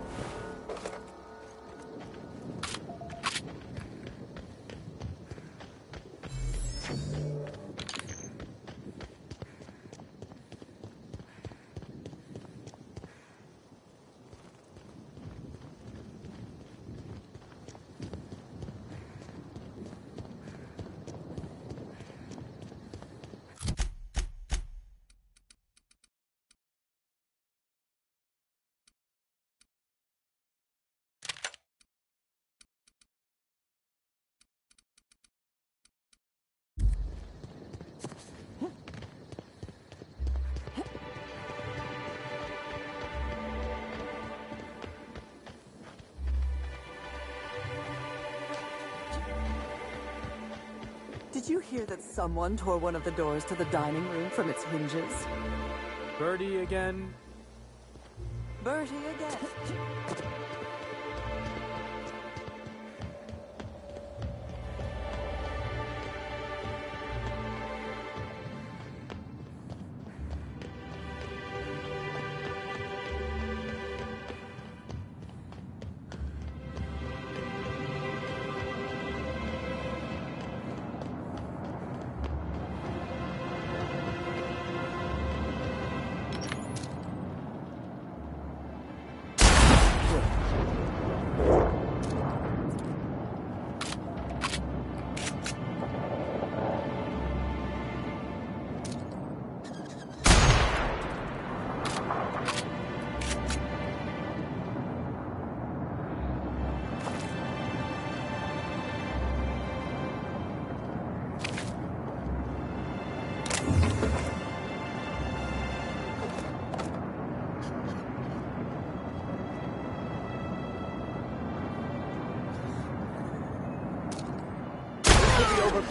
Did you hear that someone tore one of the doors to the dining room from its hinges? Birdie again? Bertie again.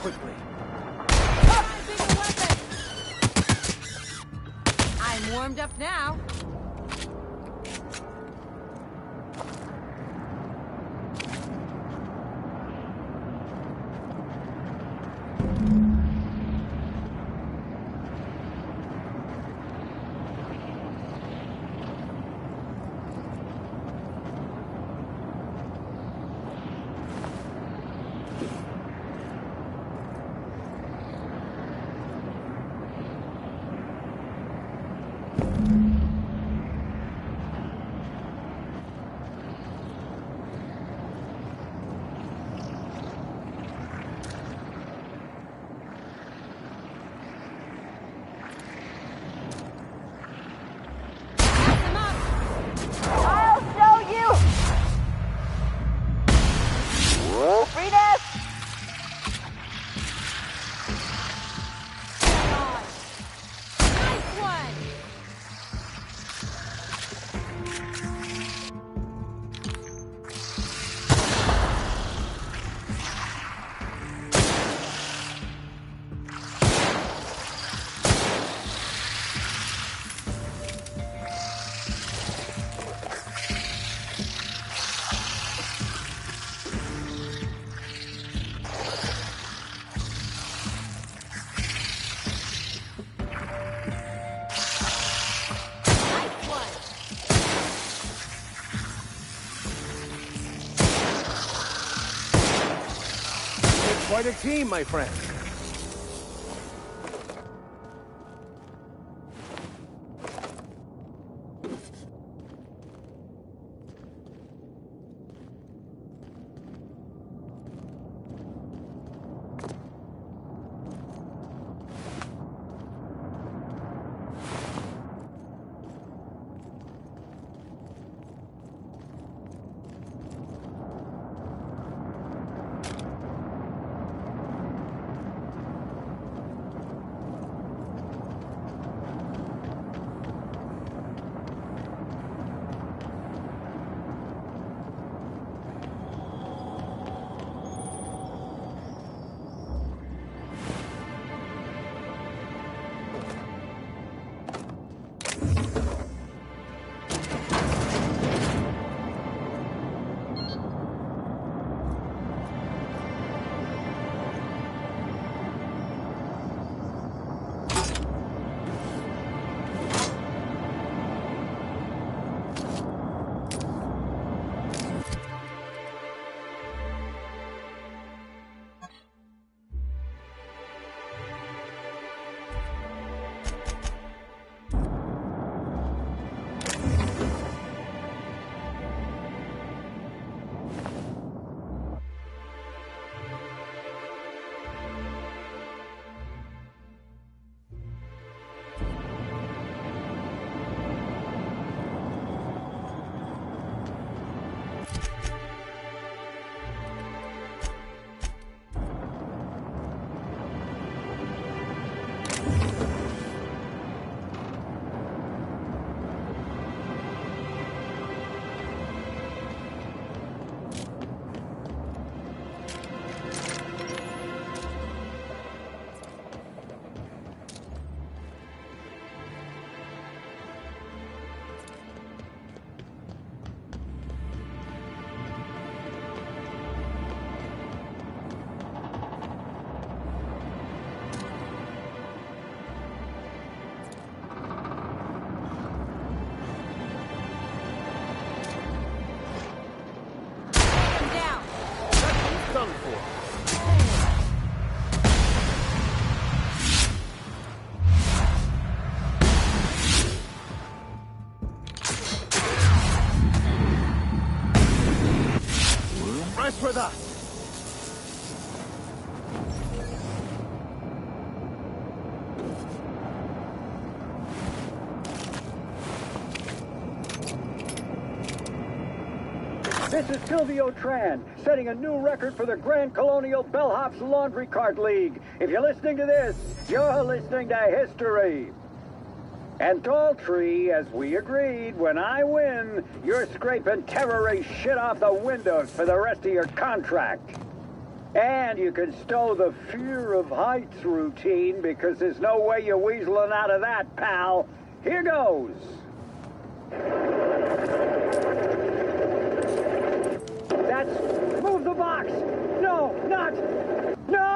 quickly. I'm warmed up now. Quite a team, my friend. with us. This is Silvio Tran, setting a new record for the Grand Colonial Bellhops Laundry Cart League. If you're listening to this, you're listening to history. And Daltrey, as we agreed, when I win, you're scraping terrorist shit off the windows for the rest of your contract. And you can stow the fear of heights routine because there's no way you're weaseling out of that, pal. Here goes. That's... Move the box! No, not... No!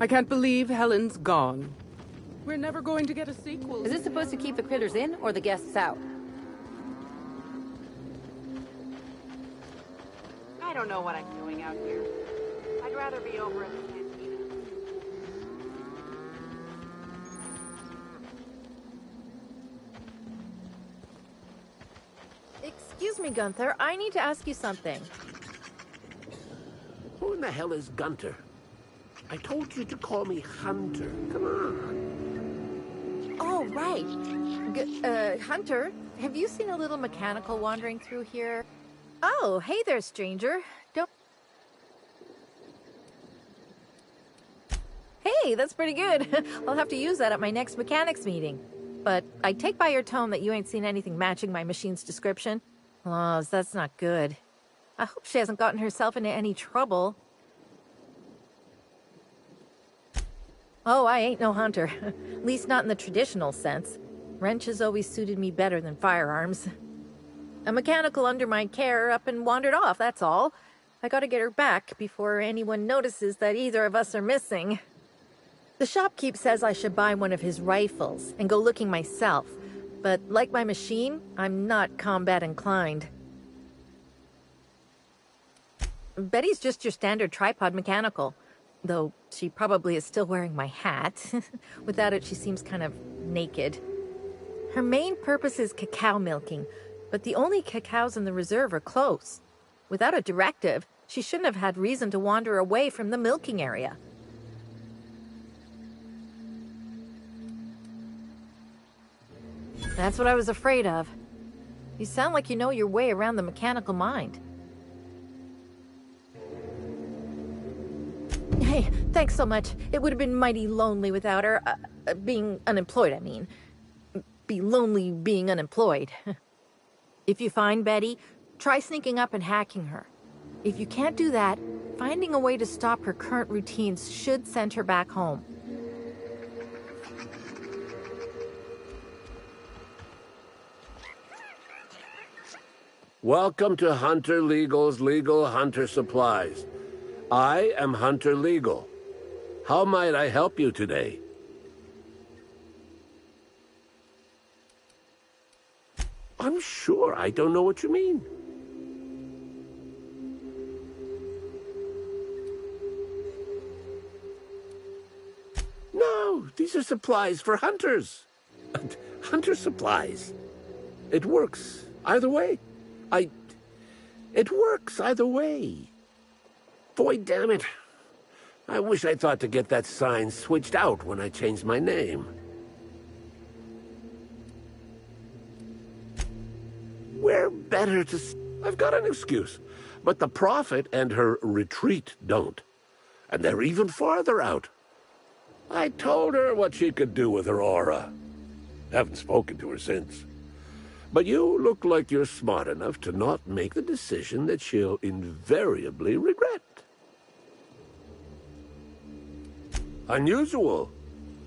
I can't believe Helen's gone. We're never going to get a sequel. Is this supposed to keep the critters in or the guests out? I don't know what I'm doing out here. I'd rather be over at the cantina. Excuse me, Gunther. I need to ask you something. Who in the hell is Gunter? I told you to call me Hunter. Come on. Oh, right. Hunter, have you seen a little mechanical wandering through here? Oh, hey there, stranger. Don't... Hey, that's pretty good. I'll have to use that at my next mechanics meeting. But I take by your tone that you ain't seen anything matching my machine's description. Oh, that's not good. I hope she hasn't gotten herself into any trouble. Oh, I ain't no hunter. At least not in the traditional sense. Wrenches always suited me better than firearms. A mechanical under my care up and wandered off, that's all. I gotta get her back before anyone notices that either of us are missing. The shopkeep says I should buy one of his rifles and go looking myself. But like my machine, I'm not combat inclined. Betty's just your standard tripod mechanical. Though she probably is still wearing my hat. Without it, she seems kind of naked. Her main purpose is cacao milking, but the only cacaos in the reserve are close. Without a directive, she shouldn't have had reason to wander away from the milking area. That's what I was afraid of. You sound like you know your way around the mechanical mind. Hey, thanks so much. It would have been mighty lonely without her. Being unemployed, I mean. Be lonely being unemployed. If you find Betty, try sneaking up and hacking her. If you can't do that, finding a way to stop her current routines should send her back home. Welcome to Hunter Legal's Legal Hunter Supplies. I am Hunter Legal. How might I help you today? I'm sure I don't know what you mean. No, these are supplies for hunters. Hunter supplies. It works either way. It works either way. Boy, damn it. I wish I thought to get that sign switched out when I changed my name. We're better to... I've got an excuse, but the Prophet and her retreat don't. And they're even farther out. I told her what she could do with her aura. Haven't spoken to her since. But you look like you're smart enough to not make the decision that she'll invariably regret. Unusual.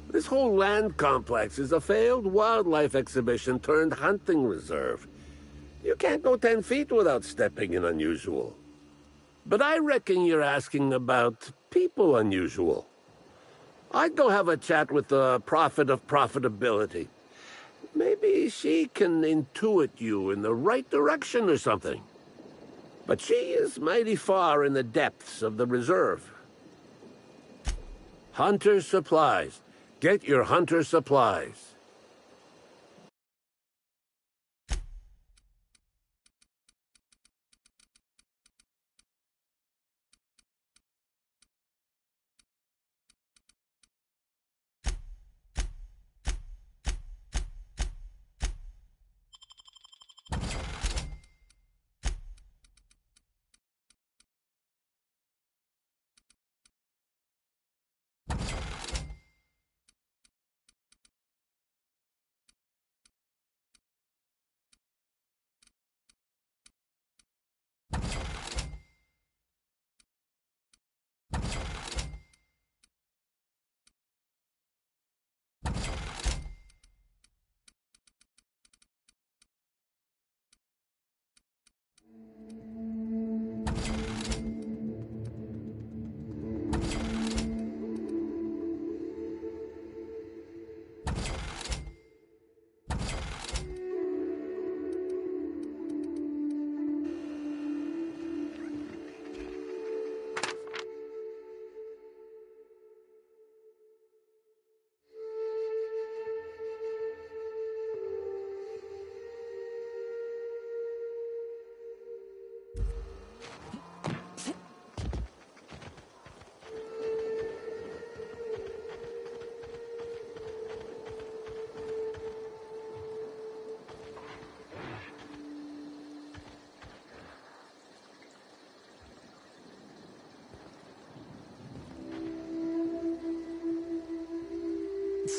This whole land complex is a failed wildlife exhibition turned hunting reserve. You can't go 10 feet without stepping in unusual. But I reckon you're asking about people unusual. I'd go have a chat with the prophet of profitability. Maybe she can intuit you in the right direction or something. But she is mighty far in the depths of the reserve. Hunter supplies. Get your hunter supplies.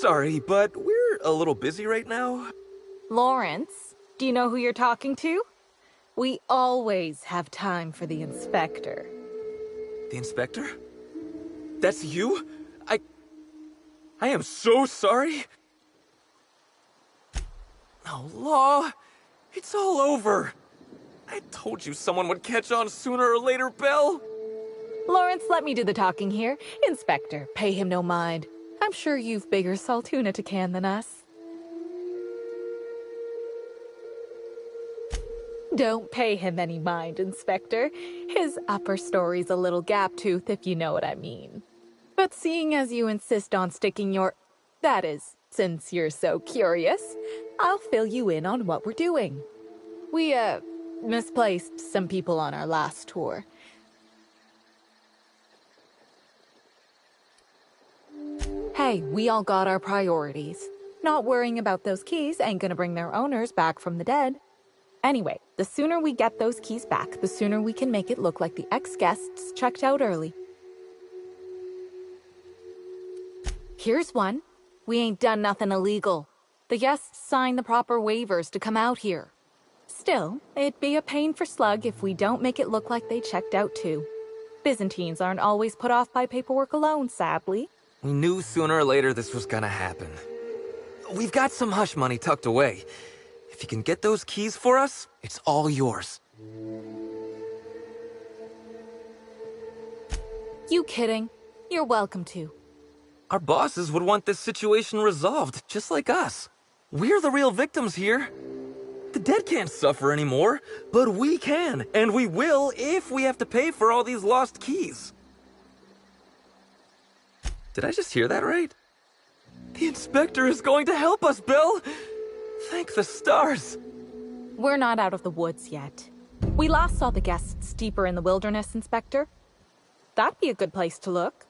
Sorry, but we're a little busy right now. Lawrence, do you know who you're talking to? We always have time for the inspector. The inspector? That's you? I am so sorry. Oh, Law, it's all over. I told you someone would catch on sooner or later, Belle. Lawrence, let me do the talking here. Inspector, pay him no mind. I'm sure you've bigger saltuna to can than us. Don't pay him any mind, Inspector. His upper story's a little gap-toothed, if you know what I mean. But seeing as you insist on sticking your... That is, since you're so curious, I'll fill you in on what we're doing. We, misplaced some people on our last tour. Hey, we all got our priorities. Not worrying about those keys ain't gonna bring their owners back from the dead. Anyway, the sooner we get those keys back, the sooner we can make it look like the ex-guests checked out early. Here's one. We ain't done nothing illegal. The guests signed the proper waivers to come out here. Still, it'd be a pain for Slug if we don't make it look like they checked out too. Byzantines aren't always put off by paperwork alone, sadly. We knew sooner or later this was gonna happen. We've got some hush money tucked away. If you can get those keys for us, it's all yours. You kidding? You're welcome to. Our bosses would want this situation resolved, just like us. We're the real victims here. The dead can't suffer anymore, but we can, and we will if we have to pay for all these lost keys. Did I just hear that right? The inspector is going to help us, Bill! Thank the stars! We're not out of the woods yet. We last saw the guests deeper in the wilderness, Inspector. That'd be a good place to look.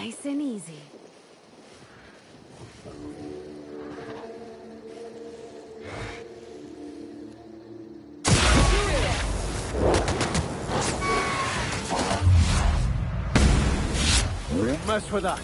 Nice and easy. Mess with us.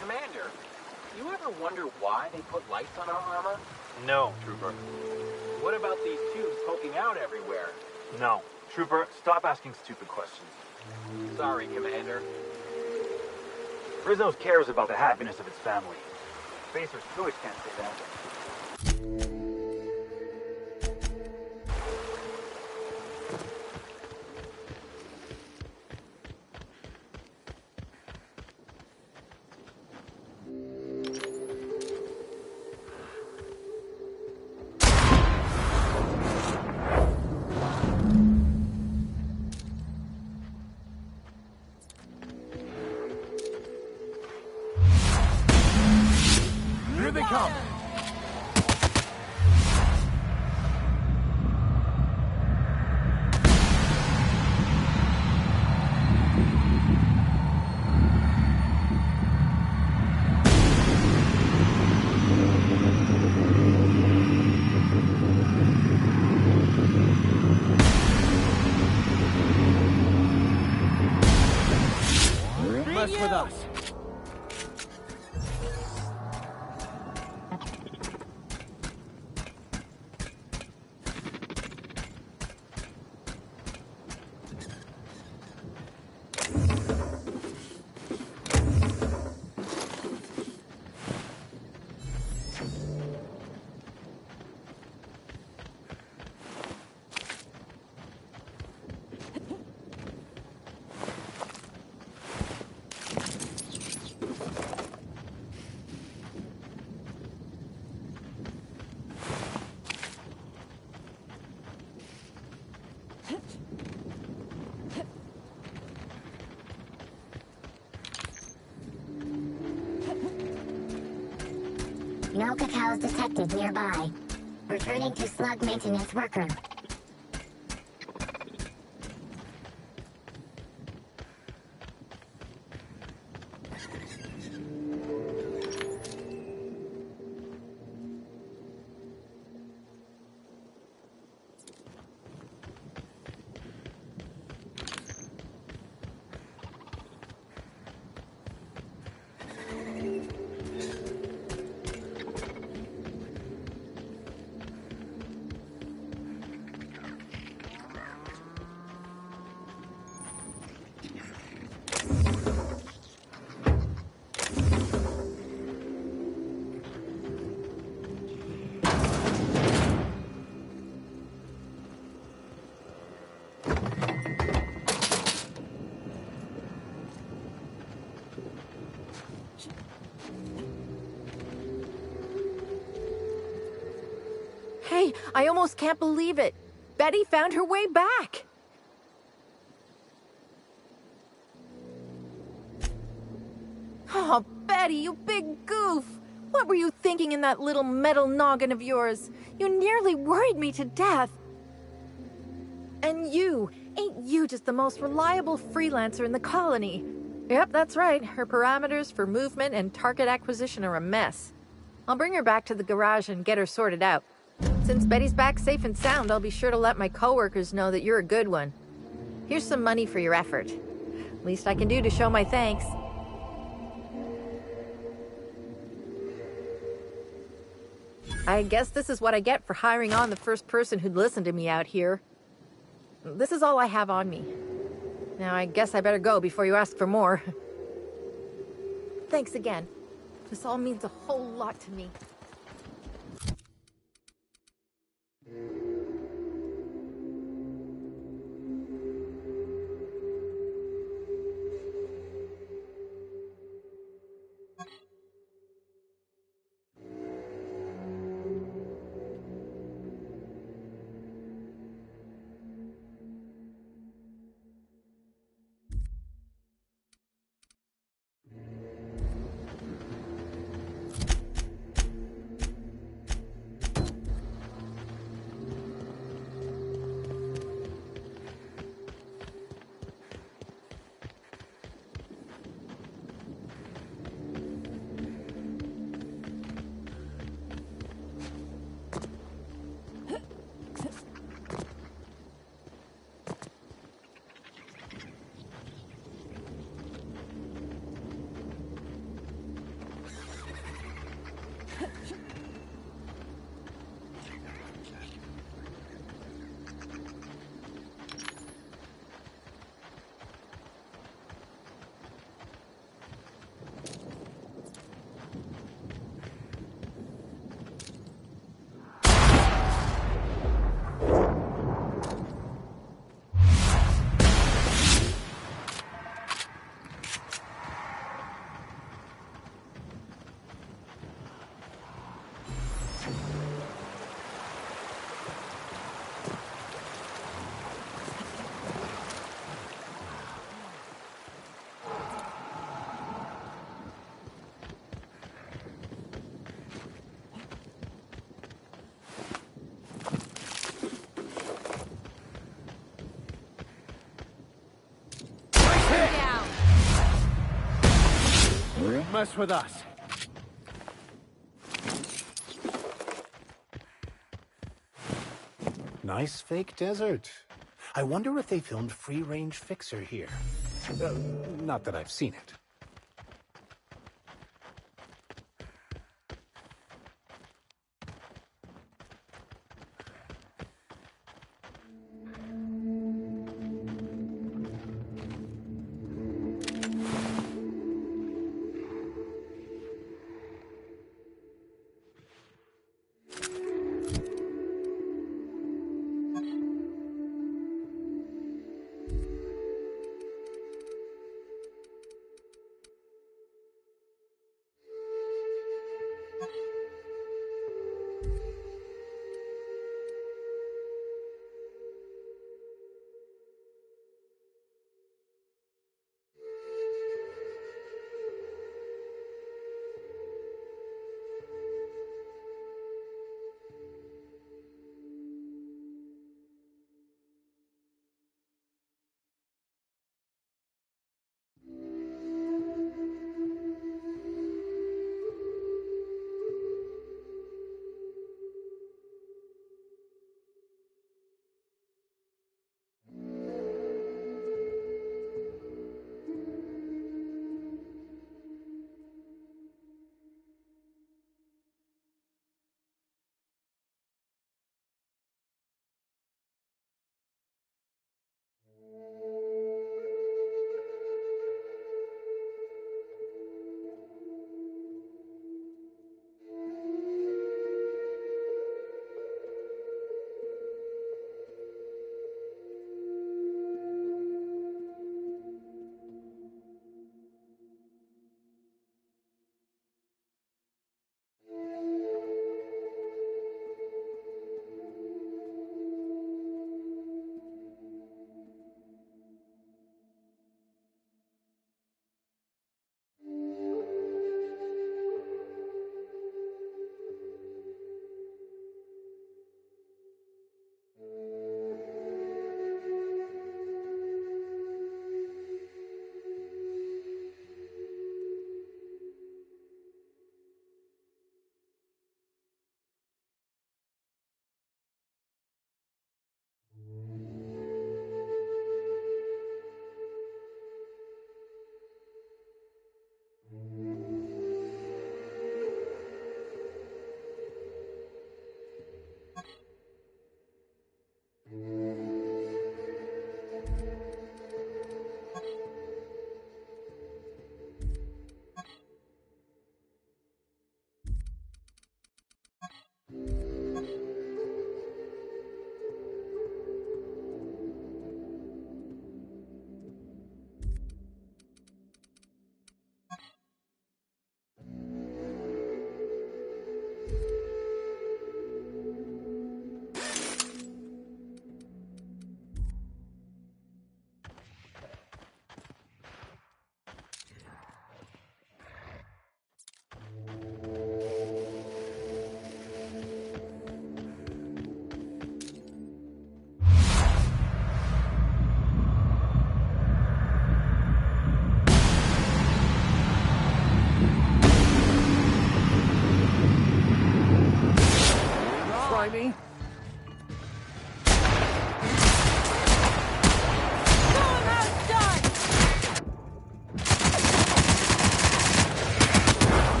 Commander, you ever wonder why they put lights on our armor? No, Trooper. What about these tubes poking out everywhere? No. Trooper, stop asking stupid questions. Sorry, Commander. Rizzo cares about the happiness of its family. Spacers always can't say that. Here they come! Mess with us. No cacaos detected nearby. Returning to slug maintenance worker. Hey, I almost can't believe it. Betty found her way back. Oh, Betty, you big goof. What were you thinking in that little metal noggin of yours? You nearly worried me to death. And ain't you just the most reliable freelancer in the colony? Yep, that's right. Her parameters for movement and target acquisition are a mess. I'll bring her back to the garage and get her sorted out. Since Betty's back safe and sound, I'll be sure to let my coworkers know that you're a good one. Here's some money for your effort. Least I can do to show my thanks. I guess this is what I get for hiring on the first person who'd listen to me out here. This is all I have on me. Now I guess I better go before you ask for more. Thanks again. This all means a whole lot to me. Mess with us. Nice fake desert. I wonder if they filmed Free Range Fixer here. Not that I've seen it.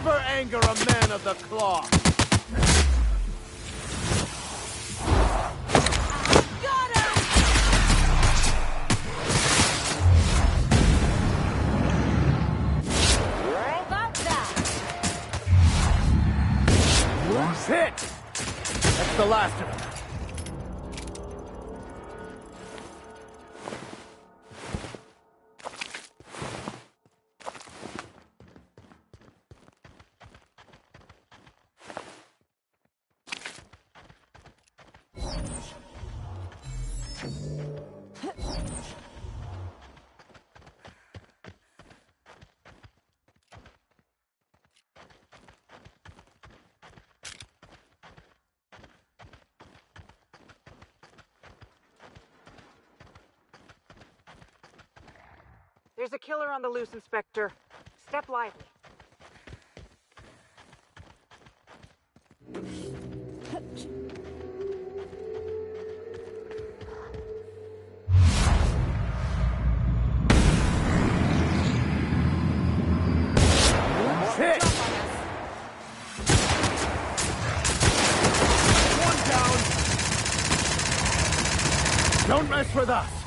never anger a man of the cloth! Hit! That's the last of it. There's a killer on the loose, Inspector. Step lively. Hit! One down! Don't mess with us!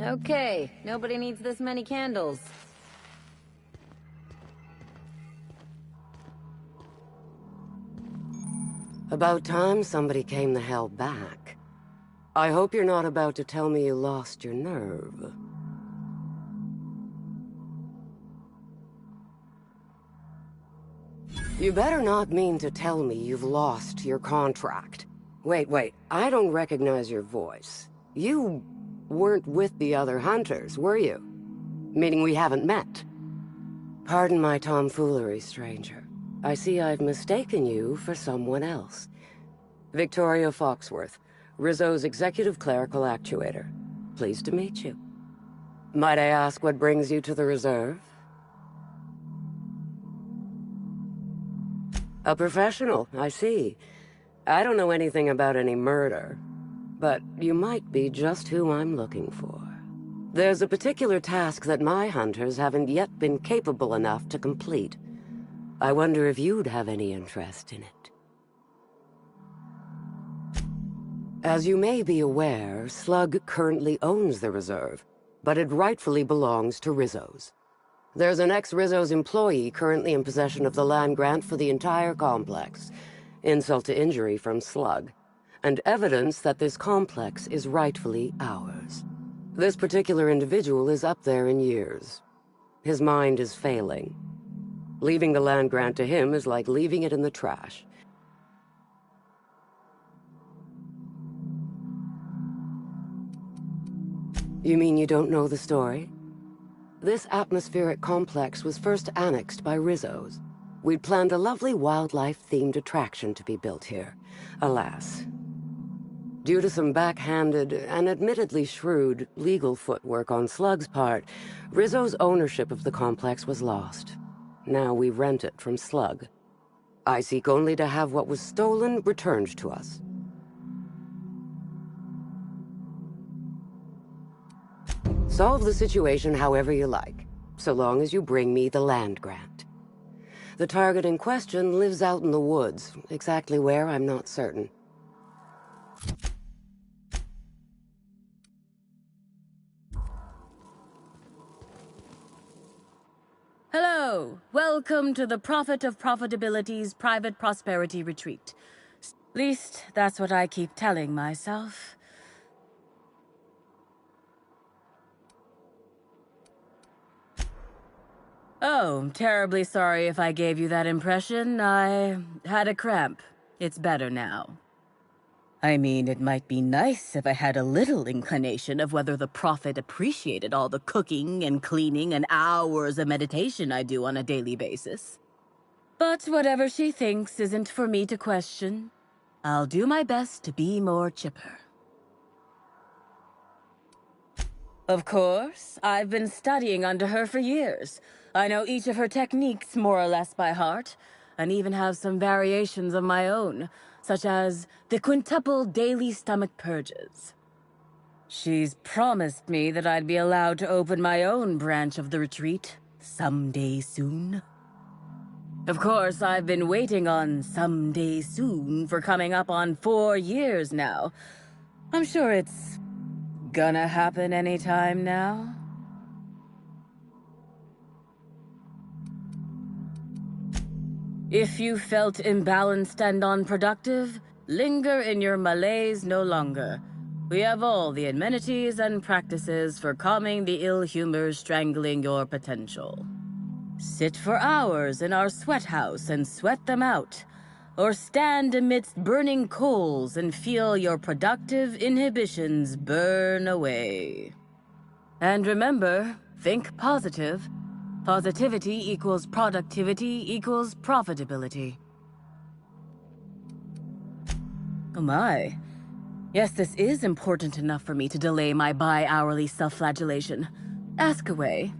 Okay, nobody needs this many candles. About time somebody came the hell back. I hope you're not about to tell me you lost your nerve. You better not mean to tell me you've lost your contract. Wait, I don't recognize your voice. You weren't with the other hunters, were you? Meaning we haven't met. Pardon my tomfoolery, stranger. I see I've mistaken you for someone else. Victoria Foxworth, Rizzo's executive clerical actuator. Pleased to meet you. Might I ask what brings you to the reserve? A professional, I see. I don't know anything about any murder, but you might be just who I'm looking for. There's a particular task that my hunters haven't yet been capable enough to complete. I wonder if you'd have any interest in it. As you may be aware, Slug currently owns the reserve, but it rightfully belongs to Rizzo's. There's an ex-Rizzo's employee currently in possession of the land grant for the entire complex. Insult to injury from Slug, and evidence that this complex is rightfully ours. This particular individual is up there in years. His mind is failing. Leaving the land grant to him is like leaving it in the trash. You mean you don't know the story? This atmospheric complex was first annexed by Rizzo's. We'd planned a lovely wildlife-themed attraction to be built here. Alas, due to some backhanded and admittedly shrewd legal footwork on Slug's part, Rizzo's ownership of the complex was lost. Now we rent it from Slug. I seek only to have what was stolen returned to us. Solve the situation however you like, so long as you bring me the land grant. The target in question lives out in the woods, exactly where I'm not certain. Hello, welcome to the Prophet of Profitability's Private Prosperity Retreat. At least, that's what I keep telling myself. Oh, terribly sorry if I gave you that impression. I had a cramp. It's better now. I mean, it might be nice if I had a little inclination of whether the Prophet appreciated all the cooking and cleaning and hours of meditation I do on a daily basis. But whatever she thinks isn't for me to question. I'll do my best to be more chipper. Of course, I've been studying under her for years. I know each of her techniques more or less by heart, and even have some variations of my own, such as the quintuple daily stomach purges. She's promised me that I'd be allowed to open my own branch of the retreat someday soon. Of course, I've been waiting on someday soon for coming up on 4 years now. I'm sure it's gonna happen anytime now. If you felt imbalanced and unproductive, linger in your malaise no longer. We have all the amenities and practices for calming the ill humors strangling your potential. Sit for hours in our sweat house and sweat them out, or stand amidst burning coals and feel your productive inhibitions burn away. And remember, think positive. Positivity equals productivity equals profitability. Oh my. Yes, this is important enough for me to delay my bi-hourly self-flagellation. Ask away.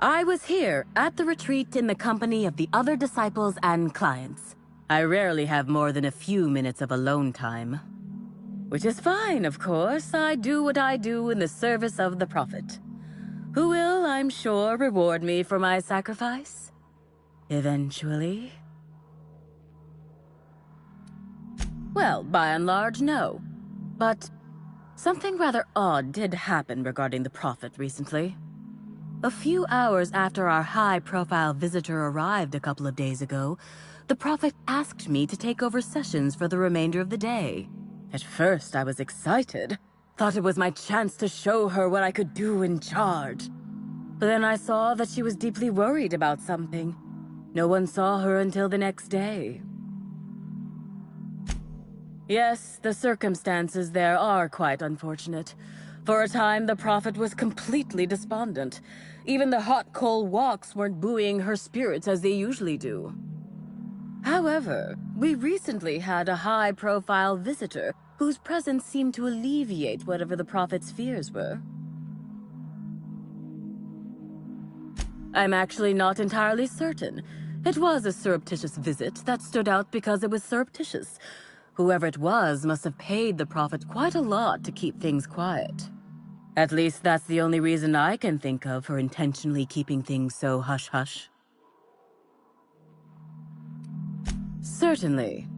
I was here at the retreat in the company of the other disciples and clients. I rarely have more than a few minutes of alone time. Which is fine, of course. I do what I do in the service of the Prophet, who will, I'm sure, reward me for my sacrifice. Eventually. Well, by and large, no. But something rather odd did happen regarding the Prophet recently. A few hours after our high-profile visitor arrived a couple of days ago, the Prophet asked me to take over sessions for the remainder of the day. At first, I was excited. Thought it was my chance to show her what I could do in charge. But then I saw that she was deeply worried about something. No one saw her until the next day. Yes, the circumstances there are quite unfortunate. For a time, the Prophet was completely despondent. Even the hot coal walks weren't buoying her spirits as they usually do. However, we recently had a high-profile visitor whose presence seemed to alleviate whatever the Prophet's fears were. I'm actually not entirely certain. It was a surreptitious visit that stood out because it was surreptitious. Whoever it was must have paid the Prophet quite a lot to keep things quiet. At least that's the only reason I can think of for intentionally keeping things so hush-hush. Certainly.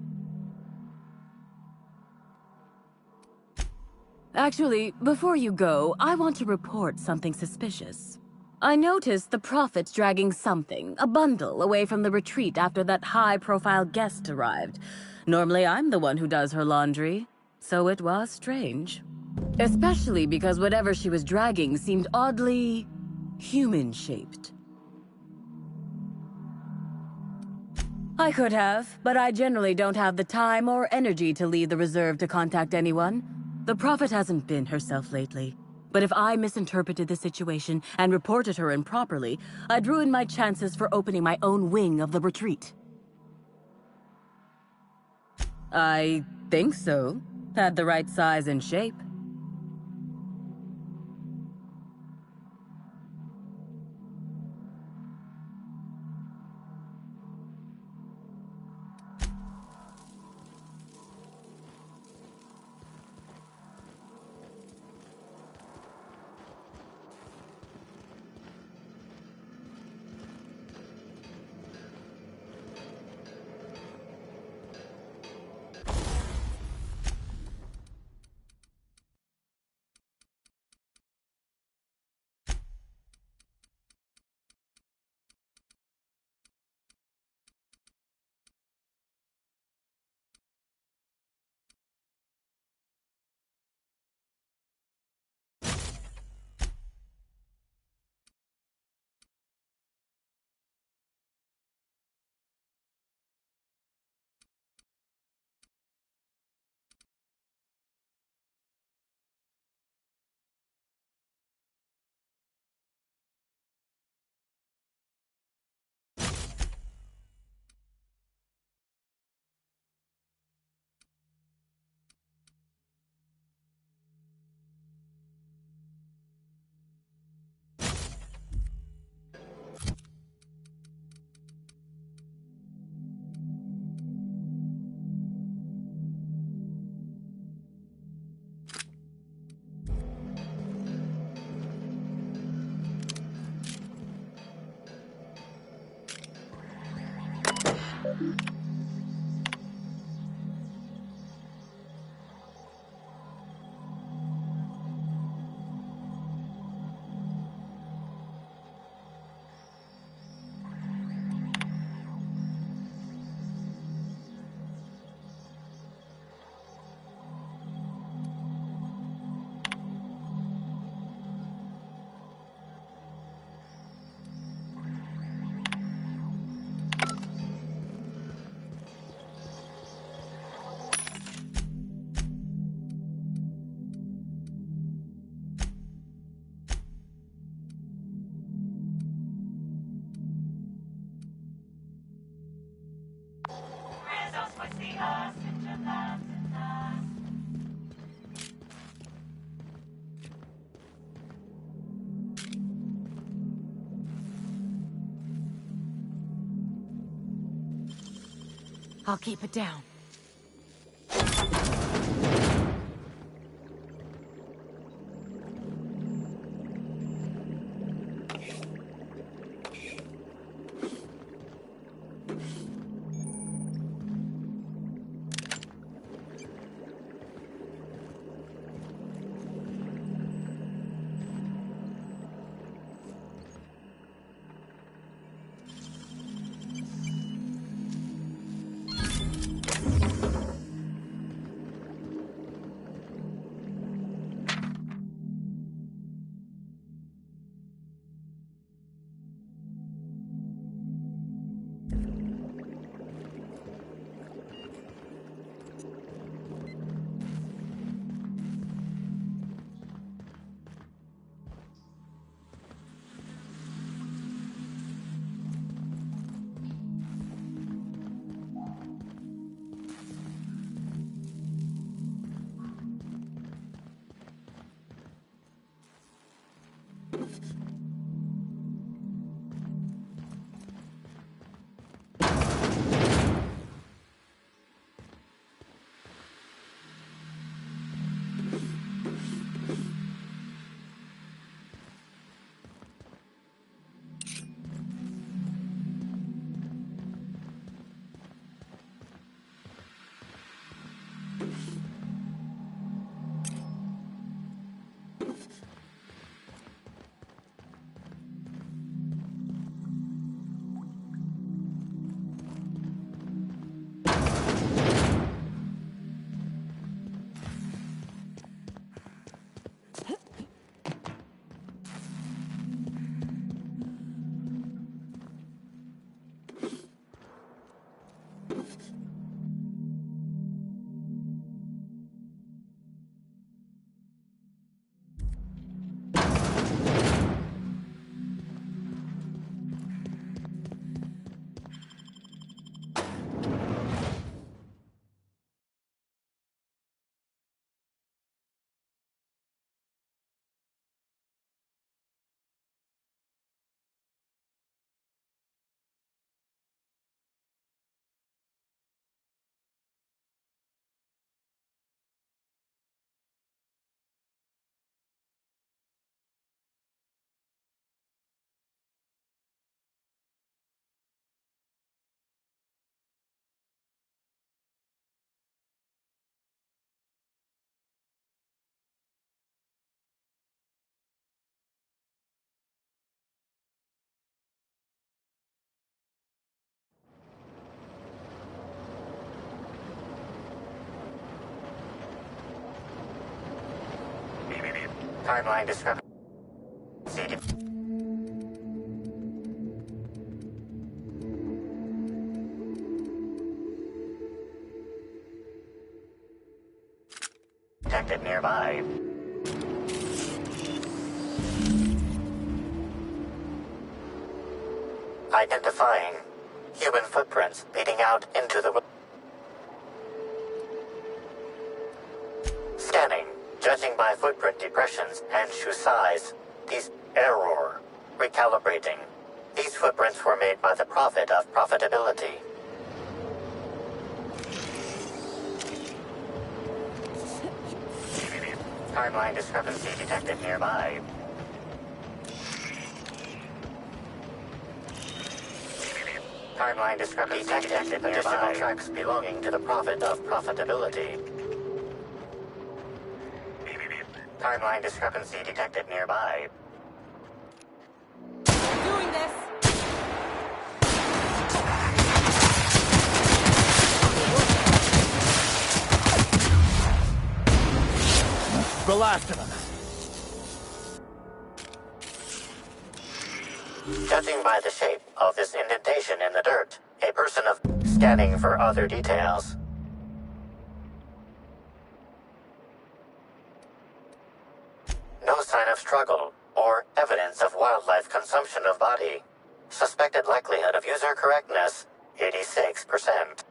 Actually, before you go, I want to report something suspicious. I noticed the Prophet dragging something, a bundle, away from the retreat after that high-profile guest arrived. Normally, I'm the one who does her laundry, so it was strange. Especially because whatever she was dragging seemed oddly human-shaped. I could have, but I generally don't have the time or energy to leave the reserve to contact anyone. The Prophet hasn't been herself lately. But if I misinterpreted the situation and reported her improperly, I'd ruin my chances for opening my own wing of the retreat. I think so. Had the right size and shape. I'll keep it down. Timeline discrepancy. Detected nearby. Identifying human footprints leading out into the... Scanning. Judging by footprint depressions and shoe size, these error. Recalibrating. These footprints were made by the prophet of profitability. Timeline discrepancy detected nearby. Timeline discrepancy detected. Additional tracks belonging to the Prophet of Profitability. Timeline discrepancy detected nearby. Doing this! The last of them. Judging by the shape of this indentation in the dirt, a person of scanning for other details. No sign of struggle or evidence of wildlife consumption of body. Suspected likelihood of user correctness, 86%.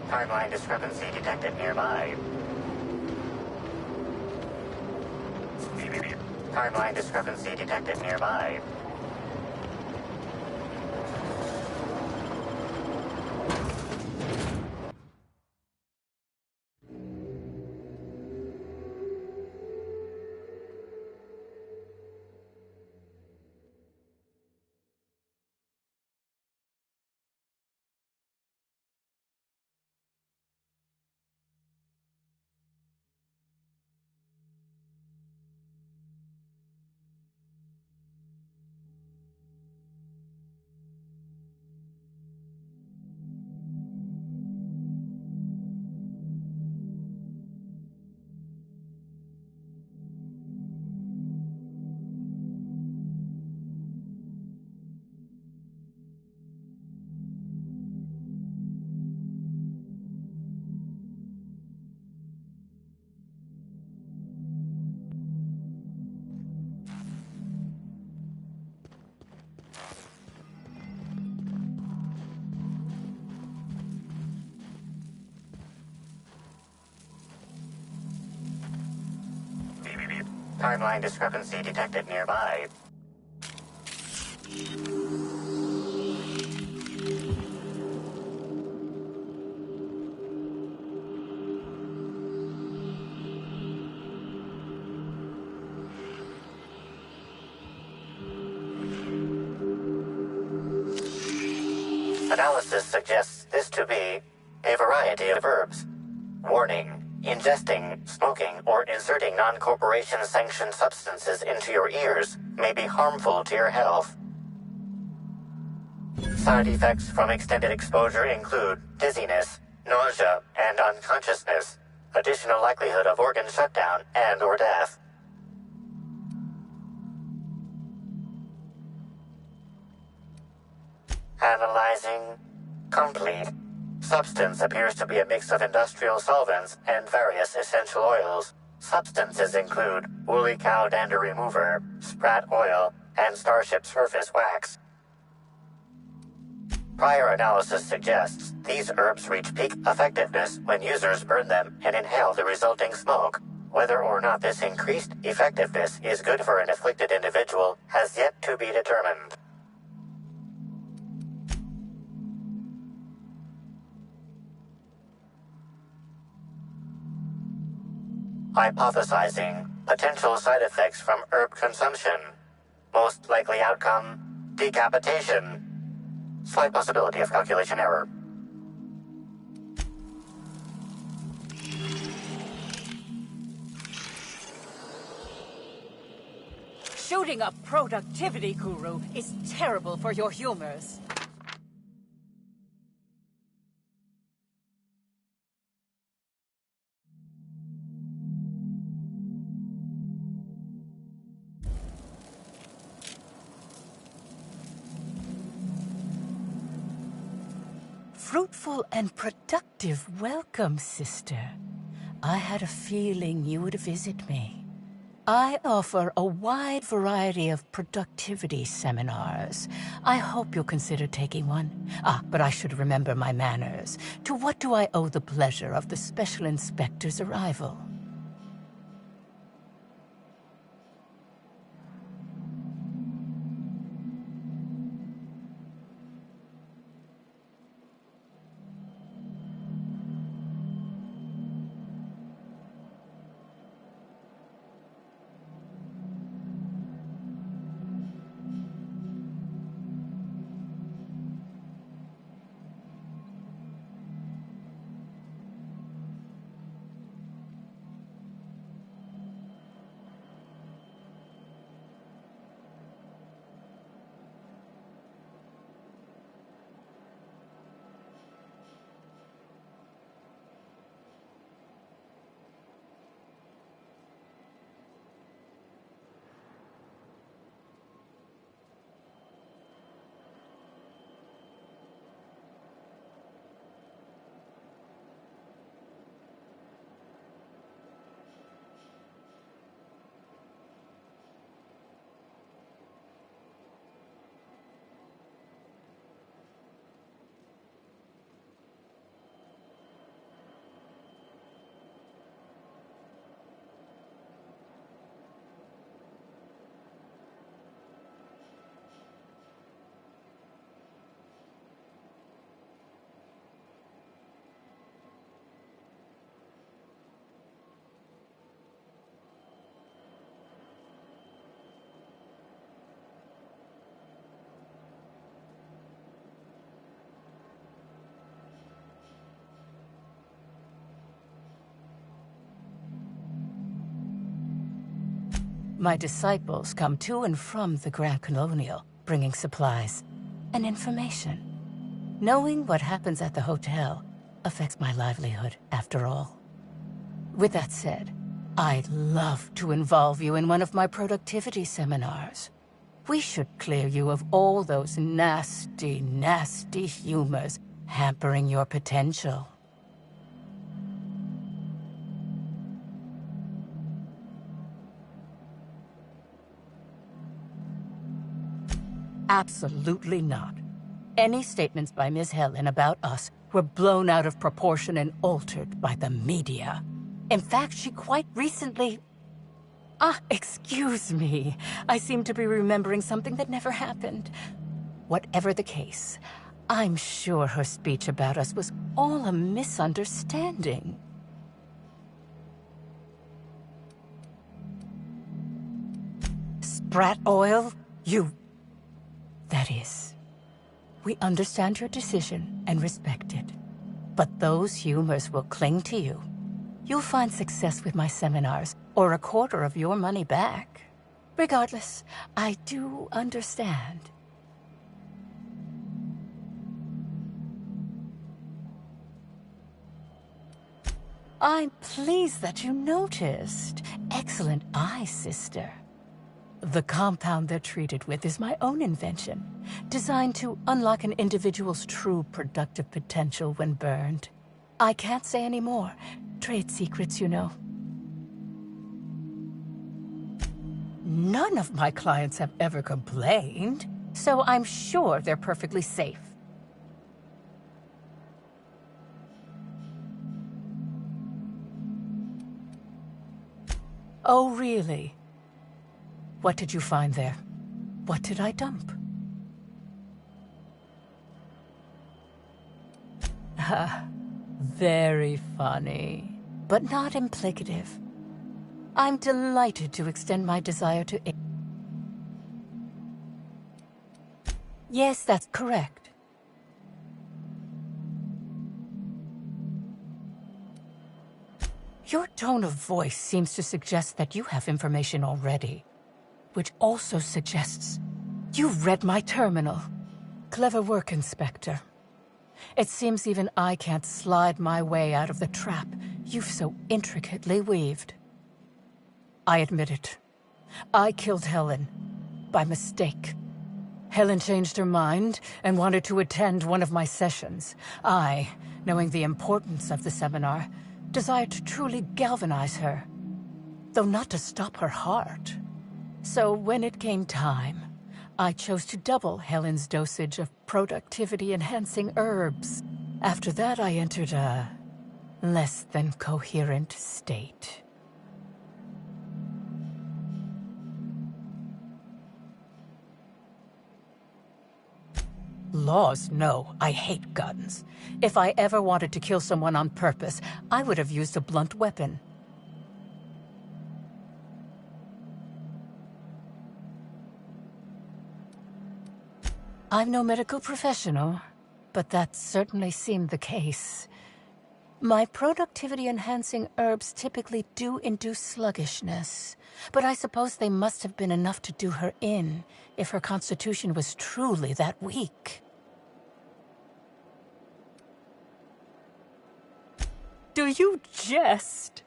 Timeline discrepancy detected nearby. Timeline discrepancy detected nearby. Timeline discrepancy detected nearby. Analysis suggests this to be a variety of herbs. Warning. Ingesting, smoking, or inserting non-corporation sanctioned substances into your ears may be harmful to your health. Side effects from extended exposure include dizziness, nausea, and unconsciousness, additional likelihood of organ shutdown and/or death. Analyzing. Complete. Substance appears to be a mix of industrial solvents and various essential oils. Substances include woolly cow dander remover, sprat oil, and starship surface wax. Prior analysis suggests these herbs reach peak effectiveness when users burn them and inhale the resulting smoke. Whether or not this increased effectiveness is good for an afflicted individual has yet to be determined. Hypothesizing potential side effects from herb consumption. Most likely outcome, decapitation. Slight possibility of calculation error. Shooting a productivity guru is terrible for your humors. Fruitful and productive welcome, sister. I had a feeling you would visit me. I offer a wide variety of productivity seminars. I hope you'll consider taking one. But I should remember my manners. To what do I owe the pleasure of the Special Inspector's arrival? My disciples come to and from the Grand Colonial, bringing supplies and information. Knowing what happens at the hotel affects my livelihood, after all. With that said, I'd love to involve you in one of my productivity seminars. We should clear you of all those nasty, nasty humors hampering your potential. Absolutely not. Any statements by Ms. Helen about us were blown out of proportion and altered by the media. In fact, she quite recently... excuse me. I seem to be remembering something that never happened. Whatever the case, I'm sure her speech about us was all a misunderstanding. Sprat oil? That is, we understand your decision and respect it. But those humors will cling to you. You'll find success with my seminars, or a quarter of your money back. Regardless, I do understand. I'm pleased that you noticed. Excellent eye, sister. The compound they're treated with is my own invention, designed to unlock an individual's true productive potential when burned. I can't say any more. Trade secrets, you know. None of my clients have ever complained, so I'm sure they're perfectly safe. Oh, really? What did you find there? What did I dump? Very funny, but not implicative. I'm delighted to extend my desire to... Yes, that's correct. Your tone of voice seems to suggest that you have information already. which also suggests you've read my terminal. Clever work, Inspector. It seems even I can't slide my way out of the trap you've so intricately weaved. I admit it. I killed Helen. By mistake. Helen changed her mind and wanted to attend one of my sessions. I, knowing the importance of the seminar, desired to truly galvanize her, though not to stop her heart. So when it came time, I chose to double Helen's dosage of productivity-enhancing herbs. After that, I entered a less than coherent state. Laws, no. I hate guns. If I ever wanted to kill someone on purpose, I would have used a blunt weapon. I'm no medical professional, but that certainly seemed the case. My productivity-enhancing herbs typically do induce sluggishness, but I suppose they must have been enough to do her in, if her constitution was truly that weak. Do you jest?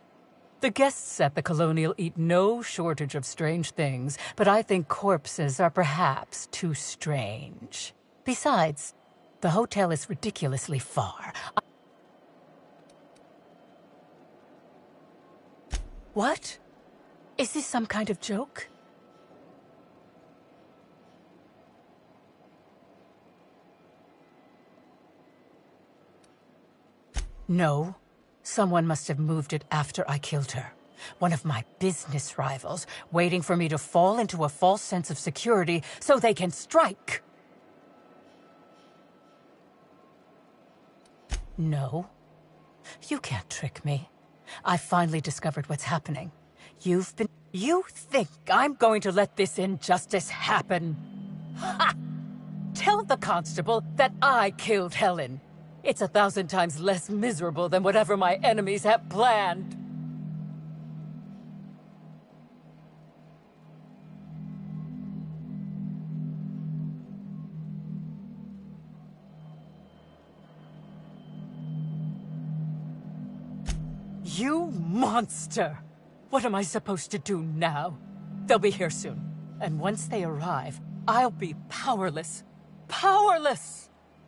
The guests at the Colonial eat no shortage of strange things, but I think corpses are perhaps too strange. Besides, the hotel is ridiculously far. What? Is this some kind of joke? No. Someone must have moved it after I killed her. One of my business rivals, waiting for me to fall into a false sense of security so they can strike. No. You can't trick me. I finally discovered what's happening. You think I'm going to let this injustice happen? Ha! Tell the constable that I killed Helen. It's 1,000 times less miserable than whatever my enemies have planned. You monster! What am I supposed to do now? They'll be here soon. And once they arrive, I'll be powerless. Powerless!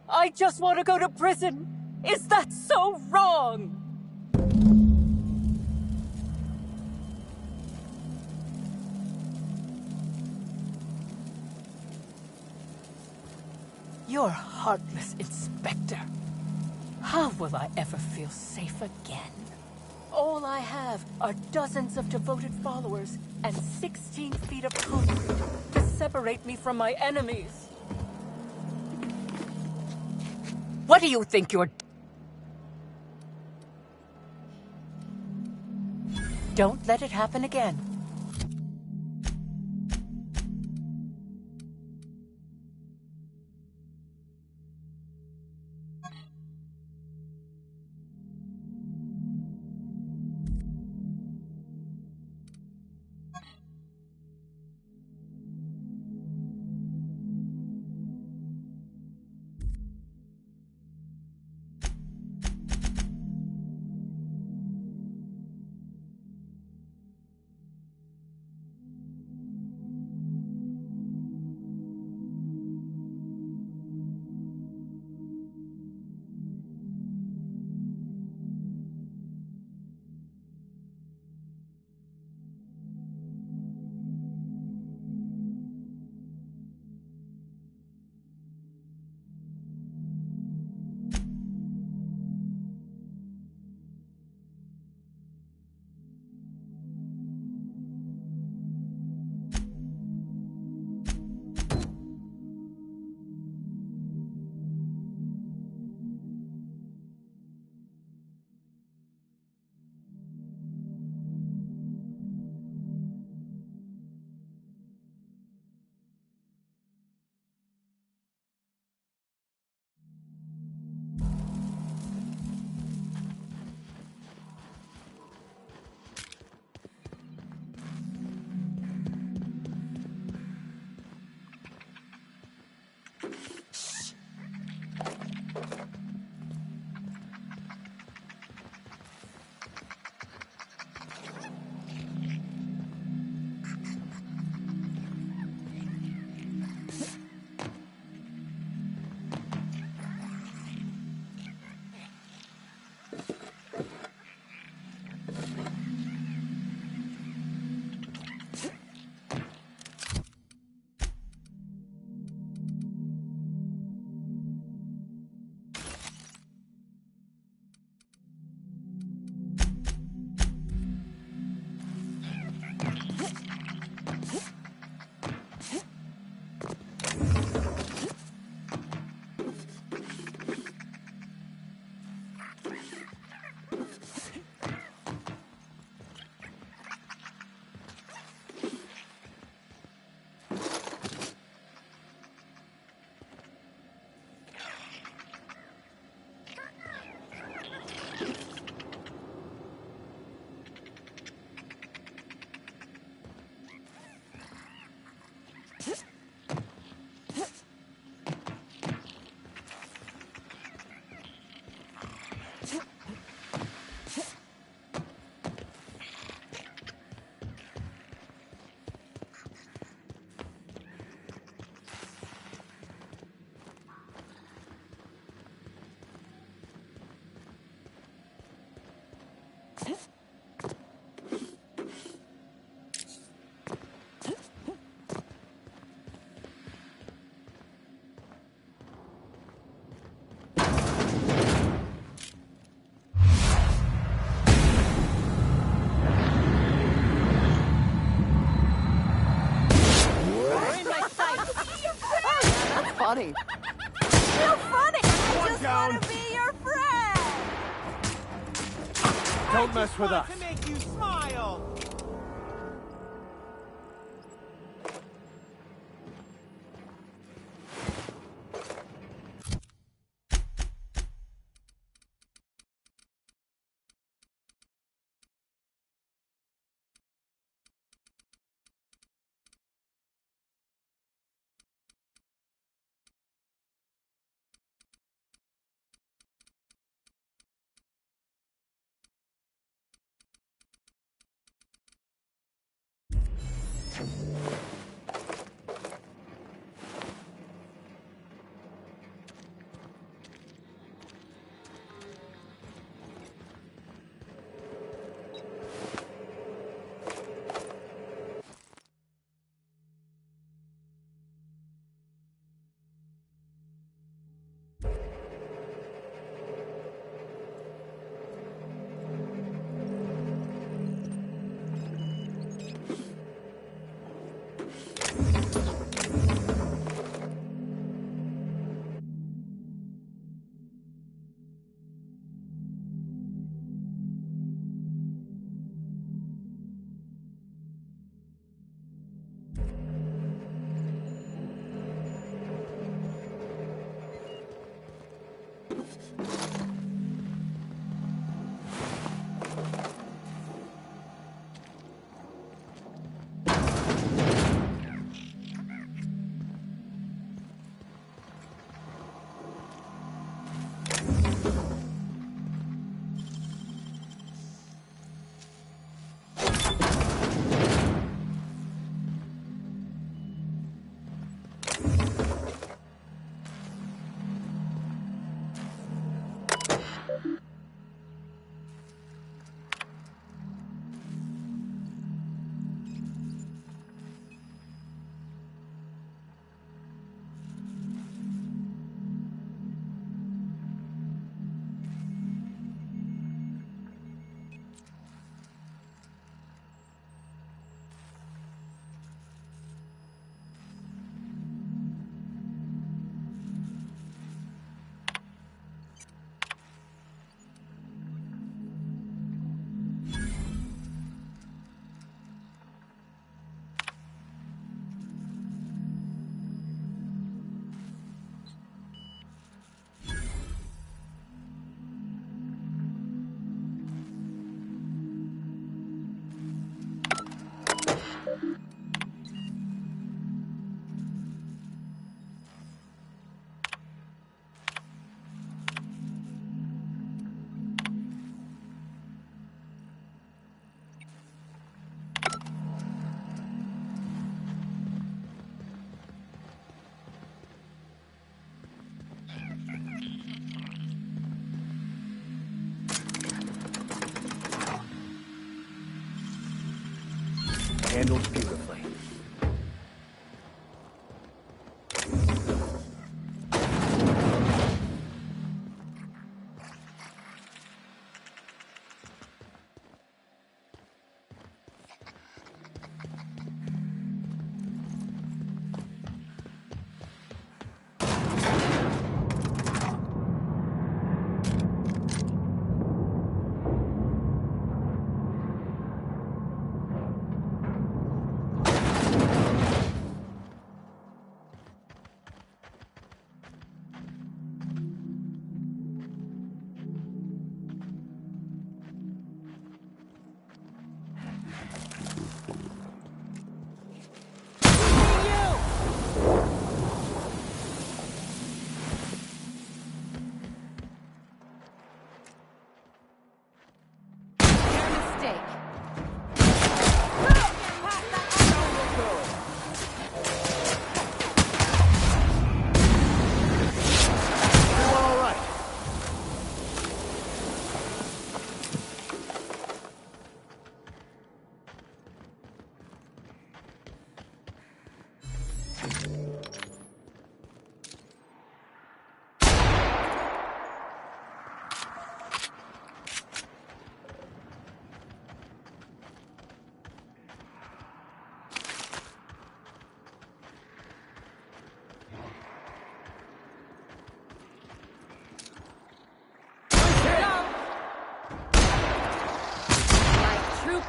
I just want to go to prison! Is that so wrong? You're heartless, Inspector. How will I ever feel safe again? All I have are dozens of devoted followers and 16 feet of concrete to separate me from my enemies. What do you think you're... Don't let it happen again. Funny. Real funny! I just down. want to be your friend! Don't mess with us. To make you smile! handled beautifully.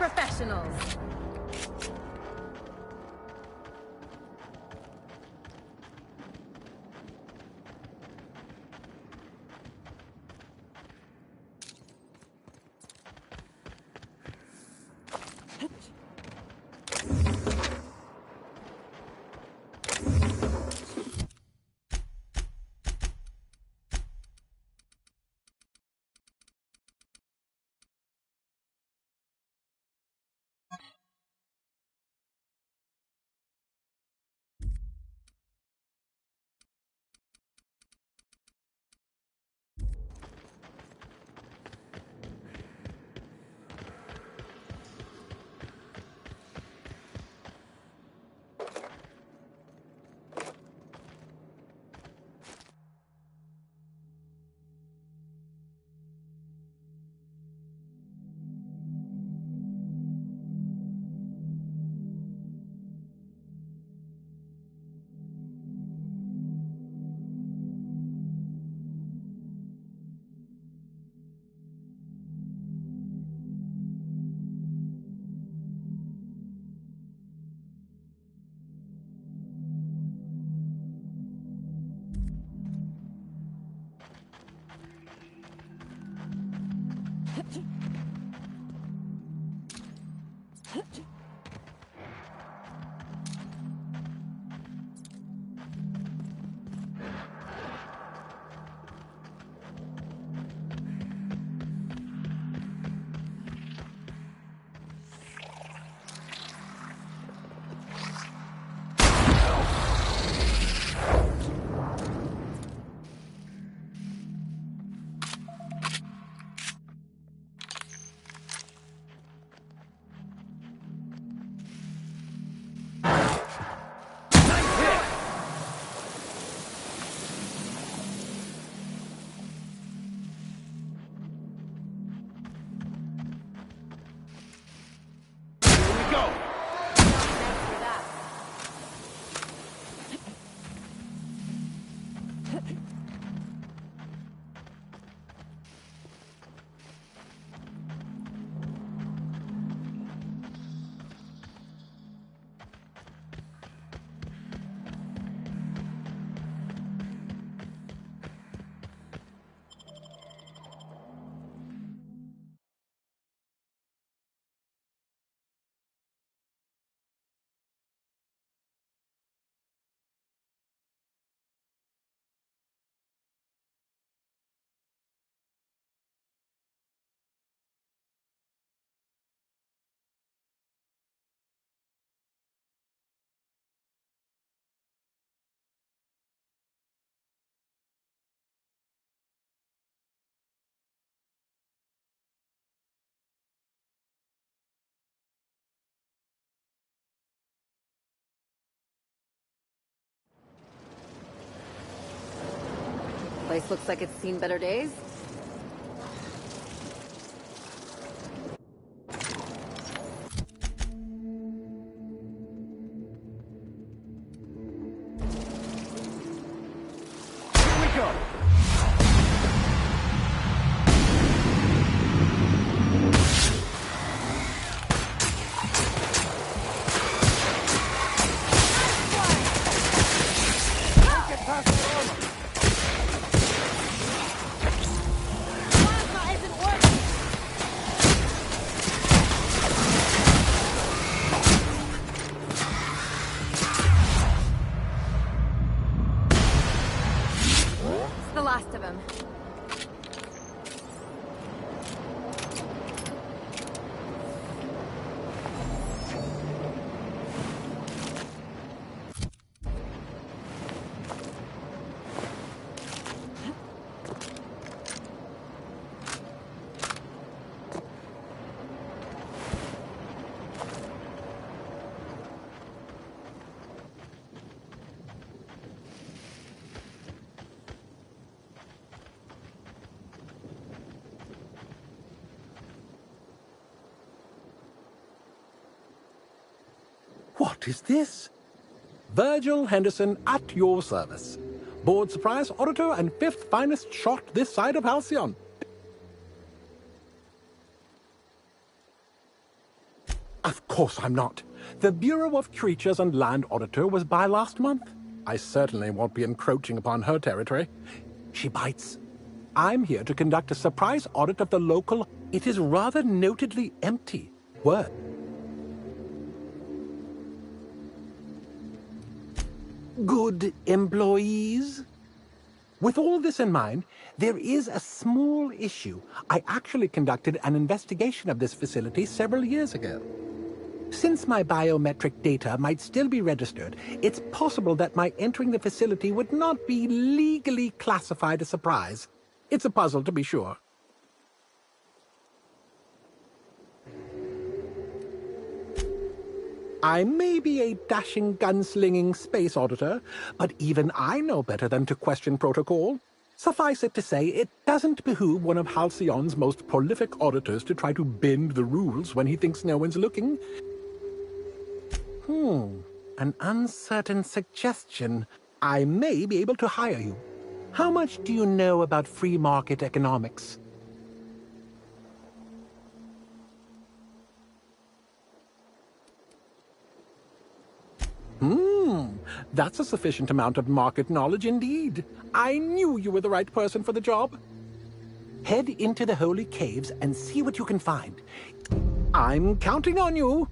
Professionals. Place looks like it's seen better days. Here we go! It's the last of them. What is this? Virgil Henderson at your service. Board surprise auditor and 5th finest shot this side of Halcyon. Of course I'm not. The Bureau of Creatures and Land Auditor was by last month. I certainly won't be encroaching upon her territory. She bites. I'm here to conduct a surprise audit of the local... It is rather notedly empty. Word. Good employees. With all this in mind, there is a small issue. I actually conducted an investigation of this facility several years ago. Since my biometric data might still be registered, it's possible that my entering the facility would not be legally classified a surprise. It's a puzzle, to be sure. I may be a dashing, gunslinging space auditor, but even I know better than to question protocol. Suffice it to say, it doesn't behoove one of Halcyon's most prolific auditors to try to bend the rules when he thinks no one's looking. An uncertain suggestion. I may be able to hire you. How much do you know about free market economics? That's a sufficient amount of market knowledge indeed. I knew you were the right person for the job. Head into the holy caves and see what you can find. I'm counting on you.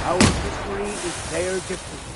Our victory is their defeat.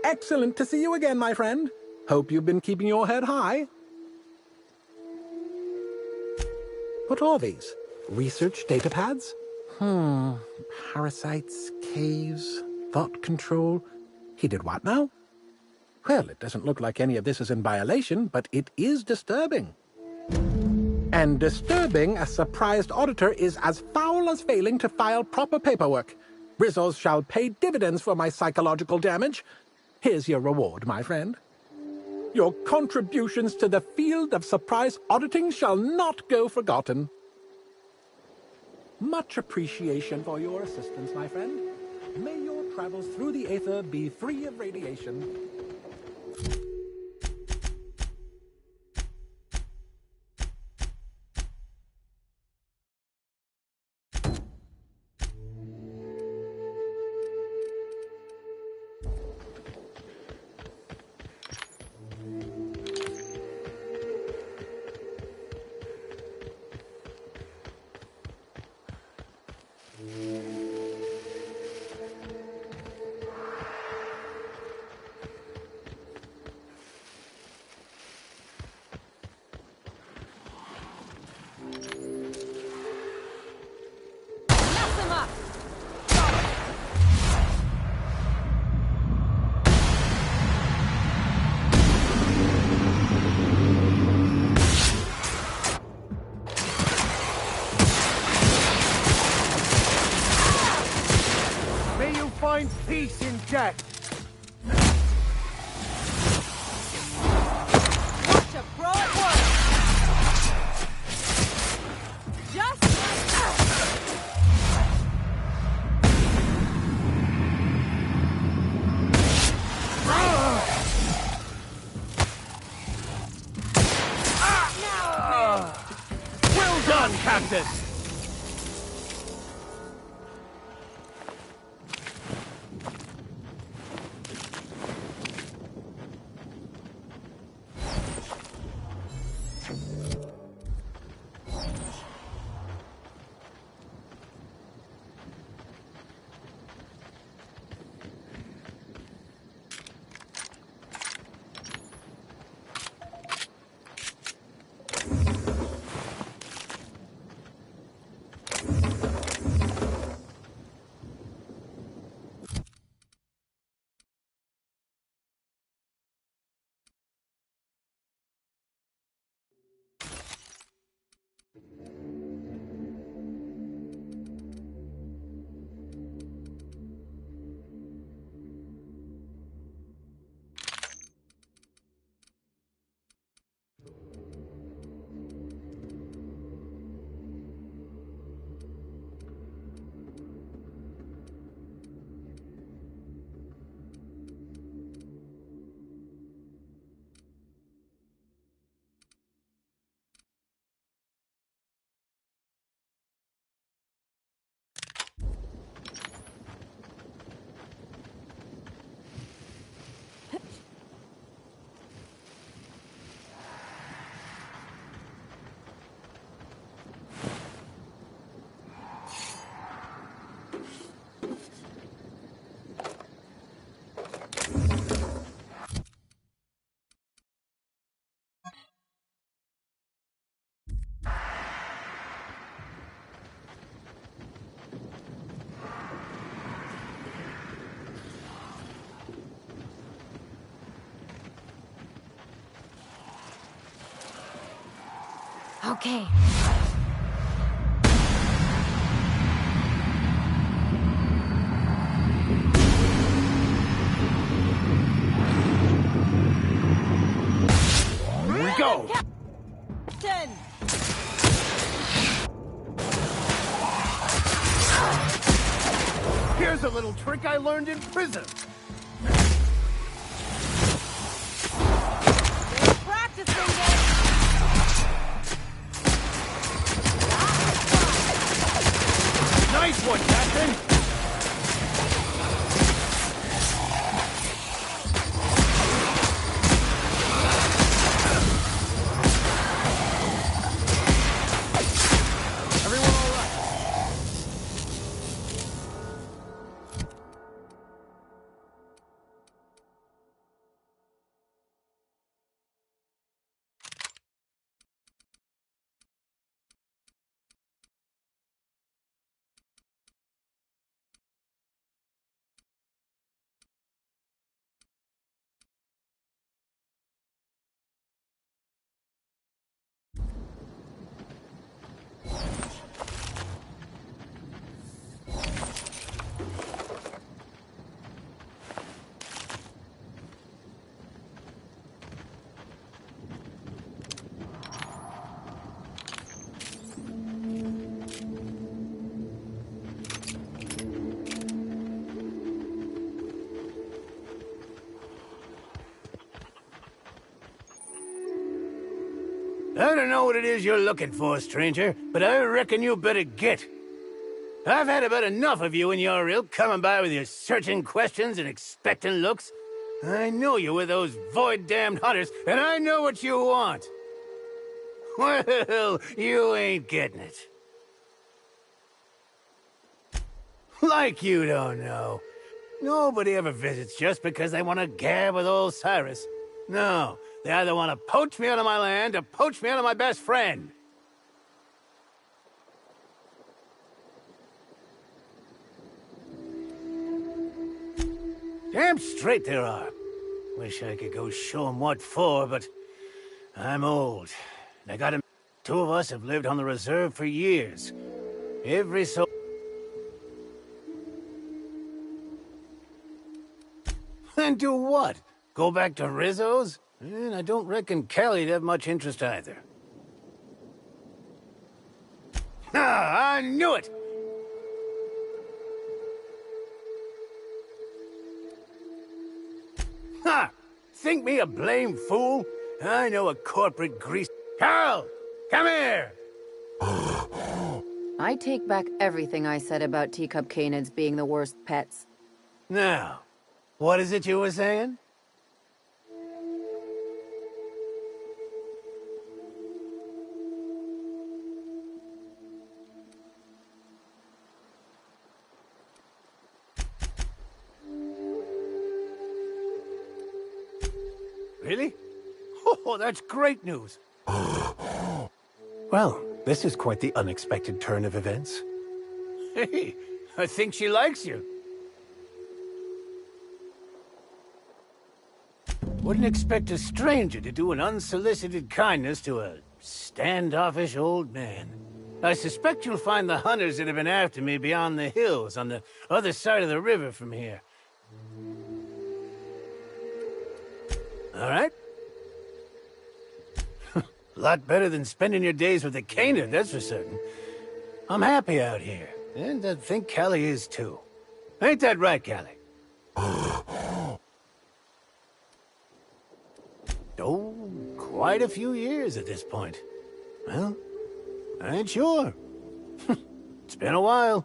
Excellent to see you again, my friend. Hope you've been keeping your head high. What are these? Research data pads? Parasites, caves, thought control. He did what now? Well, it doesn't look like any of this is in violation, but it is disturbing. And disturbing a surprised auditor is as foul as failing to file proper paperwork. Rizzo's shall pay dividends for my psychological damage. Here's your reward, my friend. Your contributions to the field of surprise auditing shall not go forgotten. Much appreciation for your assistance, my friend. May your travels through the aether be free of radiation. Find peace in death. Watch a pro at work. Just like that. Well done, Captain! Okay. Here we go. Captain. Here's a little trick I learned in prison. Practicing it. Nice one, Captain! I don't know what it is you're looking for, stranger, but I reckon you better get. I've had about enough of you and your ilk coming by with your searching questions and expectant looks. I know you with those void-damned hunters, and I know what you want. Well, you ain't getting it. Like you don't know. Nobody ever visits just because they want to gab with old Cyrus. No, they either want to poach me out of my land or poach me out of my best friend. Damn straight there are. Wish I could go show 'em what for, but I'm old. And I got him. Two of us have lived on the reserve for years. Every so... And do what? Go back to Rizzo's? And I don't reckon Kelly'd have much interest either. Ah, I knew it! Ha! Think me a blame fool? I know a corporate grease... Carl! Come here! I take back everything I said about teacup canids being the worst pets. Now, what is it you were saying? Really? Oh, that's great news. Well, this is quite the unexpected turn of events. Hey, I think she likes you. Wouldn't expect a stranger to do an unsolicited kindness to a standoffish old man. I suspect you'll find the hunters that have been after me beyond the hills on the other side of the river from here. All right? A lot better than spending your days with a canid, that's for certain. I'm happy out here, and I think Callie is too. Ain't that right, Callie? Oh, quite a few years at this point. Well, I ain't sure. It's been a while.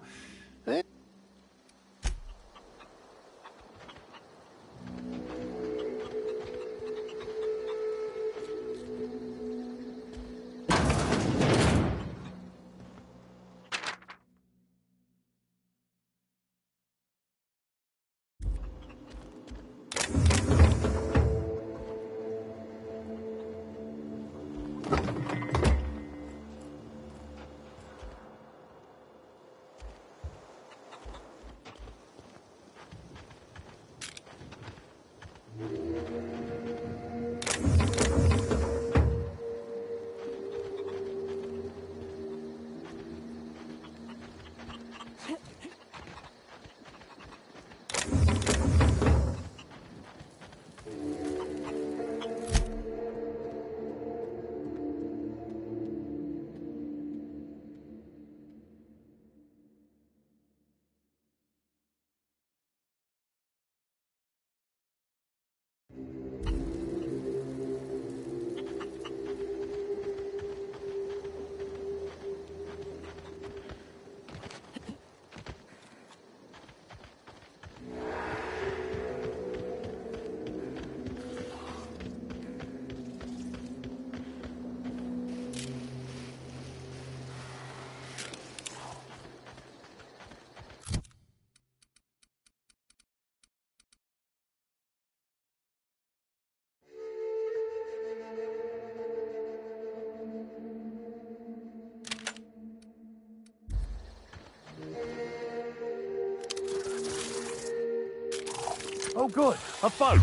Oh, good. A boat.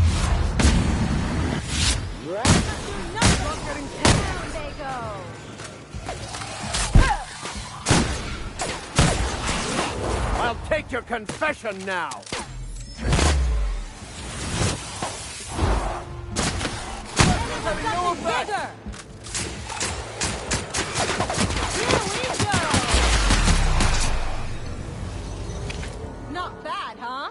Down they go. I'll take your confession now. Something bigger. Here we go. Not bad, huh?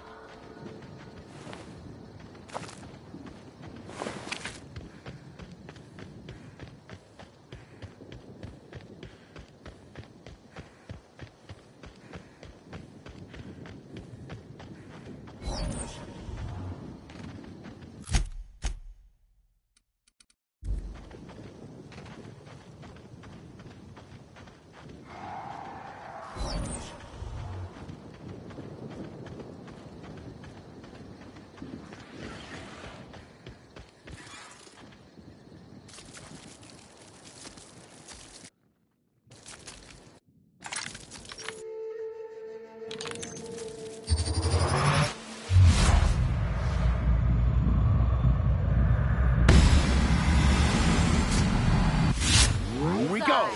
go!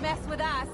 Mess with us.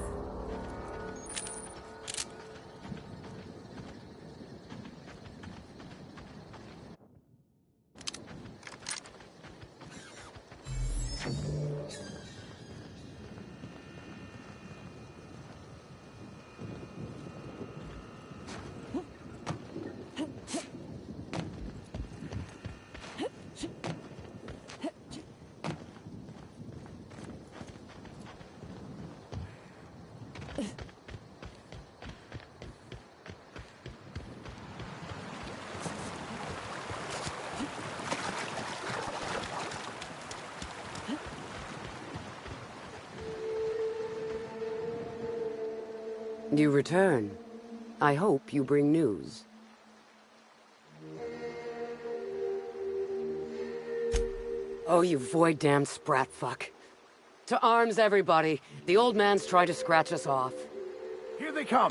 You return. I hope you bring news. Oh, you void-damned sprat fuck. To arms, everybody. The old man's tried to scratch us off. Here they come!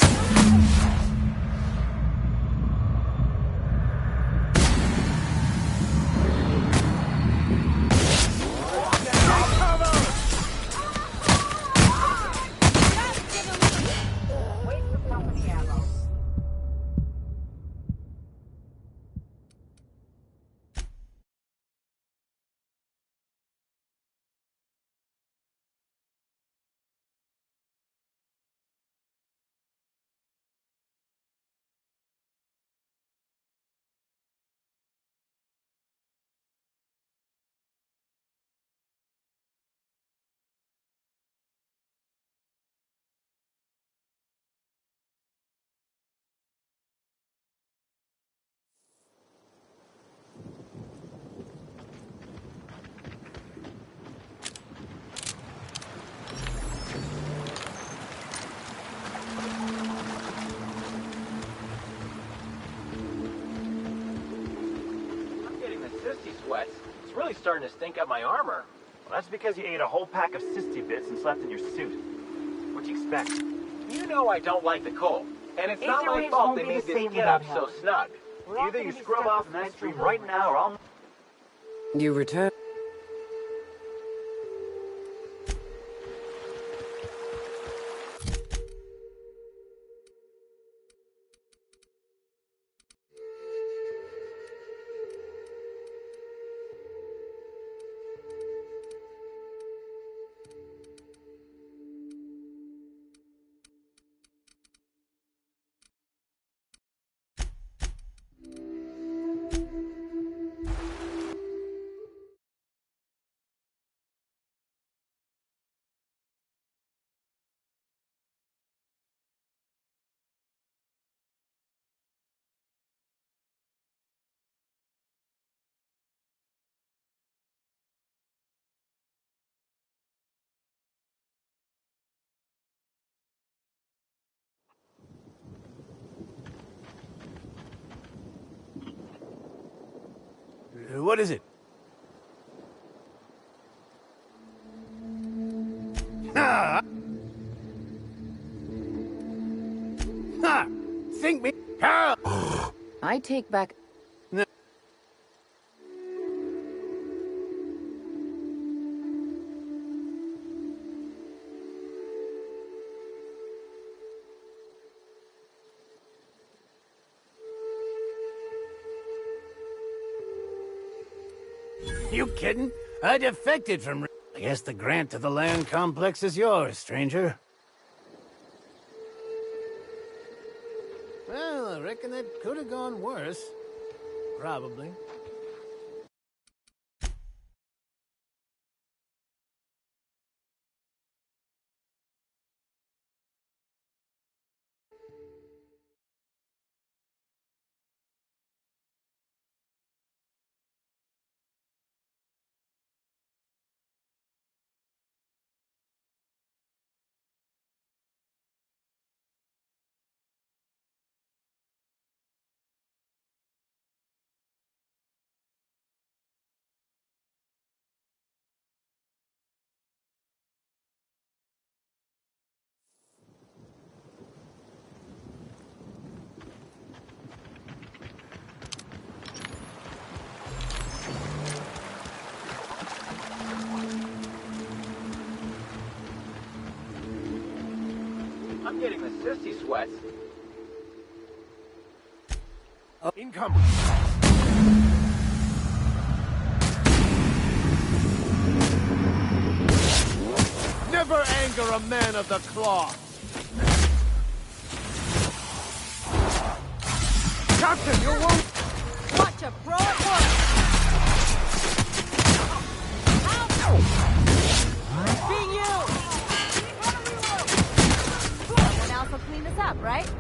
It's really starting to stink up my armor. Well, that's because you ate a whole pack of cysty bits and slept in your suit. What'd you expect? You know I don't like the cold. And it's not my fault they made this get up so snug. Either you scrub off in that stream right now or I'll... You return. What is it? Ah! Ha! Think me... Ah! I take back... You kidding? I defected from... I guess the grant to the land complex is yours, stranger. Well, I reckon that could have gone worse. Probably. I'm getting the sissy sweats. Incoming. Never anger a man of the cloth. Captain, you won't. Watch a pro at work. Be you. Someone else will clean this up, right?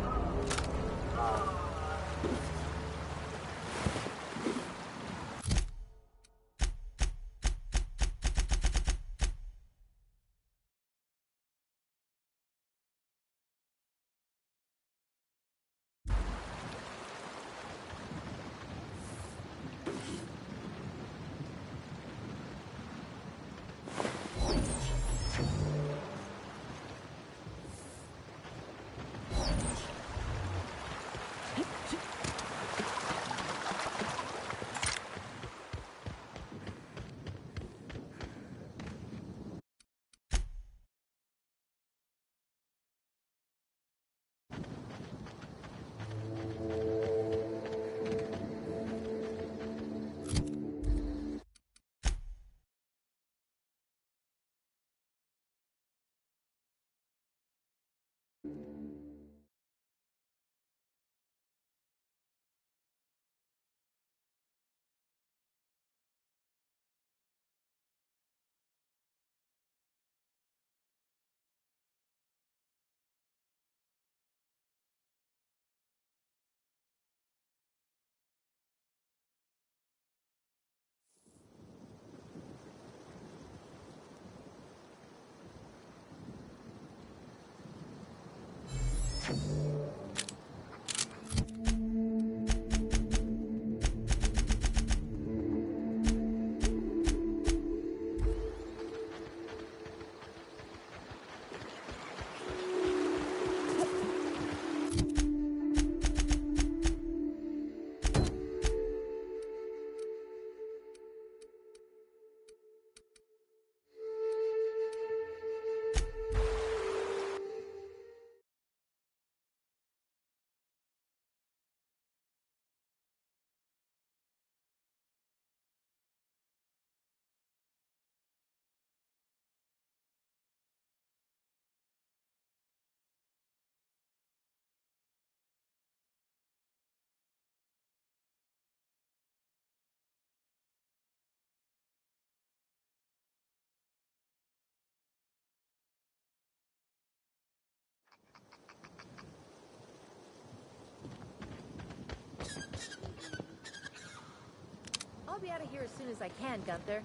I'll be out of here as soon as I can, Gunther.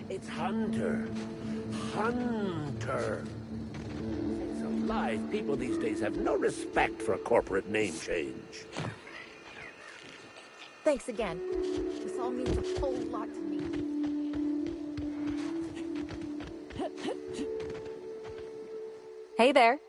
It's Hunter. Hunter. It's alive. People these days have no respect for a corporate name change. Thanks again. This all means a whole lot to me. Hey there.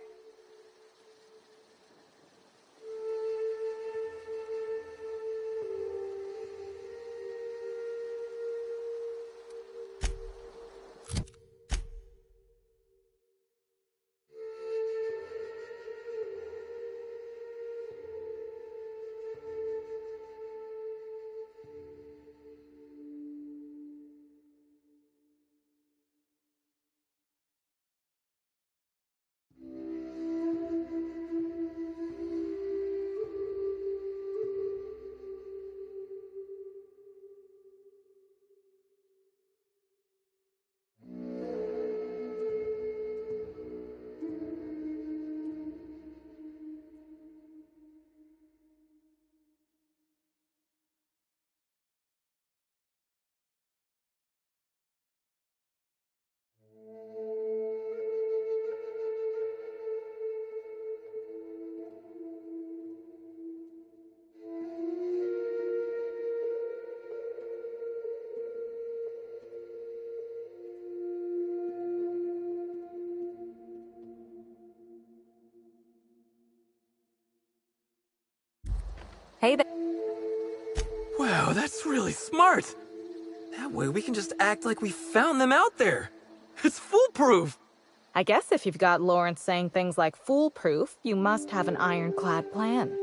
Hey there. Wow, that's really smart. That way we can just act like we found them out there. It's foolproof. I guess if you've got Lawrence saying things like foolproof, you must have an ironclad plan.